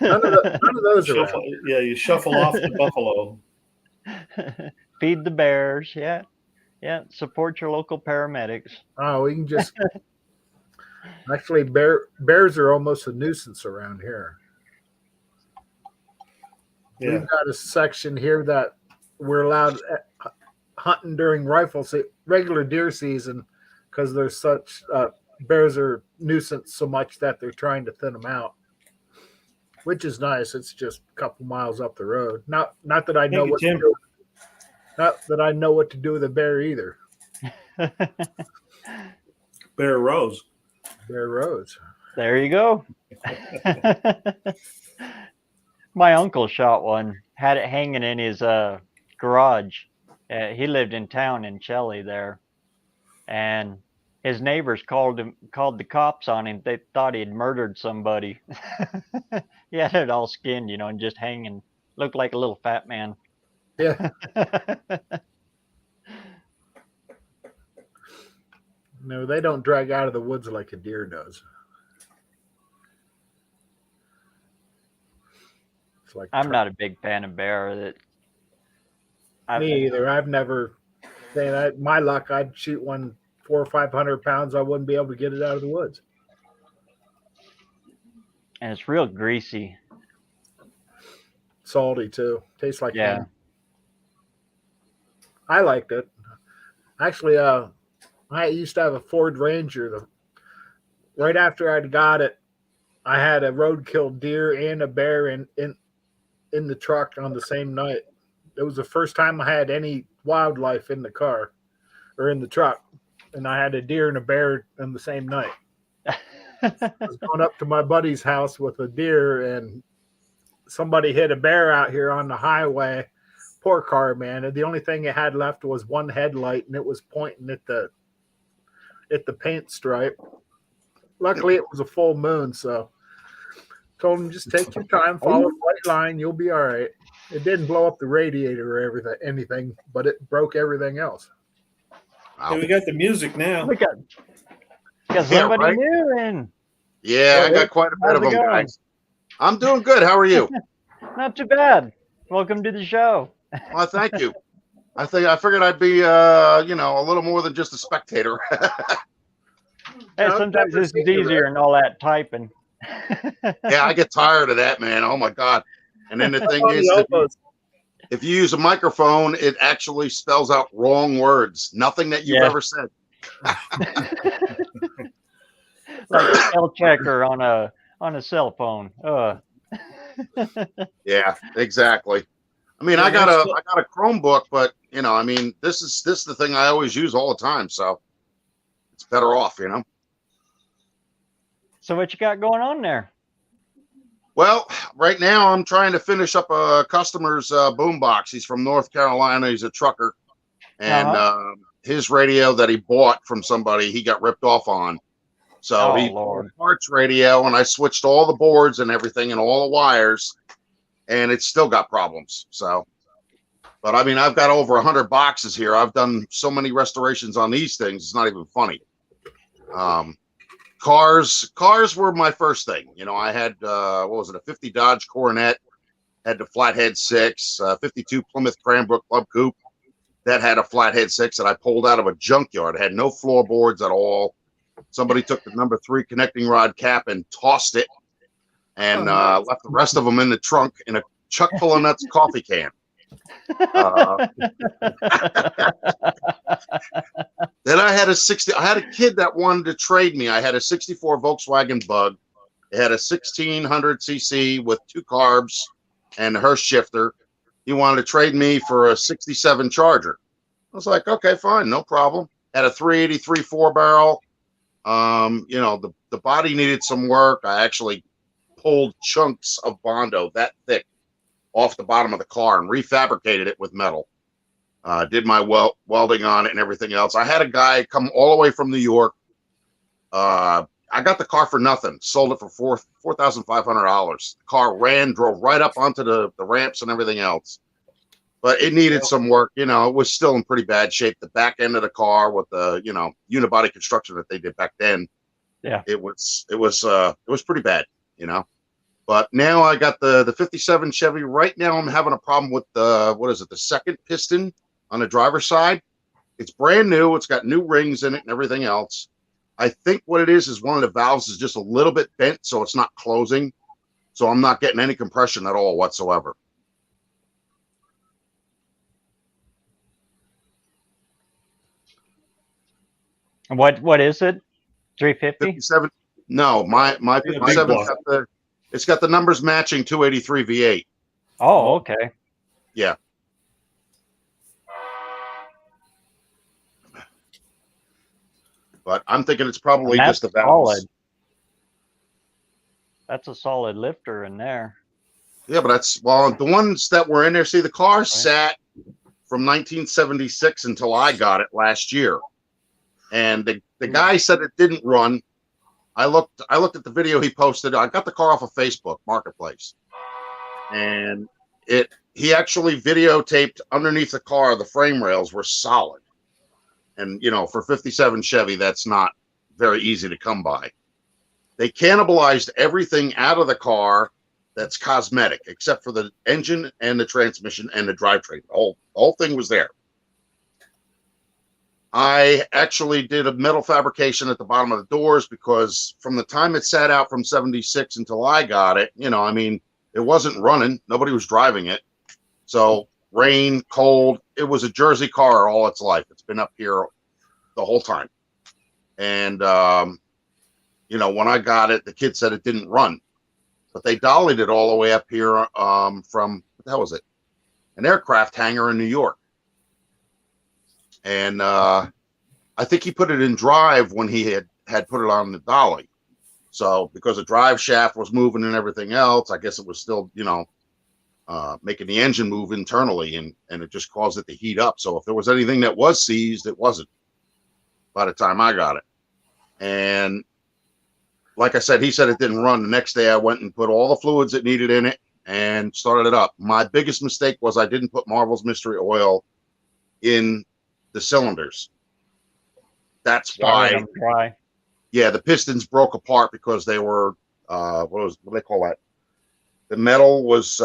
None of those are around. Yeah, you shuffle off the buffalo. Feed the bears. Yeah. Yeah. Support your local paramedics. Oh, we can just Actually, bears are almost a nuisance around here. Yeah. We've got a section here that we're allowed hunting during regular deer season because there's such bears are nuisance so much that they're trying to thin them out, which is nice. It's just a couple miles up the road. Not that I know Thank you, what to Tim. do. Not that I know what to do with a bear either. BareRose. BareRose. There you go. My uncle shot one, had it hanging in his garage. He lived in town in Shelley there, and his neighbors called the cops on him. They thought he'd murdered somebody. He had it all skinned, and just hanging. Looked like a little fat man. Yeah. No, they don't drag out of the woods like a deer does. It's like I'm not a big fan of bear. Me either. I've never. My luck, I'd shoot one 400 or 500 pounds. I wouldn't be able to get it out of the woods. And it's real greasy. Salty too. Tastes like Yeah. ham. I liked it. Actually, I used to have a Ford Ranger. Right after I'd got it, I had a roadkill deer and a bear in the truck on the same night. It was the first time I had any wildlife in the car or in the truck, and I had a deer and a bear on the same night. I was going up to my buddy's house with a deer, and somebody hit a bear out here on the highway. Poor car, man. And the only thing it had left was one headlight, and it was pointing at the paint stripe. Luckily, it was a full moon, so told him just take your time, follow the white line, you'll be all right. It didn't blow up the radiator or anything, but it broke everything else. Wow. Hey, we got the music now. We got somebody new in. Yeah, I got quite a bit of them, guys. I'm doing good. How are you? Not too bad. Welcome to the show. Well, thank you. I figured I'd be, a little more than just a spectator. Hey, sometimes this is easier than all that typing. Yeah, I get tired of that, man. Oh my God. And then the thing is, if you use a microphone, it actually spells out wrong words. Nothing that you've ever said. Like a spell checker on a cell phone. Yeah, exactly. I mean, I got a Chromebook, but this is the thing I always use all the time, so it's better off, So what you got going on there? Well, right now I'm trying to finish up a customer's boombox. He's from North Carolina. He's a trucker, and his radio that he bought from somebody, he got ripped off on. So he bought a parts radio, and I switched all the boards and everything and all the wires, and it's still got problems. So, but I mean, I've got over 100 boxes here. I've done so many restorations on these things. It's not even funny. Cars were my first thing. I had, a 50 Dodge Coronet, had the flathead 6, 52 Plymouth Cranbrook Club Coupe that had a flathead 6 that I pulled out of a junkyard. It had no floorboards at all. Somebody took the number 3 connecting rod cap and tossed it and left the rest of them in the trunk in a Chuck full of nuts coffee can. Then I had a kid that wanted to trade me. I had a 64 Volkswagen Bug. It had a 1600 cc with 2 carbs and a Hurst shifter. He wanted to trade me for a 67 Charger. I was like, okay, fine, no problem. Had a 383 4-barrel. The body needed some work. I actually pulled chunks of Bondo that thick off the bottom of the car and refabricated it with metal. Did my welding on it and everything else. I had a guy come all the way from New York. I got the car for nothing. Sold it for $4,500. The car drove right up onto the ramps and everything else. But it needed some work. It was still in pretty bad shape. The back end of the car with the unibody construction that they did back then. Yeah, it was pretty bad. But now I got the 57 Chevy. Right now I'm having a problem with the second piston on the driver's side. It's brand new. It's got new rings in it and everything else. I think what it is one of the valves is just a little bit bent, so it's not closing. So I'm not getting any compression at all whatsoever. What is it? 350? 57. No, my Yeah, big 57 block. it's got the numbers matching 283 V8. Oh, okay. Yeah. But I'm thinking it's probably And just the that's valves. solid. That's a solid lifter in there. Yeah, but that's, well, the ones that were in there, see, the car sat from 1976 until I got it last year. And the guy said it didn't run. I looked at the video he posted. I got the car off of Facebook Marketplace. And he actually videotaped underneath the car, the frame rails were solid. And, you know, for 57 Chevy, that's not very easy to come by. They cannibalized everything out of the car that's cosmetic, except for the engine and the transmission and the drivetrain. The whole thing was there. I actually did a metal fabrication at the bottom of the doors because from the time it sat out from 76 until I got it, you know, I mean, it wasn't running. Nobody was driving it. So rain, cold, it was a Jersey car all its life. It's been up here the whole time. And, you know, when I got it, the kid said it didn't run. But they dollied it all the way up here from, what the hell was it? An aircraft hangar in New York. And I think he put it in drive when he had put it on the dolly. So because the drive shaft was moving and everything else, I guess it was still, you know, making the engine move internally, and it just caused it to heat up. So if there was anything that was seized, it wasn't by the time I got it. And like I said, he said it didn't run. The next day I went and put all the fluids it needed in it and started it up. My biggest mistake was I didn't put Marvel's Mystery Oil in the cylinders. That's why. Yeah, the pistons broke apart because they were what do they call that? The metal was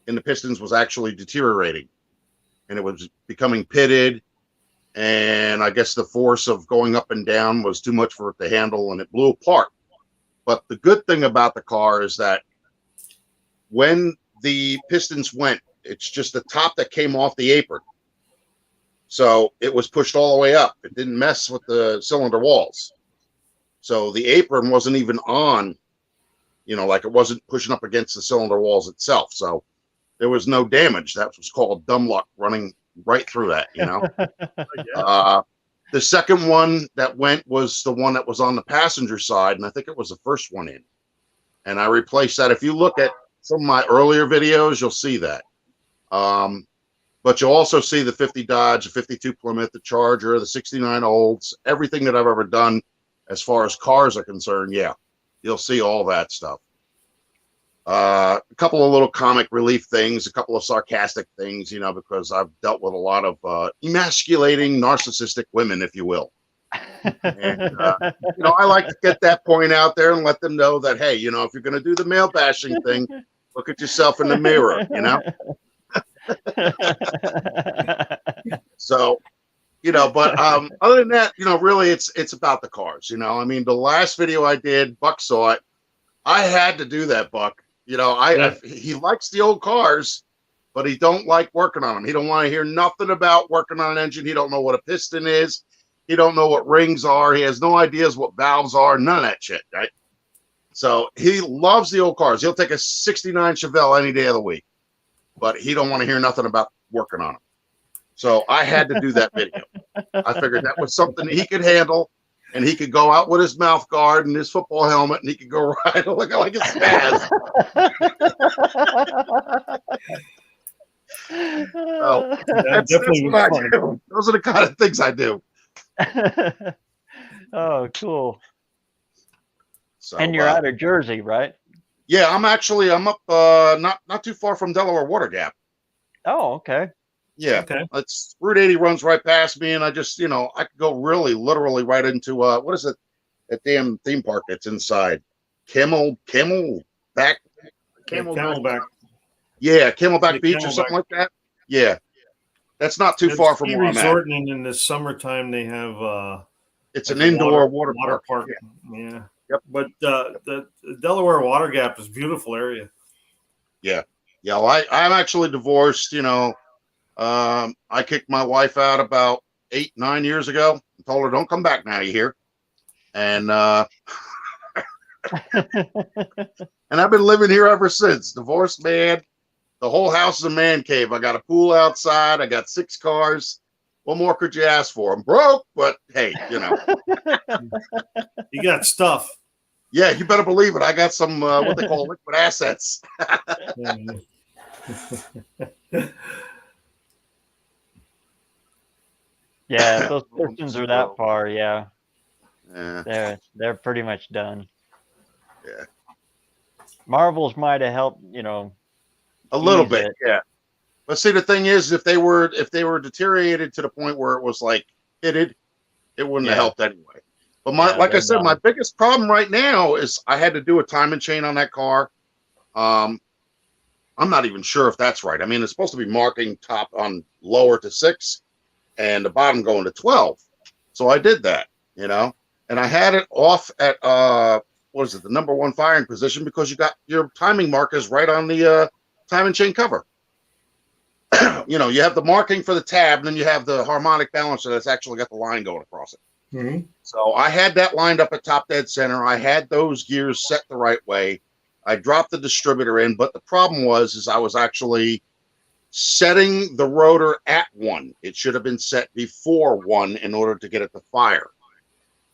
in the pistons was actually deteriorating, and it was becoming pitted. And I guess the force of going up and down was too much for it to handle, and it blew apart. But the good thing about the car is that when the pistons went, it's just the top that came off the apron. So it was pushed all the way up. It didn't mess with the cylinder walls. So the apron wasn't even on, you know, like it wasn't pushing up against the cylinder walls itself. So there was no damage. That was called dumb luck running right through that, you know. The second one that went was the one that was on the passenger side, and I think it was the first one in. And I replaced that. If you look at some of my earlier videos, you'll see that. But you'll also see the 50 Dodge, the 52 Plymouth, the Charger, the 69 Olds, everything that I've ever done as far as cars are concerned. Yeah, you'll see all that stuff. A couple of little comic relief things, a couple of sarcastic things, you know, because I've dealt with a lot of emasculating, narcissistic women, if you will. And, you know, I like to get that point out there and let them know that, hey, you know, if you're going to do the male bashing thing, look at yourself in the mirror, you know? So, you know, but other than that, you know, really it's about the cars, you know. I mean, the last video I did, Buck saw it. I had to do that, Buck. You know, he likes the old cars, but he don't like working on them. He don't want to hear nothing about working on an engine. He don't know what a piston is. He don't know what rings are. He has no ideas what valves are. None of that shit, right? So he loves the old cars. He'll take a 69 Chevelle any day of the week, but he don't want to hear nothing about working on them. So I had to do that video. I figured that was something he could handle, and he could go out with his mouth guard and his football helmet, and he could go ride looking like a spaz. So that's what I do. Those are the kind of things I do. Oh, cool. So, and you're out of Jersey, right? Yeah, I'm up not too far from Delaware Water Gap. Oh, okay. Yeah, Okay. It's Route 80 runs right past me, and I just, you know, I could go really literally right into what is it? That damn theme park that's inside. Camelback. Camelback. Yeah, Camelback Yeah, Beach or something like that. Yeah, that's not too far from where I'm at. Resort, and in the summertime they have It's Like an a indoor water park. Yeah. Yeah. Yep. But the Delaware Water Gap is a beautiful area. Yeah. Yeah. Well, I'm actually divorced. I kicked my wife out about 8-9 years ago and told her, don't come back now, you hear? And and I've been living here ever since. Divorced man. The whole house is a man cave. I got a pool outside. I got 6 cars. What more could you ask for? I'm broke, but hey, You got stuff. Yeah, you better believe it. I got some what they call liquid assets. Yeah, if those pistons are that far, yeah, Yeah. they're pretty much done. Yeah. Marvels might have helped, A little ease bit, it. yeah. But see, the thing is, if they were deteriorated to the point where it was like pitted, it wouldn't have Yeah. helped anyway. But Yeah, like I they're said, my done. biggest problem right now is I had to do a timing chain on that car. I'm not even sure if that's right. I mean, it's supposed to be marking top on lower to 6 and the bottom going to 12. So I did that, and I had it off at what is it, the number 1 firing position, because you got your timing markers right on the timing chain cover. You have the marking for the tab, and then you have the harmonic balancer that's actually got the line going across it. Mm-hmm. So I had that lined up at top dead center. I had those gears set the right way. I dropped the distributor in, but the problem is I was actually setting the rotor at 1. It should have been set before 1 in order to get it to fire.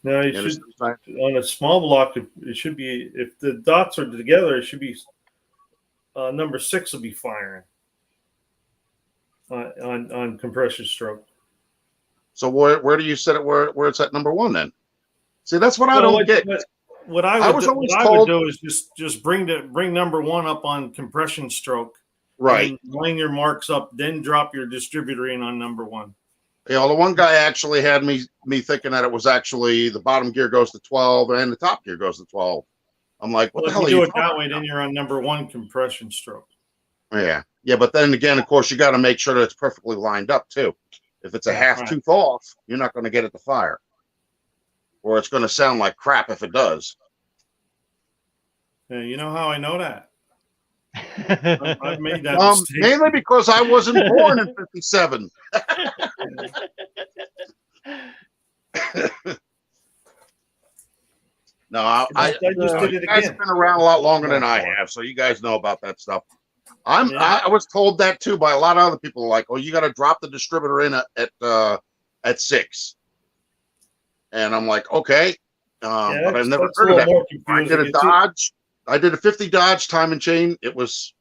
Now you should, on a small block, it should be, if the dots are together, it should be number 6 will be firing on compression stroke. So where do you set it where it's at number 1 then? See, that's what I don't get. What I would do is just bring number 1 up on compression stroke. Right. Line your marks up, then drop your distributor in on number 1. The one guy actually had me thinking that it was actually the bottom gear goes to 12 and the top gear goes to 12. I'm like, what the hell if are you you do it that way, then you're on number 1 compression stroke. Yeah. Yeah, but then again, of course, you got to make sure that it's perfectly lined up too. If it's a half tooth off, you're not going to get it to fire. Or it's going to sound like crap if it does. Yeah, you know how I know that? I've made that mistake. Mainly because I wasn't born in 57. No, I just did it again. You guys have been around a lot longer than I have, so you guys know about that stuff. I was told that too by a lot of other people. Like, oh, you got to drop the distributor in at 6, and I'm like, okay, but I've never heard of that. I did a Dodge. I did a 50 Dodge timing chain. It was,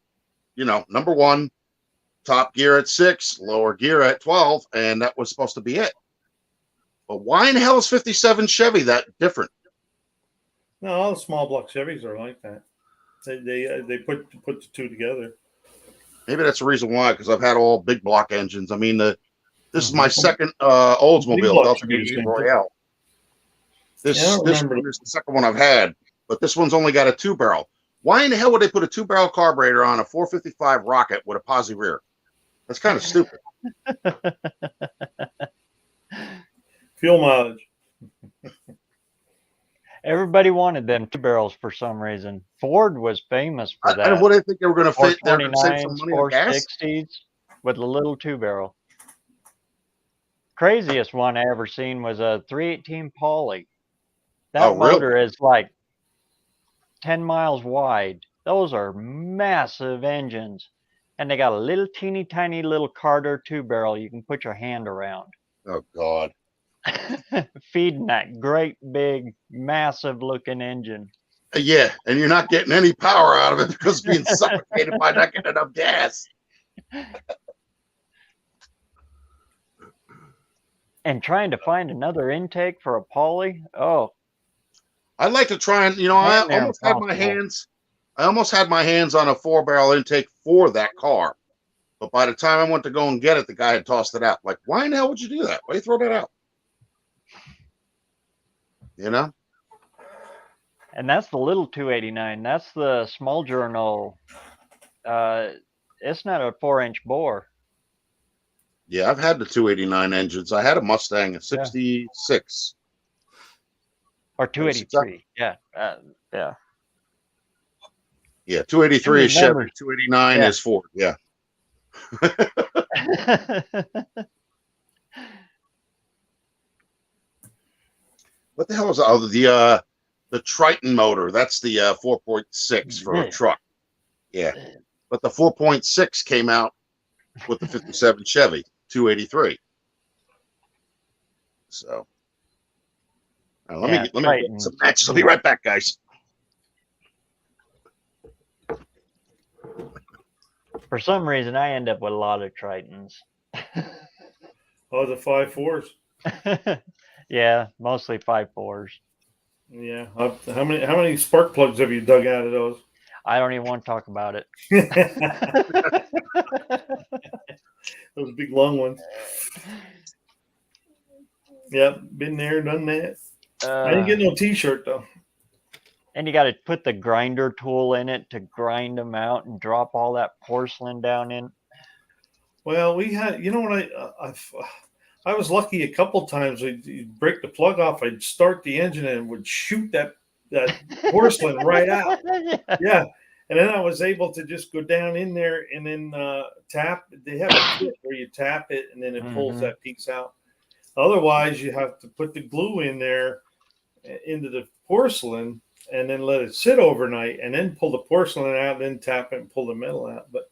number 1, top gear at 6, lower gear at 12, and that was supposed to be it. But why in the hell is 57 Chevy that different? No, all the small block Chevys are like that. They put the two together. Maybe that's the reason why, because I've had all big block engines. I mean, this is my second Oldsmobile Delta Music Royale. This one is the second one I've had, but this one's only got a 2-barrel. Why in the hell would they put a 2-barrel carburetor on a 455 Rocket with a posi rear? That's kind of stupid. Fuel mileage. Everybody wanted them 2-barrels for some reason. Ford was famous for that. What do you think they were going to fit? They're going to save some money on gas? 460s with a little 2-barrel. Craziest one I ever seen was a 318 Poly. That motor is like 10 miles wide. Those are massive engines. And they got a little teeny tiny little Carter 2-barrel you can put your hand around. Oh, God. Feeding that great big massive looking engine. Yeah, and you're not getting any power out of it because it's being suffocated by not getting enough gas. And trying to find another intake for a Poly, I'd like to try and I almost had my hands on a 4-barrel intake for that car, but by the time I went to go and get it, the guy had tossed it out. Like, why in the hell would you do that? Why do you throw that out? And that's the little 289. That's the small journal. It's not a 4-inch bore. Yeah, I've had the 289 engines. I had a Mustang, a 66. Or 283. Yeah. Yeah. Yeah, 283 is Too many Chevy, numbers. 289 Yeah. is Ford. Yeah. What the hell is the Triton motor? That's the 4.6 for a truck. Yeah, but the 4.6 came out with the 57 Chevy 283. So let me get some matches. I'll be right back, guys. For some reason, I end up with a lot of Tritons. Oh, the 5.4s. Yeah, mostly 5.4s. Yeah. How many spark plugs have you dug out of those? I don't even want to talk about it. Those big long ones. Yep, been there, done that. I didn't get no T-shirt though. And you got to put the grinder tool in it to grind them out and drop all that porcelain down in. Well, we had, you know what, I was lucky a couple times. I'd break the plug off, I'd start the engine and it would shoot that porcelain right out. Yeah. And then I was able to just go down in there and then tap. They have a kit where you tap it and then it pulls that piece out. Otherwise, you have to put the glue in there into the porcelain and then let it sit overnight and then pull the porcelain out, then tap it and pull the metal out. But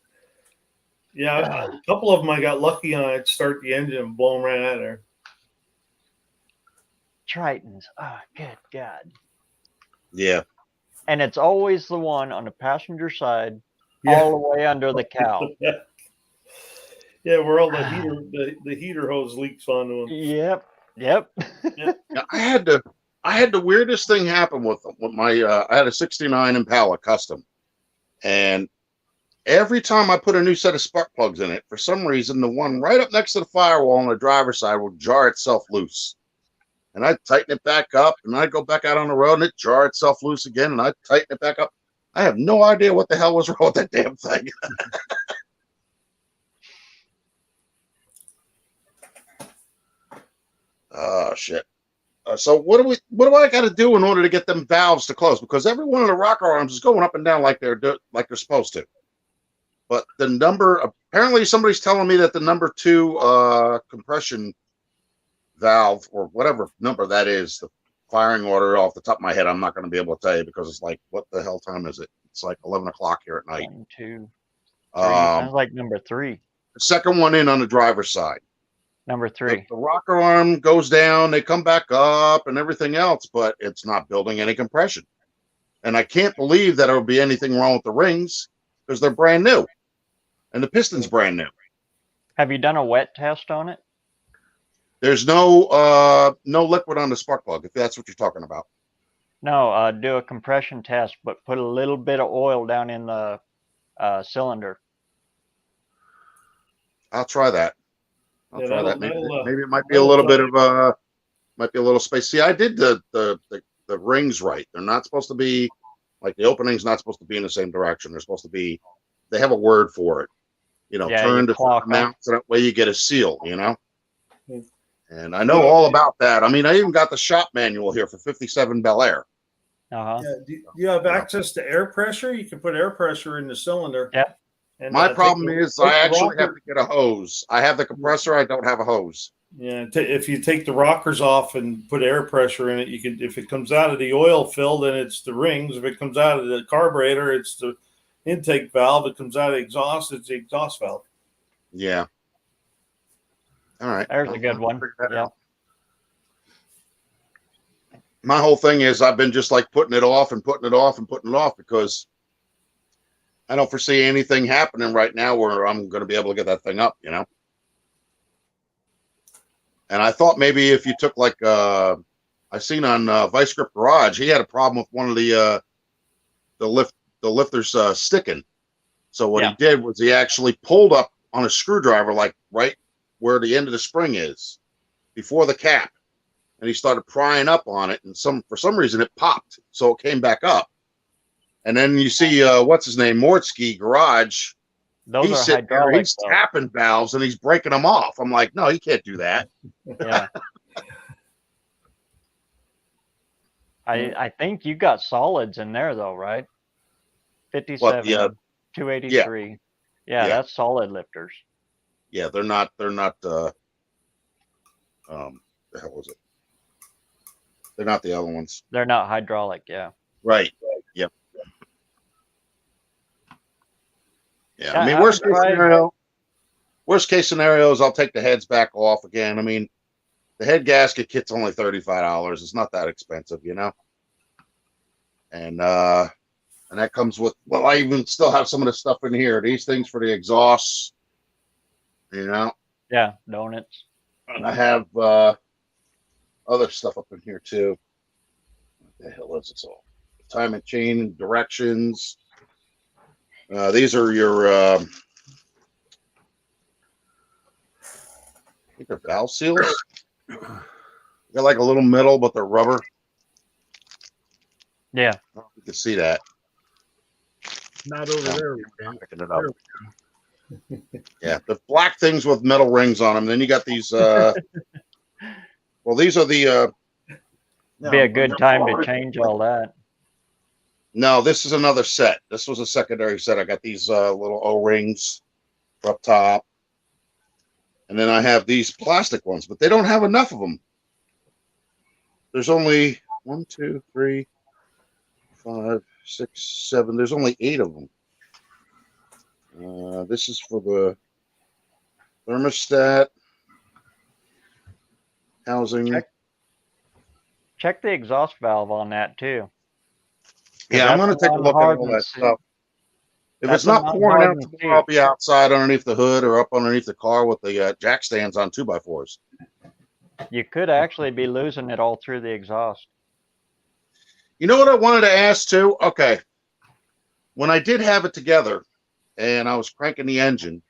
yeah, a couple of them I got lucky on. I'd start the engine and blow them right out of there. Tritons. Oh, good God. Yeah. And it's always the one on the passenger side, all the way under the cow. Yeah, where all the heater hose leaks onto them. Yep. Yeah, I had the weirdest thing happen with my I had a 69 Impala custom, and every time I put a new set of spark plugs in it, for some reason the one right up next to the firewall on the driver's side will jar itself loose. And I'd tighten it back up, and I'd go back out on the road, and it jar itself loose again, and I'd tighten it back up. I have no idea what the hell was wrong with that damn thing. Oh shit! So what do I got to do in order to get them valves to close? Because every one of the rocker arms is going up and down like they're supposed to. But the number, apparently, somebody's telling me that the number 2 compression valve or whatever number that is, the firing order off the top of my head, I'm not going to be able to tell you because it's like, what the hell time is it? It's like 11 o'clock here at night. 1, 2, 3. Sounds like number 3. The second one in on the driver's side. Number 3. The rocker arm goes down, they come back up and everything else, but it's not building any compression. And I can't believe that there will be anything wrong with the rings because they're brand new. And the piston's brand new. Have you done a wet test on it? There's no liquid on the spark plug, if that's what you're talking about. No, do a compression test, but put a little bit of oil down in the cylinder. I'll try that. Yeah, Try that. that'll, Maybe it might be a little bit of might be a little space. See, I did the rings right. They're not supposed to be like the opening's not supposed to be in the same direction. They're supposed to be. They have a word for it. You know, turn to amount so that way you get a seal. You know. And I know all about that. I mean, I even got the shop manual here for 57 Bel Air. Yeah, do you have access to air pressure? You can put air pressure in the cylinder. Yeah. And, my problem is I actually have to get a hose. I have the compressor. I don't have a hose. Yeah. If you take the rockers off and put air pressure in it, you can. If it comes out of the oil fill, then it's the rings. If it comes out of the carburetor, it's the intake valve. If it comes out of the exhaust, it's the exhaust valve. Yeah. All right. There's a good one. Yeah. My whole thing is I've been just like putting it off and putting it off and putting it off because I don't foresee anything happening right now where I'm going to be able to get that thing up, you know? And I thought maybe if you took like, I seen on Vice Grip Garage, he had a problem with one of the lifters sticking. So what he did was he actually pulled up on a screwdriver, like right where the end of the spring is before the cap. And he started prying up on it, and for some reason it popped, so it came back up. And then you see what's his name, Mortsky Garage. He's sitting there, he's tapping valves and he's breaking them off. I'm like, no, he can't do that. Yeah. I think you got solids in there though, right? What 57, the 283. Yeah, Yeah. that's solid lifters. yeah, they're not the hell was it? They're not the other ones. They're not hydraulic. Yeah. Right. Yep. Yeah. I mean, I would try. worst case scenario is I'll take the heads back off again. I mean, the head gasket kit's only $35. It's not that expensive, you know. And that comes with, well, I even still have some of the stuff in here. These things for the exhausts, you know. Yeah, donuts. And I have other stuff up in here too. What the hell is this all? Time and chain directions. These are your I think they're valve seals. They're like a little metal, but they're rubber. Yeah. I don't know if you can see that. Not over there. I'm picking it up. Yeah, the black things with metal rings on them. Then you got these. Well, these are the. Be a good time to change all that. No, this is another set. This was a secondary set. I got these little O-rings up top, and then I have these plastic ones, but they don't have enough of them. There's only 1, 2, 3, 5, 6, 7. There's only 8 of them. This is for the thermostat housing. Check the exhaust valve on that too. Yeah, I'm going to take a look at all that stuff. If it's not pouring out tomorrow, I'll be outside underneath the hood or up underneath the car with the jack stands on 2x4s. You could actually be losing it all through the exhaust. You know what I wanted to ask too? Okay. When I did have it together and I was cranking the engine,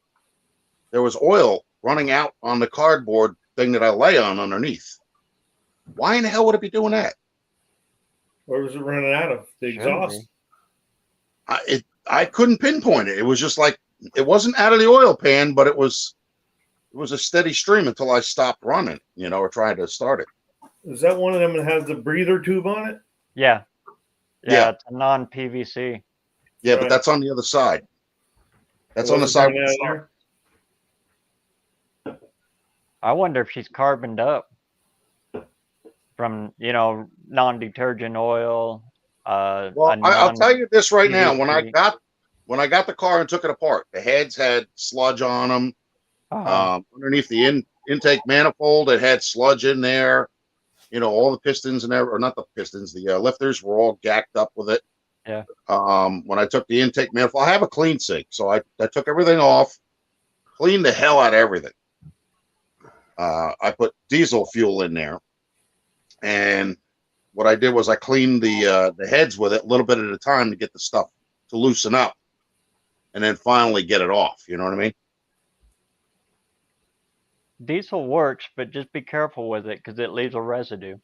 there was oil running out on the cardboard thing that I lay on underneath. Why in the hell would it be doing that? Where was it running out of? The exhaust? I couldn't pinpoint it. It was just like, it wasn't out of the oil pan, but it was a steady stream until I stopped running, you know, or tried to start it. Is that one of them that has the breather tube on it? Yeah. Yeah. It's a non-PVC. Yeah, Right. but that's on the other side. That's It on the wasn't side. coming out of there? I wonder if she's carboned up from, you know, non-detergent oil. Well, I'll tell you this right now. When I PVC. got the car and took it apart, the heads had sludge on them. Underneath the intake manifold, it had sludge in there. You know, all the pistons and or not the pistons, the lifters were all gacked up with it. Yeah. When I took the intake manifold, I have a clean sink, so I took everything off, cleaned the hell out of everything. I put diesel fuel in there, and what I did was I cleaned the heads with it a little bit at a time to get the stuff to loosen up, and then finally get it off. You know what I mean? Diesel works, but just be careful with it because it leaves a residue.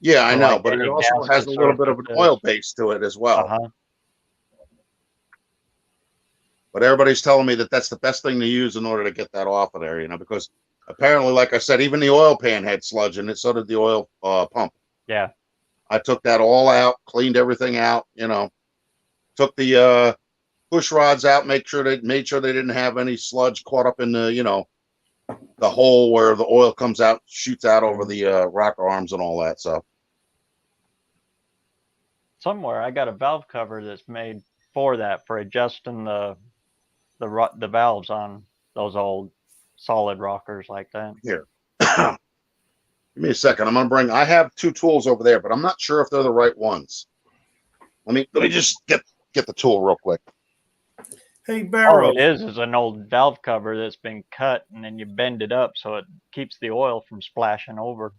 Yeah, I So, know, like, but any it also gas has that a little bit of an surfaces. oil base to it as well. Uh-huh. But everybody's telling me that that's the best thing to use in order to get that off of there, you know, because apparently, like I said, even the oil pan had sludge in it. So did the oil pump. Yeah. I took that all out, cleaned everything out, you know, took the push rods out, made sure they didn't have any sludge caught up in the, you know, the hole where the oil comes out, shoots out over the rocker arms and all that. So Somewhere I got a valve cover that's made for that, for adjusting the valves on those old solid rockers like that. here, give me a second. I have 2 tools over there, but I'm not sure if they're the right ones. Let me just get the tool real quick. Hey, All BareRose. it is an old valve cover that's been cut, and then you bend it up so it keeps the oil from splashing over.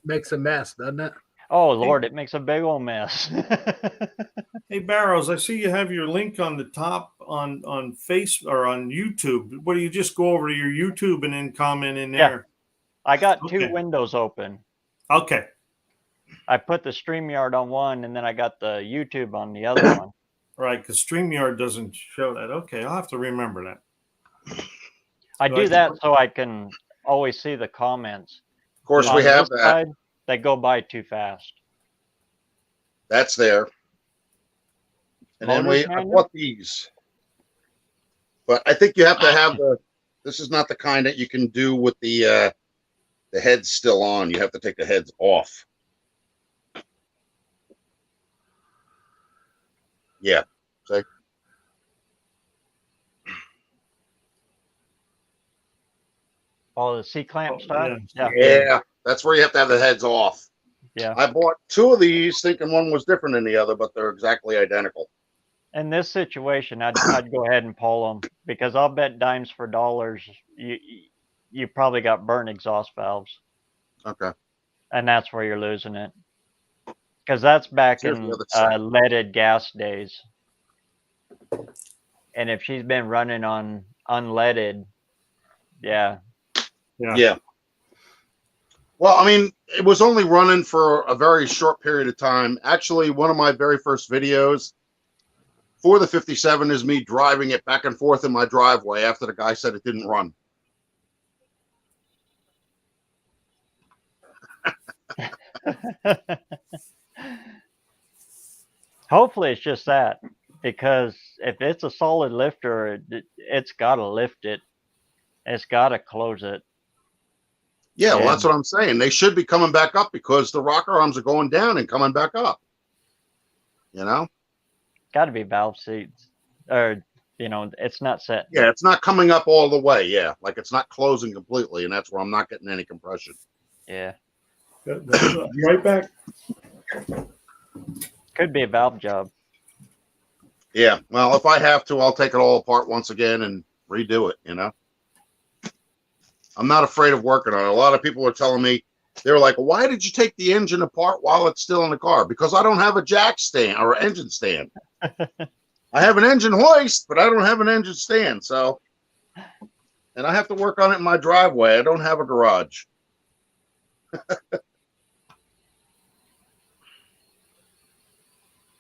Makes a mess, doesn't it? Oh Lord, it makes a big old mess. Hey, BareRose, I see you have your link on the top on Face or on YouTube. What do you just go over to your YouTube and then comment in Yeah. there? I got 2 Okay. windows open. Okay. I put the StreamYard on one, and then I got the YouTube on the other one. Right, because StreamYard doesn't show that. Okay, I'll have to remember that. I So do I- that so I can always see the comments. Of course, On we have this that. side, They go by too fast. That's there. And then Motors I manual? bought these. But I think you have to have this is not the kind that you can do with the heads still on. You have to take the heads off. Yeah. See? Oh, the C-clamp stuff? yeah. Yeah. That's where you have to have the heads off. Yeah. I bought 2 of these thinking one was different than the other, but they're exactly identical. In this situation, I'd go ahead and pull them because I'll bet dimes for dollars you probably got burnt exhaust valves, Okay. and that's where you're losing it. Because that's back Here's the in other side. leaded gas days, and if she's been running on unleaded, yeah, Yeah. Well, I mean, it was only running for a very short period of time. Actually, one of my very first videos for the 57 is me driving it back and forth in my driveway after the guy said it didn't run. Hopefully it's just that, because if it's a solid lifter, it's got to lift it. It's got to close it. Yeah, well, And- that's what I'm saying. They should be coming back up because the rocker arms are going down and coming back up. You know? Got to be valve seats, or it's not set. Yeah, it's not coming up all the way. Yeah, like it's not closing completely, and that's where I'm not getting any compression. Yeah, Be right back. could be a valve job. Yeah, well, if I have to, I'll take it all apart once again and redo it, you know? I'm not afraid of working on it. A lot of people are telling me, they're like, why did you take the engine apart while it's still in the car? Because I don't have a jack stand or engine stand. I have an engine hoist, but I don't have an engine stand. So, and I have to work on it in my driveway. I don't have a garage.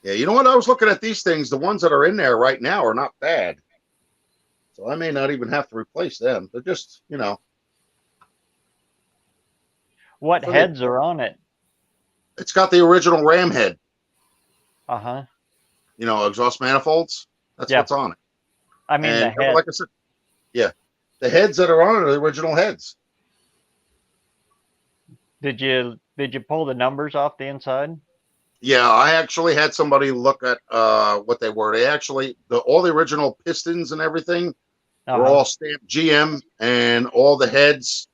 Yeah, you know what? I was looking at these things. The ones that are in there right now are not bad. So I may not even have to replace them. They're just, What Okay. heads are on it? it's got the original ram head, Uh-huh. Exhaust manifolds. That's Yeah. what's on it. I mean, the And head. like I said, yeah, the heads that are on it are the original heads. Did you pull the numbers off the inside? Yeah, I actually had somebody look at what they were. They actually all the original pistons and everything were Uh-huh. all stamped GM, and all the heads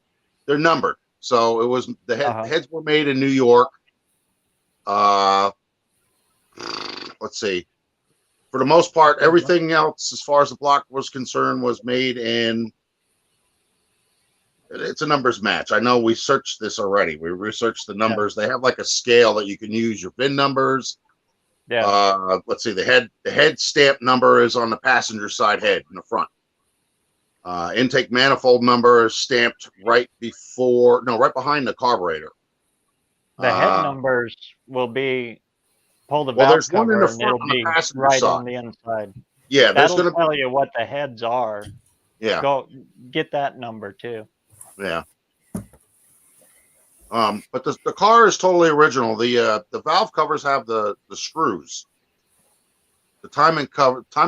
they're numbered. So it was the heads were made in New York. Let's see. For the most part, everything else, as far as the block was concerned, was made in. It's a numbers match. I know we searched this already. We researched the numbers. They have like a scale that you can use your VIN numbers. Yeah. Let's see. The head stamp number is on the passenger side head in the front. Intake manifold number is stamped right behind the carburetor. The head numbers will be pull the Well, valve there's one in cover the and front it'll on the be passenger right side. on the inside. Yeah, there's That'll going to tell you what the heads are. yeah. Go get that number too. Yeah. But the car is totally original. The valve covers have the screws. The timing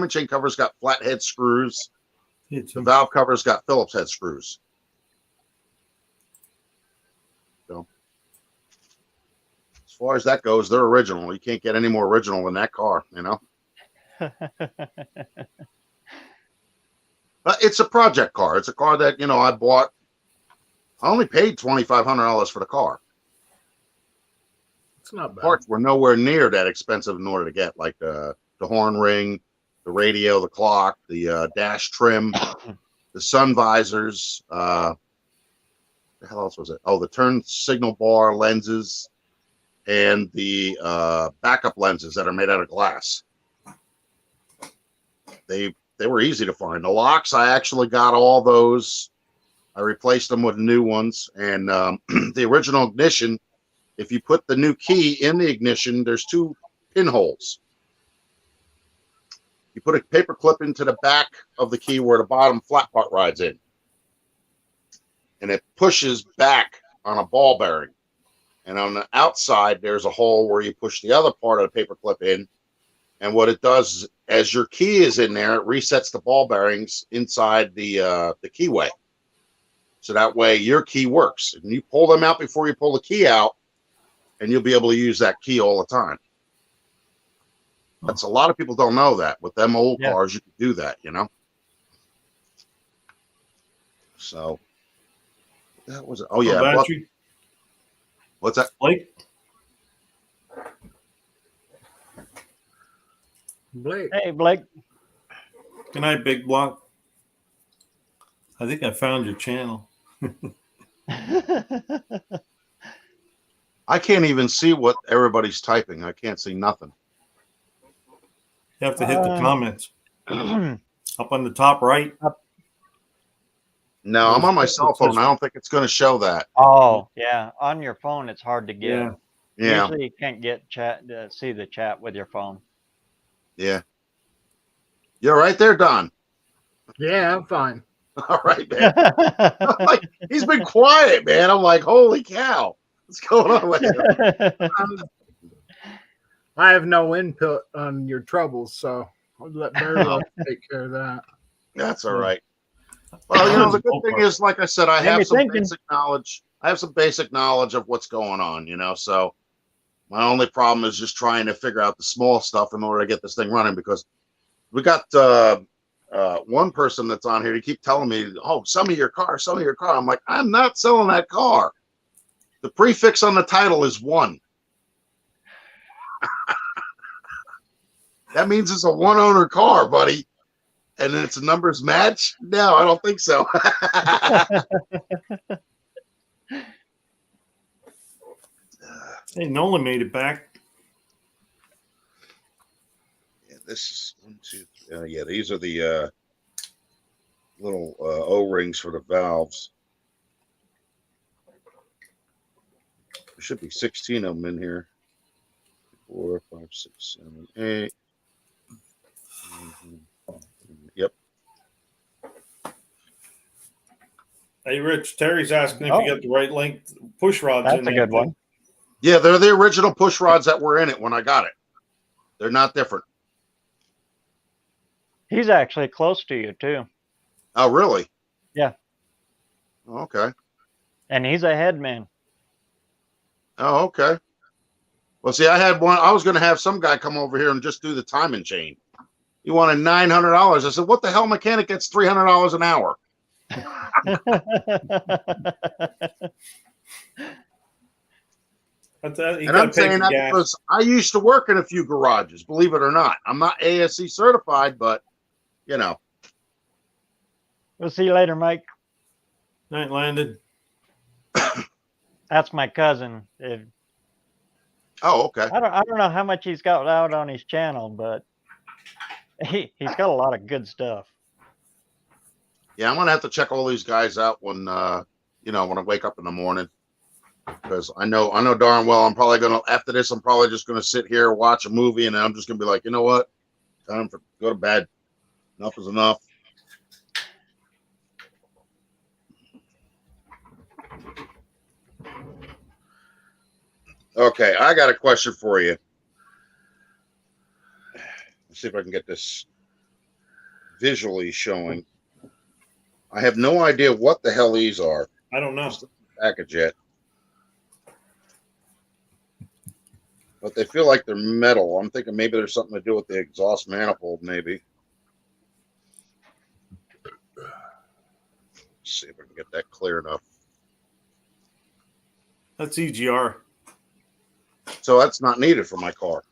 chain covers got flat head screws. The valve covers got Phillips head screws. So as far as that goes, they're original. You can't get any more original than that car, But it's a project car. It's a car that, I bought. I only paid $2,500 for the car. It's not bad. Parts were nowhere near that expensive in order to get, like the horn ring, the radio, the clock, the dash trim, the sun visors. The hell else was it? Oh, the turn signal bar lenses, and the backup lenses that are made out of glass. They were easy to find. The locks, I actually got all those. I replaced them with new ones, and the original ignition. If you put the new key in the ignition, there's 2 pinholes. You put a paper clip into the back of the key where the bottom flat part rides in, and it pushes back on a ball bearing. And on the outside, there's a hole where you push the other part of the paper clip in. And what it does, as your key is in there, it resets the ball bearings inside the keyway. So that way your key works. And you pull them out before you pull the key out, and you'll be able to use that key all the time. That's a lot of people don't know that. With them old cars, you can do that, you know? So that was it. Oh, yeah. Battery. What's that? Blake? Blake. Hey, Blake. Good night, Big Block. I think I found your channel. I can't even see what everybody's typing. I can't see nothing. You have to hit the comments. Up on the top right. No, I'm on my cell phone. I don't think it's going to show that. Oh, yeah. On your phone, it's hard to get. Yeah. Yeah. Usually you can't get chat see the chat with your phone. Yeah. You're right there, Don. Yeah, I'm fine. All right, man. Like, he's been quiet, man. I'm like, holy cow. What's going on with him? I have no input on your troubles, so I'll let BareRose take care of that. That's all right. Well, you know, the good thing is, like I said, I have some thinking. basic knowledge. I have some basic knowledge of what's going on, you know. So my only problem is just trying to figure out the small stuff in order to get this thing running, because we got one person that's on here. He keep telling me, "Oh, sell me your car, sell me your car." I'm like, I'm not selling that car. The prefix on the title is 1. That means it's a one-owner car, buddy. And then it's a numbers match? No, I don't think so. Hey, Nolan made it back. Yeah, this is 1, 2, 3. Yeah, these are the little O-rings for the valves. There should be 16 of them in here. 4, 5, 6, 7, 8. Yep. Hey, Rich, Terry's asking if you got the right length push rods That's in a there. good one. Yeah, they're the original push rods that were in it when I got it. They're not different. He's actually close to you, too. Oh, really? Yeah. Okay. And he's a headman. Oh, okay. Well, see, I had one. I was going to have some guy come over here and just do the timing chain. He wanted $900. I said, "What the hell mechanic gets $300 an hour?" And I'm saying that because I used to work in a few garages, believe it or not. I'm not ASC certified, but, you know. We'll see you later, Mike. Night, Landon. That's my cousin. Oh, okay. I don't know how much he's got out on his channel, but he's got a lot of good stuff. Yeah, I'm gonna have to check all these guys out when you know, when I wake up in the morning, because I know darn well I'm probably gonna, after this, I'm probably just gonna sit here, watch a movie, and then I'm just gonna be like, you know what, time to go to bed. Enough is enough. Okay, I got a question for you. Let's see if I can get this visually showing. I have no idea what the hell these are. I don't know. Just the package yet. But they feel like they're metal. I'm thinking maybe there's something to do with the exhaust manifold, maybe. Let's see if I can get that clear enough. That's EGR. So that's not needed for my car.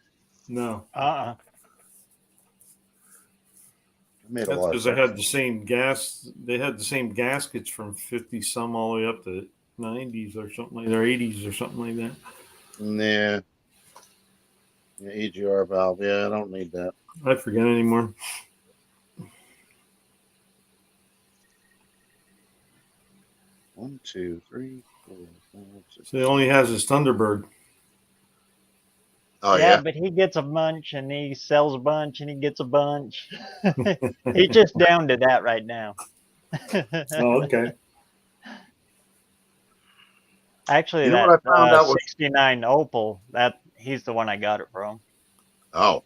No. Uh-uh. Made a That's lot of because they sense. had the same gas. They had the same gaskets from 50 some all the way up to 90s or something like that, or 80s or something like that. Nah. Yeah, EGR valve. Yeah, I don't need that. I forget anymore. One, two, three, 4, 5, 6. So he only has his Thunderbird. Oh yeah, yeah. but he gets a bunch and he sells a bunch and he gets a bunch. He's just down to that right now. Oh, okay. Actually, You know that what I found out was 69 Opal, he's the one I got it from. oh,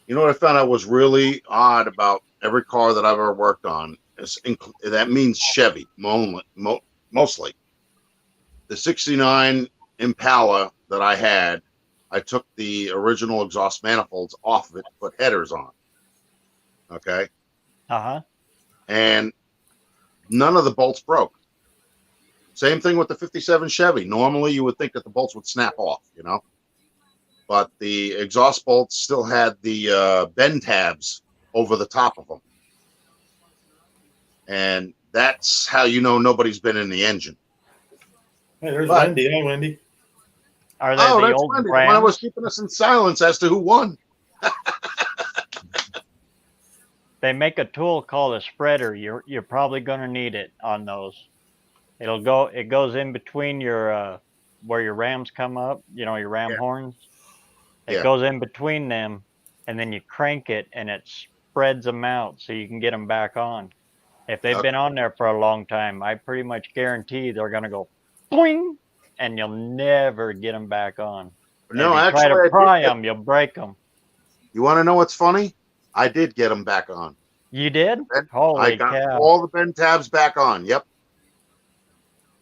you know what I found out was really odd about every car that I've ever worked on. That means Chevy mostly. The 69 Impala that I had, I took the original exhaust manifolds off of it, put headers on. Okay. Uh-huh. And none of the bolts broke. Same thing with the 57 Chevy. Normally you would think that the bolts would snap off, you know, but the exhaust bolts still had the bend tabs over the top of them. And that's how you know nobody's been in the engine. Hey, there's But- Wendy. Hey, Wendy. Are they Oh, the that's old Wendy. The one that was brands? keeping us in silence as to who won. They make a tool called a spreader. You're probably gonna need it on those. It goes in between your where your rams come up, you know, your ram Yeah. horns. It Yeah. goes in between them, and then you crank it, and it spreads them out so you can get them back on. If they've been on there for a long time, I pretty much guarantee they're gonna go boing, and you'll never get them back on. And No, if you actually, try I to pry did get- them, you'll break them. You want to know what's funny? I did get them back on. You did? I Holy got cow! all the bend tabs back on. Yep.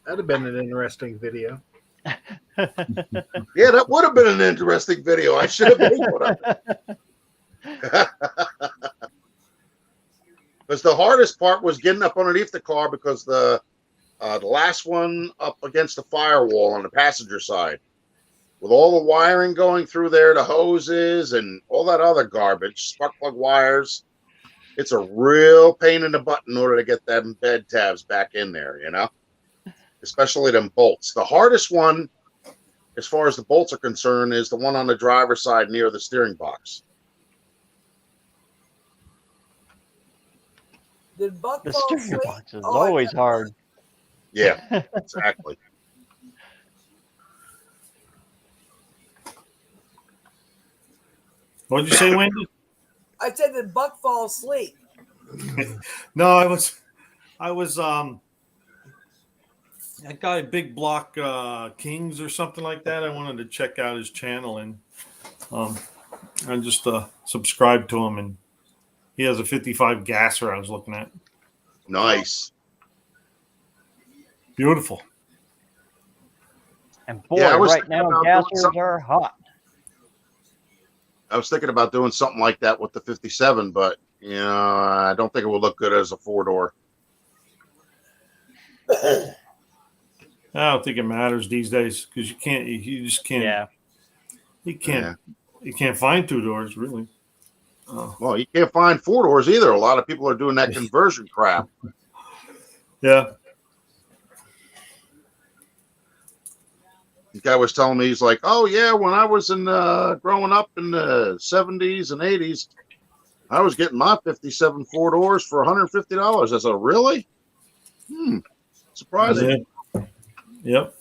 That'd have been an interesting video. Yeah, that would have been an interesting video. I should have made one of it. Because the hardest part was getting up underneath the car because the last one up against the firewall on the passenger side, with all the wiring going through there, the hoses and all that other garbage, spark plug wires, it's a real pain in the butt in order to get them bed tabs back in there, you know, especially them bolts. The hardest one, as far as the bolts are concerned, is the one on the driver's side near the steering box. Did Buck The fall steering asleep? box is Oh, I always got- hard. Yeah, exactly. What'd you say, Wendy? I said, did Buck fall asleep? No, I was that guy Big Block Kings or something like that. I wanted to check out his channel and I just subscribed to him, and he has a 55 gasser I was looking at. Nice. Beautiful. And boy, Yeah, I was right thinking now about doing gassers something- are hot. I was thinking about doing something like that with the 57, but you know, I don't think it would look good as a 4-door. I don't think it matters these days because you just can't. Yeah. You can't find 2 doors really. Well, you can't find 4-doors either. A lot of people are doing that conversion crap. Yeah. The guy was telling me, he's like, "Oh yeah, when I was in growing up in the 70s and 80s, I was getting my 57 4-doors for $150." I said, "Really? Surprising. Yeah. Yep.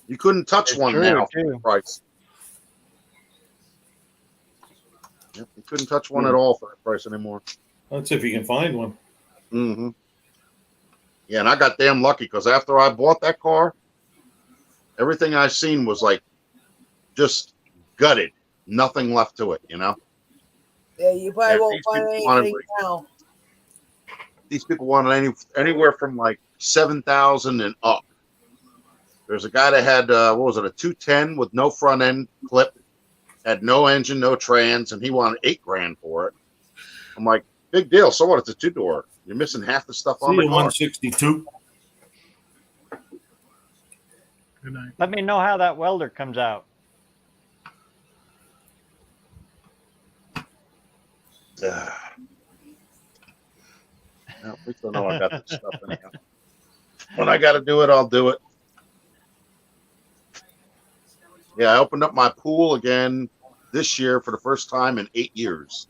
You couldn't touch It's one true, now for too. the price. Yep, you couldn't touch one at all for that price anymore." That's if you can find one. Mm-hmm. Yeah, and I got damn lucky because after I bought that car, everything I seen was like just gutted, nothing left to it. You know, Yeah, you probably Yeah, won't these find people wanna anything break- now. these people wanted anywhere from like 7,000 and up. There's a guy that had what was it, a 210 with no front end clip, had no engine, no trans, and he wanted $8,000 for it. I'm like, big deal. So what? It's a 2-door. You're missing half the stuff on See the you car. 162. Good night. Let me know how that welder comes out. Well, at least I know I got this stuff anyhow. When I got to do it, I'll do it. Yeah, I opened up my pool again this year for the first time in 8 years.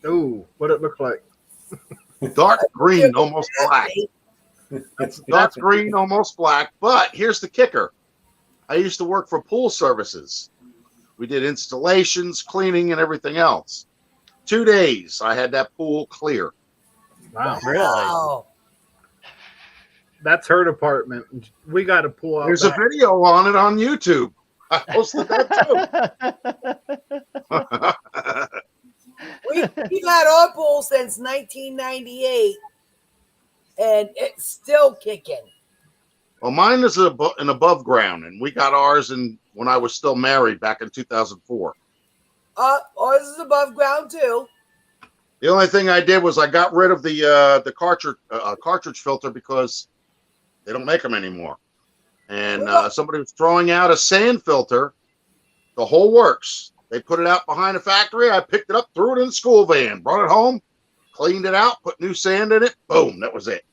Ooh, what it look like? Dark green, almost black. Dark green, almost black. But here's the kicker. I used to work for pool services. We did installations, cleaning, and everything else. 2 days, I had that pool clear. Wow. Really? Wow. That's her department. We got to pull out. There's a video on it on YouTube. I posted that too. We've had our pool since 1998, and it's still kicking. Well, mine is an above ground, and we got ours when I was still married back in 2004. Ours is above ground too. The only thing I did was I got rid of the cartridge filter because they don't make them anymore. And somebody was throwing out a sand filter, the whole works. They put it out behind the factory. I picked it up, threw it in the school van, brought it home, cleaned it out, put new sand in it. Boom, that was it.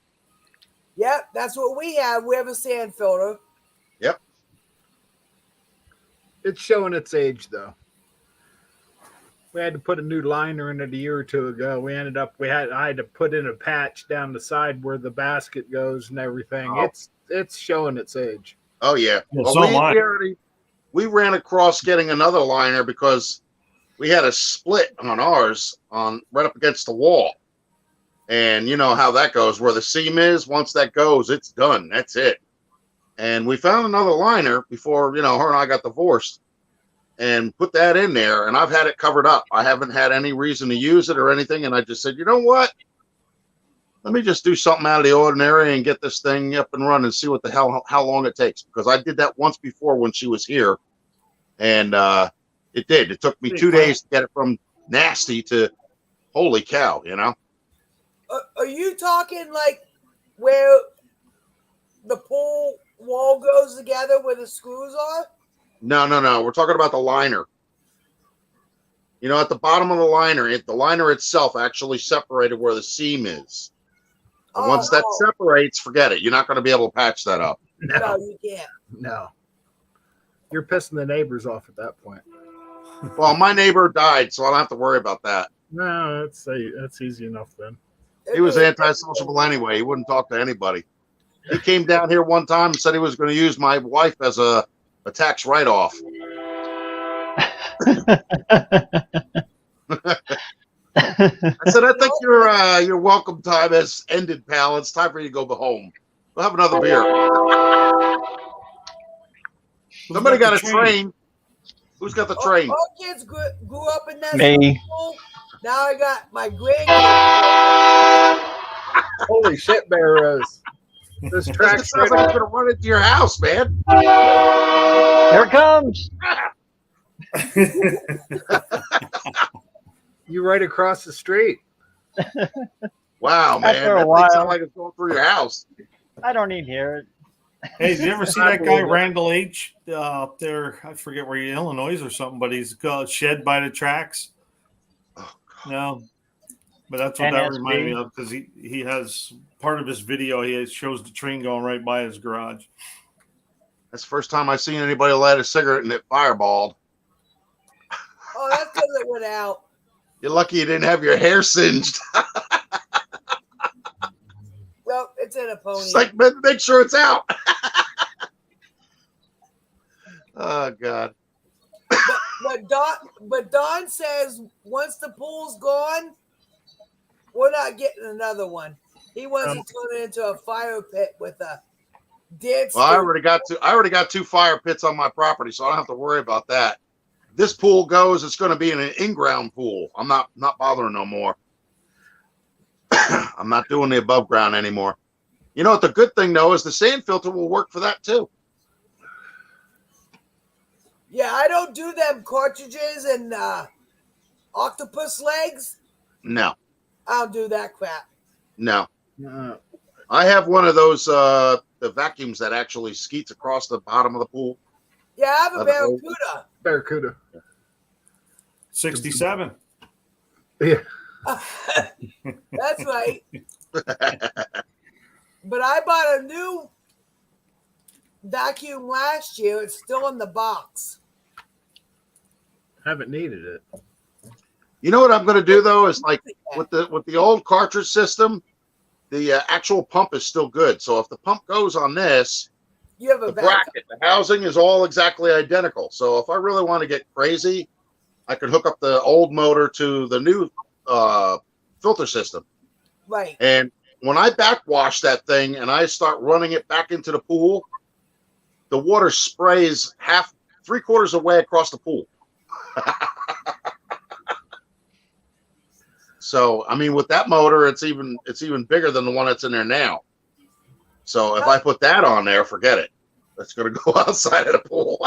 Yep, that's what we have. We have a sand filter. Yep. It's showing its age, though. We had to put a new liner in it a year or two ago. I had to put in a patch down the side where the basket goes and everything. Oh. It's showing its age. Oh yeah. Well, Well, we ran across getting another liner because we had a split on ours right up against the wall. And you know how that goes, where the seam is. Once that goes, it's done. That's it. And we found another liner before, her and I got divorced, and put that in there. And I've had it covered up. I haven't had any reason to use it or anything. And I just said, you know what? Let me just do something out of the ordinary and get this thing up and running and see what the hell, how long it takes. Because I did that once before when she was here. And it did. It took me 2 days to get it from nasty to holy cow, Are you talking like where the pool wall goes together where the screws are? No. We're talking about the liner. At the bottom of the liner itself actually separated where the seam is. And once that separates, forget it. You're not going to be able to patch that up. No, you can't. No. You're pissing the neighbors off at that point. Well, my neighbor died, so I don't have to worry about that. No, that's easy enough then. He was antisocial anyway. He wouldn't talk to anybody. He came down here one time and said he was going to use my wife as a tax write-off. I said, I think your welcome time has ended, pal. It's time for you to go home. We'll have another beer. Somebody got a train. Who's got the train? Our kids grew up in that Me. school. Now I got my grandkids. Holy shit, BareRose. This track It sounds like it's going to run into your house, man. Here it comes. You right across the street. Wow, man. After a That while. thing sounds like it's going through your house. I don't even hear it. Hey, did you ever see that guy Randall H. Up there? I forget where he Illinois or something, but he's called Shed by the Tracks. No, but that's what that NSB. reminded me of because he has part of his video. He shows the train going right by his garage. That's the first time I've seen anybody light a cigarette and it fireballed. Oh, that's because it went out. You're lucky you didn't have your hair singed. Well, it's in a pony. It's like, make sure it's out. Oh, God. But Don says once the pool's gone, we're not getting another one. He wants to turn it into a fire pit with a dead. Well, I already got 2 fire pits on my property, so I don't have to worry about that. If this pool goes, it's going to be an in-ground pool. I'm not bothering no more. I'm not doing the above ground anymore. You know what? The good thing though is the sand filter will work for that too. Yeah, I don't do them cartridges and octopus legs. No, I don't do that crap. no. I have one of those the vacuums that actually skeets across the bottom of the pool. Yeah, I have a Barracuda. Barracuda. 67. Yeah. That's right. But I bought a new vacuum last year. It's still in the box. Haven't needed it. You know what I'm going to do though is like with the old cartridge system, the actual pump is still good. So if the pump goes on this, You have a the vacuum. bracket, the housing is all exactly identical. So if I really want to get crazy, I could hook up the old motor to the new filter system. Right. And when I backwash that thing and I start running it back into the pool, the water sprays 3/4 of the way across the pool. So, I mean, with that motor, it's even bigger than the one that's in there now. So if I put that on there, forget it. That's going to go outside of the pool.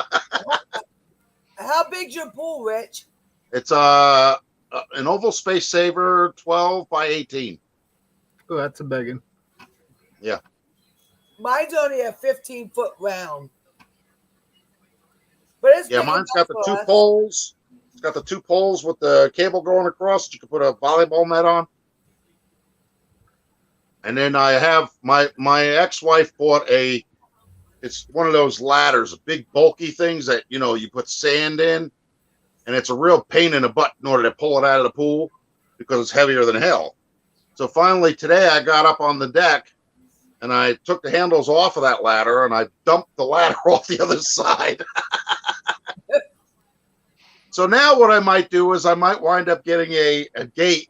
How big's your pool, Rich? It's an oval space saver, 12 by 18. Oh, that's a big one. Yeah. Mine's only a 15-foot round. But it's big Mine's enough got the for 2 us. poles. It's got the 2 poles with the cable going across. You can put a volleyball net on. And then I have my ex-wife bought it's one of those ladders, big bulky things that, you know, you put sand in, and it's a real pain in the butt in order to pull it out of the pool because it's heavier than hell. So finally today I got up on the deck and I took the handles off of that ladder and I dumped the ladder off the other side. So now what I might do is I might wind up getting a gate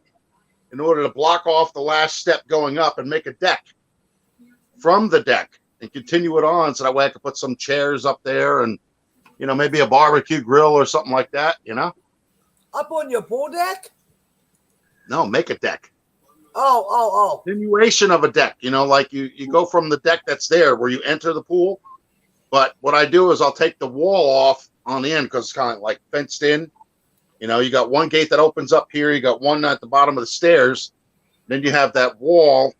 in order to block off the last step going up and make a deck from the deck and continue it on, so that way I could put some chairs up there and, you know, maybe a barbecue grill or something like that, you know? Up on your pool deck? No, make a deck. Oh. Continuation of a deck, you know, like you go from the deck that's there where you enter the pool. But what I do is I'll take the wall off on the end because it's kind of like fenced in. You know, you got one gate that opens up here. You got one at the bottom of the stairs. Then you have that wall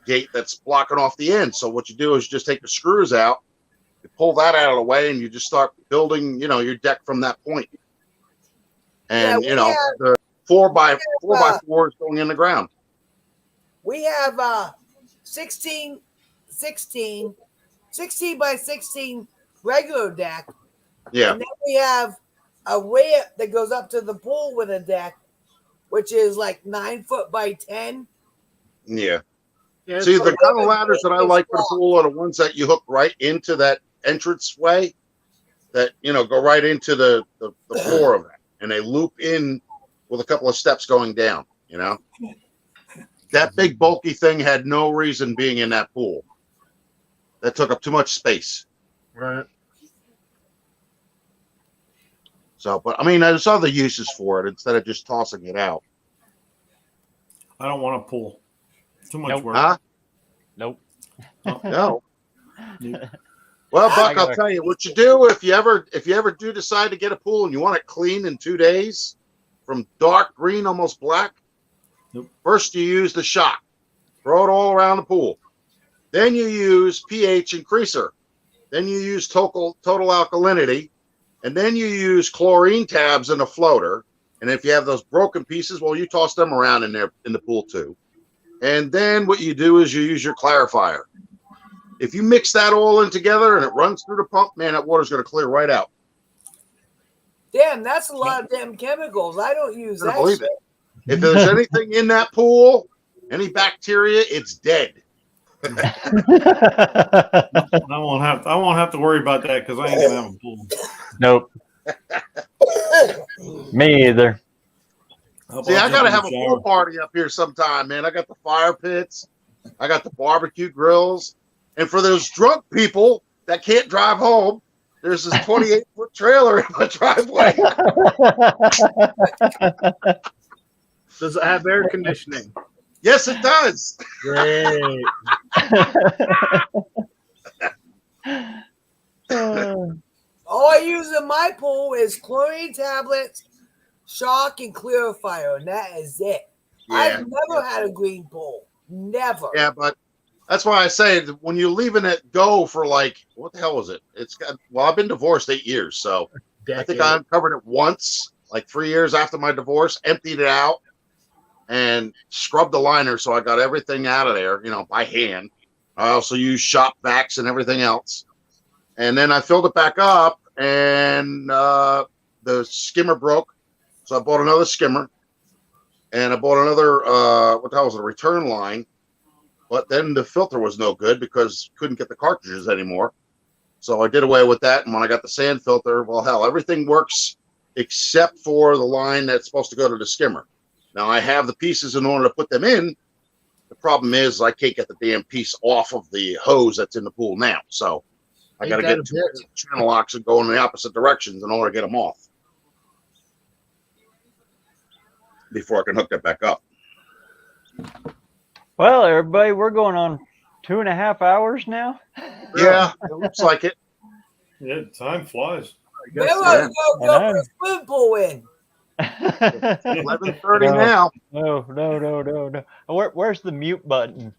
gate that's blocking off the end. So what you do is you just take the screws out, you pull that out of the way, and you just start building, you know, your deck from that point. And, you know, the 4x4 is going in the ground. We have 16 by 16 regular deck. Yeah. And then we have a ramp that goes up to the pool with a deck, which is like 9 foot by 10. Yeah. Yeah, See, the it's kind of ladders that I like for the pool are the ones that you hook right into that entrance way that, you know, go right into the floor of that. And they loop in with a couple of steps going down, you know? That big bulky thing had no reason being in that pool. That took up too much space. right. So, but I mean, there's other uses for it instead of just tossing it out. I don't want a pool. Too much work. Huh? Nope. No. Well, Buck, I'll tell you what you do if you ever do decide to get a pool and you want it clean in 2 days, from dark green almost black. Nope. First, you use the shock, throw it all around the pool. Then you use pH increaser. Then you use total alkalinity, and then you use chlorine tabs in a floater. And if you have those broken pieces, well, you toss them around in there in the pool too. And then what you do is you use your clarifier. If you mix that all in together and it runs through the pump, man, that water's going to clear right out. Damn, that's a lot of damn chemicals. I don't use I that believe shit. it. If there's anything in that pool, any bacteria, it's dead. I won't have to worry about that because I ain't gonna have a pool. Nope. Me either. How See, I about gotta jumping have in a the pool shower? party up here sometime, man. I got the fire pits, I got the barbecue grills, and for those drunk people that can't drive home, there's this 28-foot trailer in my driveway. Does it have air conditioning? Yes, it does. Great. All I use in my pool is chlorine tablets, shock, and clarifier, and that is it. Yeah. I've never had a green pool. Never. Yeah, but that's why I say that when you're leaving it go for like, what the hell was it? Well, I've been divorced 8 years, so I think I uncovered it once, like 3 years after my divorce, emptied it out, and scrubbed the liner, so I got everything out of there, you know, by hand. I also used shop vacs and everything else. And then I filled it back up, and the skimmer broke, so I bought another skimmer, and I bought another, what the hell was it, a return line. But then the filter was no good because couldn't get the cartridges anymore. So I did away with that. And when I got the sand filter, well, hell, everything works except for the line that's supposed to go to the skimmer. Now I have the pieces in order to put them in, The problem is I can't get the damn piece off of the hose that's in the pool now. So I got to get two channel locks and go in the opposite directions in order to get them off before I can hook that back up. Well, everybody, we're going on 2.5 hours now. Yeah, it looks like it. Yeah, time flies. We're so. going to go And for a swim pool in. 11:30 No. now. No. Where's the mute button?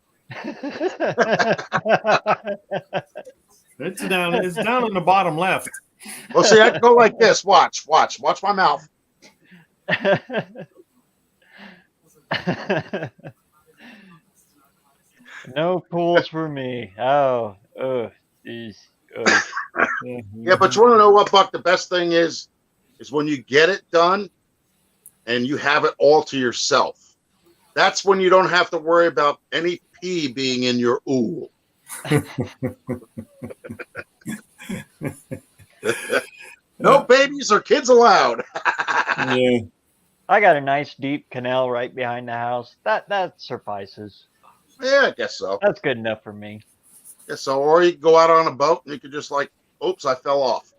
It's down in the bottom left. Well, see, I can go like this. Watch my mouth. No pools for me. Oh, geez. Yeah, but you want to know what, Buck? The best thing is when you get it done and you have it all to yourself. That's when you don't have to worry about any pee being in your ool. No babies or kids allowed. Yeah. I got a nice deep canal right behind the house. That suffices. Yeah, I guess so. That's good enough for me. Guess so. Or you can go out on a boat and you could just like, oops, I fell off.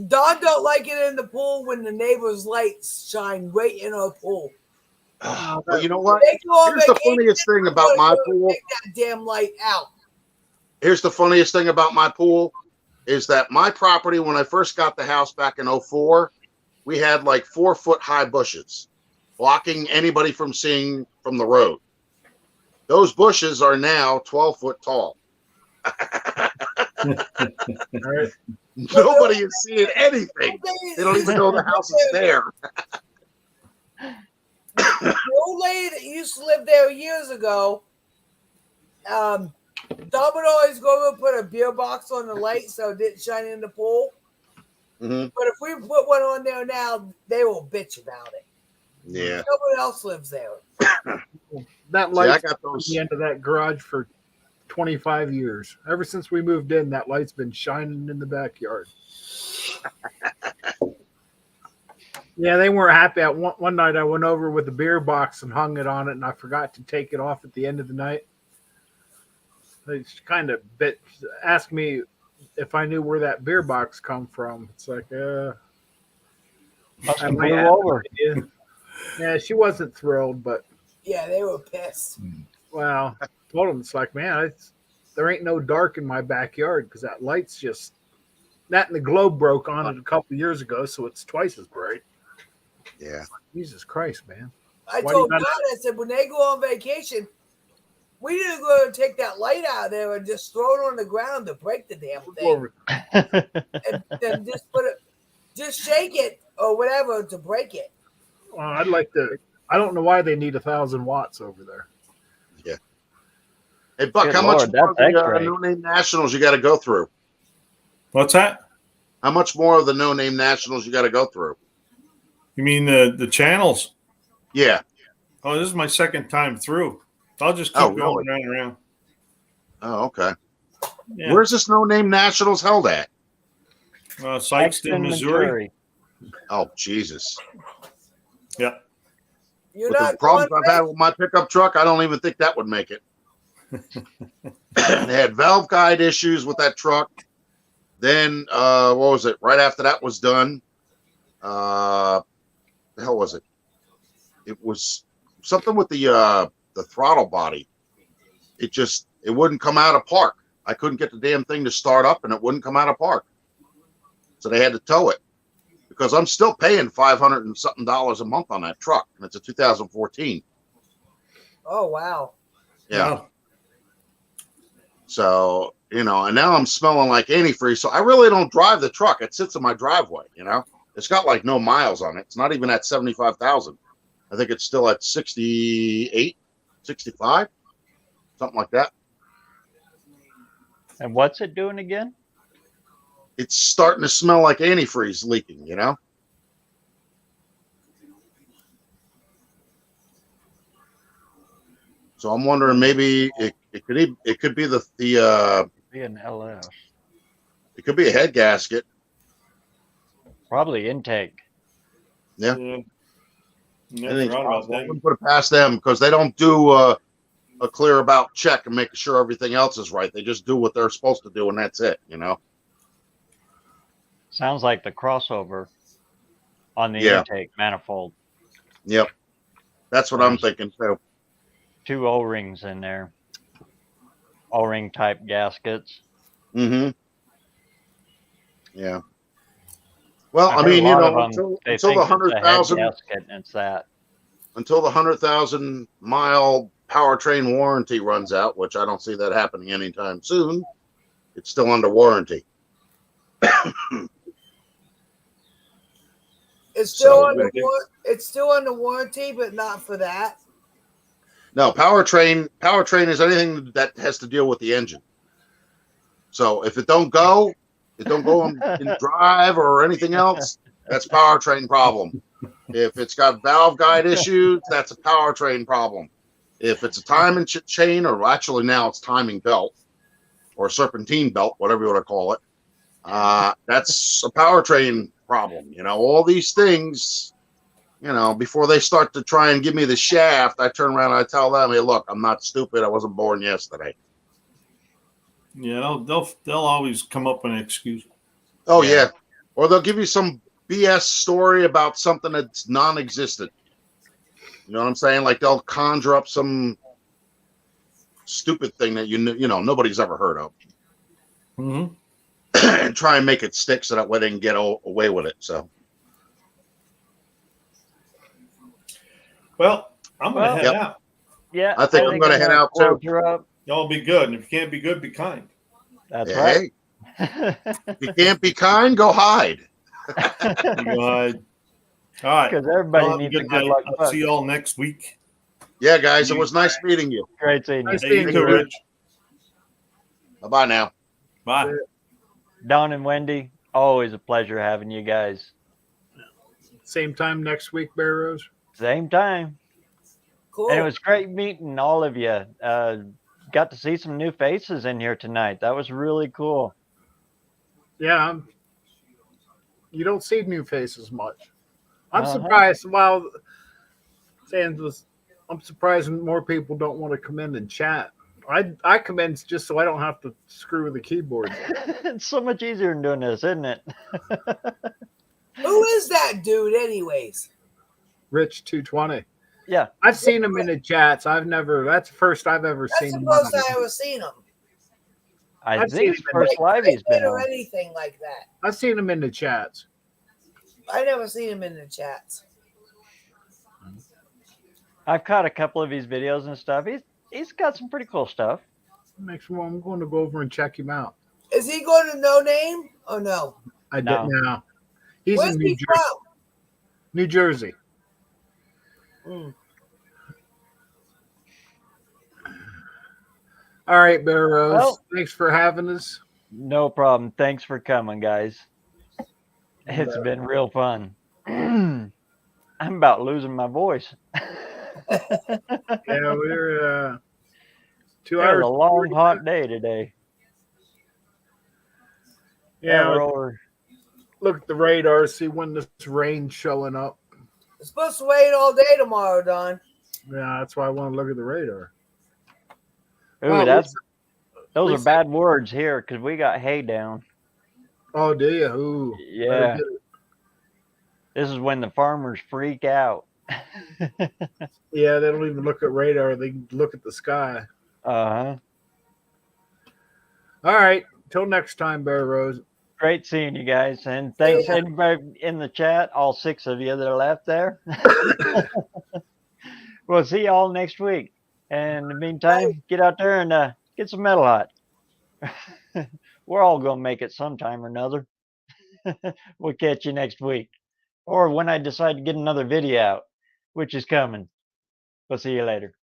Don don't like it in the pool when the neighbor's lights shine right in our pool. Well, you know what? They go on Here's the vacation, funniest thing about my pool. take that damn light out. Here's the funniest thing about my pool is that my property, when I first got the house back in 2004, we had like 4-foot high bushes blocking anybody from seeing from the road. Those bushes are now 12 foot tall. Nobody is seeing anything. They don't even know the house is there. The old lady that used to live there years ago, Dom would always go and put a beer box on the light so it didn't shine in the pool. Mm-hmm. But if we put one on there now, they will bitch about it. Yeah. Nobody else lives there. That light I got those. the end of that garage for 25 years. Ever since we moved in, that light's been shining in the backyard. Yeah, they weren't happy. One night I went over with a beer box and hung it on it, and I forgot to take it off at the end of the night. They kind of asked me if I knew where that beer box come from. It's like, Must have I blew had over. no idea. Yeah, she wasn't thrilled, but Yeah, they were pissed. well, I told them, it's like, man, there ain't no dark in my backyard because that light's just that, and the globe broke on it a couple of years ago, so it's twice as bright. Yeah. Jesus Christ, man. I Why told do you Don, I said, when they go on vacation, we need to go and take that light out of there and just throw it on the ground to break the damn thing. And then just just shake it or whatever to break it. I'd like to. I don't know why they need 1,000 watts over there. Yeah. Hey, Buck, Good how Lord, much more that's of the X-ray. no-name nationals you got to go through? What's that? How much more of the no-name nationals you got to go through? You mean the channels? Yeah. Oh, this is my second time through. I'll just keep Oh, going really? round and round. Oh, okay. Yeah. Where's this no-name nationals held at? Sykeston, Missouri. Oh, Jesus. Yeah. You're With the not problems going I've had with my pickup truck, I don't even think that would make it. They had valve guide issues with that truck. Then, what was it? Right after that was done, the hell was it? It was something with the throttle body. It wouldn't come out of park. I couldn't get the damn thing to start up, and it wouldn't come out of park. So they had to tow it because I'm still paying $500 and something a month on that truck, and it's a 2014. Oh, wow. Yeah. Wow. So, and now I'm smelling like antifreeze. So I really don't drive the truck. It sits in my driveway, It's got like no miles on it. It's not even at 75,000. I think it's still at 68, 65, something like that. And what's it doing again? It's starting to smell like antifreeze leaking, So I'm wondering maybe it could be the Be an LS. it could be a head gasket. Probably intake. Yeah. Never Anything's forgot about possible. I them. wouldn't put it past them because they don't do a clear about check and make sure everything else is right. They just do what they're supposed to do, and that's it. Sounds like the crossover on the Yeah. intake manifold. Yep. That's what I'm thinking too. 2 O-rings in there. O-ring type gaskets. Mm-hmm. Yeah. Well, I I heard a mean, lot of them, until they the think it's a head 100,000 gasket, and it's that. until the 100,000 mile powertrain warranty runs out, which I don't see that happening anytime soon. It's still under warranty. It's still So, under it's still under warranty, but not for that. No, powertrain is anything that has to deal with the engine. So if it don't go in drive or anything else, that's powertrain problem. If it's got valve guide issues, that's a powertrain problem. If it's a timing chain, or actually now it's timing belt or serpentine belt, whatever you want to call it, that's a powertrain problem. All these things, before they start to try and give me the shaft, I turn around and I tell them, hey, look, I'm not stupid. I wasn't born yesterday. Yeah, they'll always come up with an excuse. Oh, yeah. Or they'll give you some BS story about something that's non-existent. You know what I'm saying? Like they'll conjure up some stupid thing that nobody's ever heard of, Mm-hmm. and try and make it stick so that way they can get away with it. So, well, I'm gonna head Yep. out. Yeah, I think I'm gonna head out too. close her up. Y'all be good, and if you can't be good, be kind. That's Hey, right. if you can't be kind, go hide. You go ahead. All right. Because everybody Well, needs good a good night. luck I'll bug. see y'all next week. Yeah, guys, it was nice meeting you. Great seeing you. Nice Hey, seeing you too, you. Rich. Bye-bye now. Bye. Don and Wendy, always a pleasure having you guys. Same time next week, BareRose. Same time. Cool. And it was great meeting all of you. Got to see some new faces in here tonight. That was really cool. Yeah, you don't see new faces much. I'm Uh-huh. surprised. While I'm surprised more people don't want to come in and chat. I come in just so I don't have to screw with the keyboard. It's so much easier than doing this, isn't it? Who is that dude, anyways? Rich 220. Yeah. I've seen him in the chats. That's the first I've ever That's seen the him. most I ever seen him. I I've think seen it's him in first live he's been or on. anything like that. I've seen him in the chats. I never seen him in the chats. I've caught a couple of his videos and stuff. He's got some pretty cool stuff. I'm going to go over and check him out. Is he going to No Name or no? I No. didn't know. He's Where's in he from? New Jersey. Mm. All right, BareRose. Well- Thanks for having us. No problem. Thanks for coming, guys. It's been real fun. I'm about losing my voice. Yeah, we're 2 It hours. was a long, hot day today. Yeah, we're over. look at the radar, see when this rain's showing up. It's supposed to rain all day tomorrow, Don. Yeah, that's why I want to look at the radar. Ooh, Well, those Lisa- are bad words here because we got hay down. Oh, do you? Ooh. Yeah. Better get it. This is when the farmers freak out. Yeah, they don't even look at radar. They look at the sky. Uh-huh. All right. Till next time, BareRose. Great seeing you guys. And thanks everybody in the chat, all 6 of you that are left there. We'll see you all next week. And in the meantime, get out there and get some metal hot. We're all going to make it sometime or another. We'll catch you next week. Or when I decide to get another video out, which is coming. We'll see you later.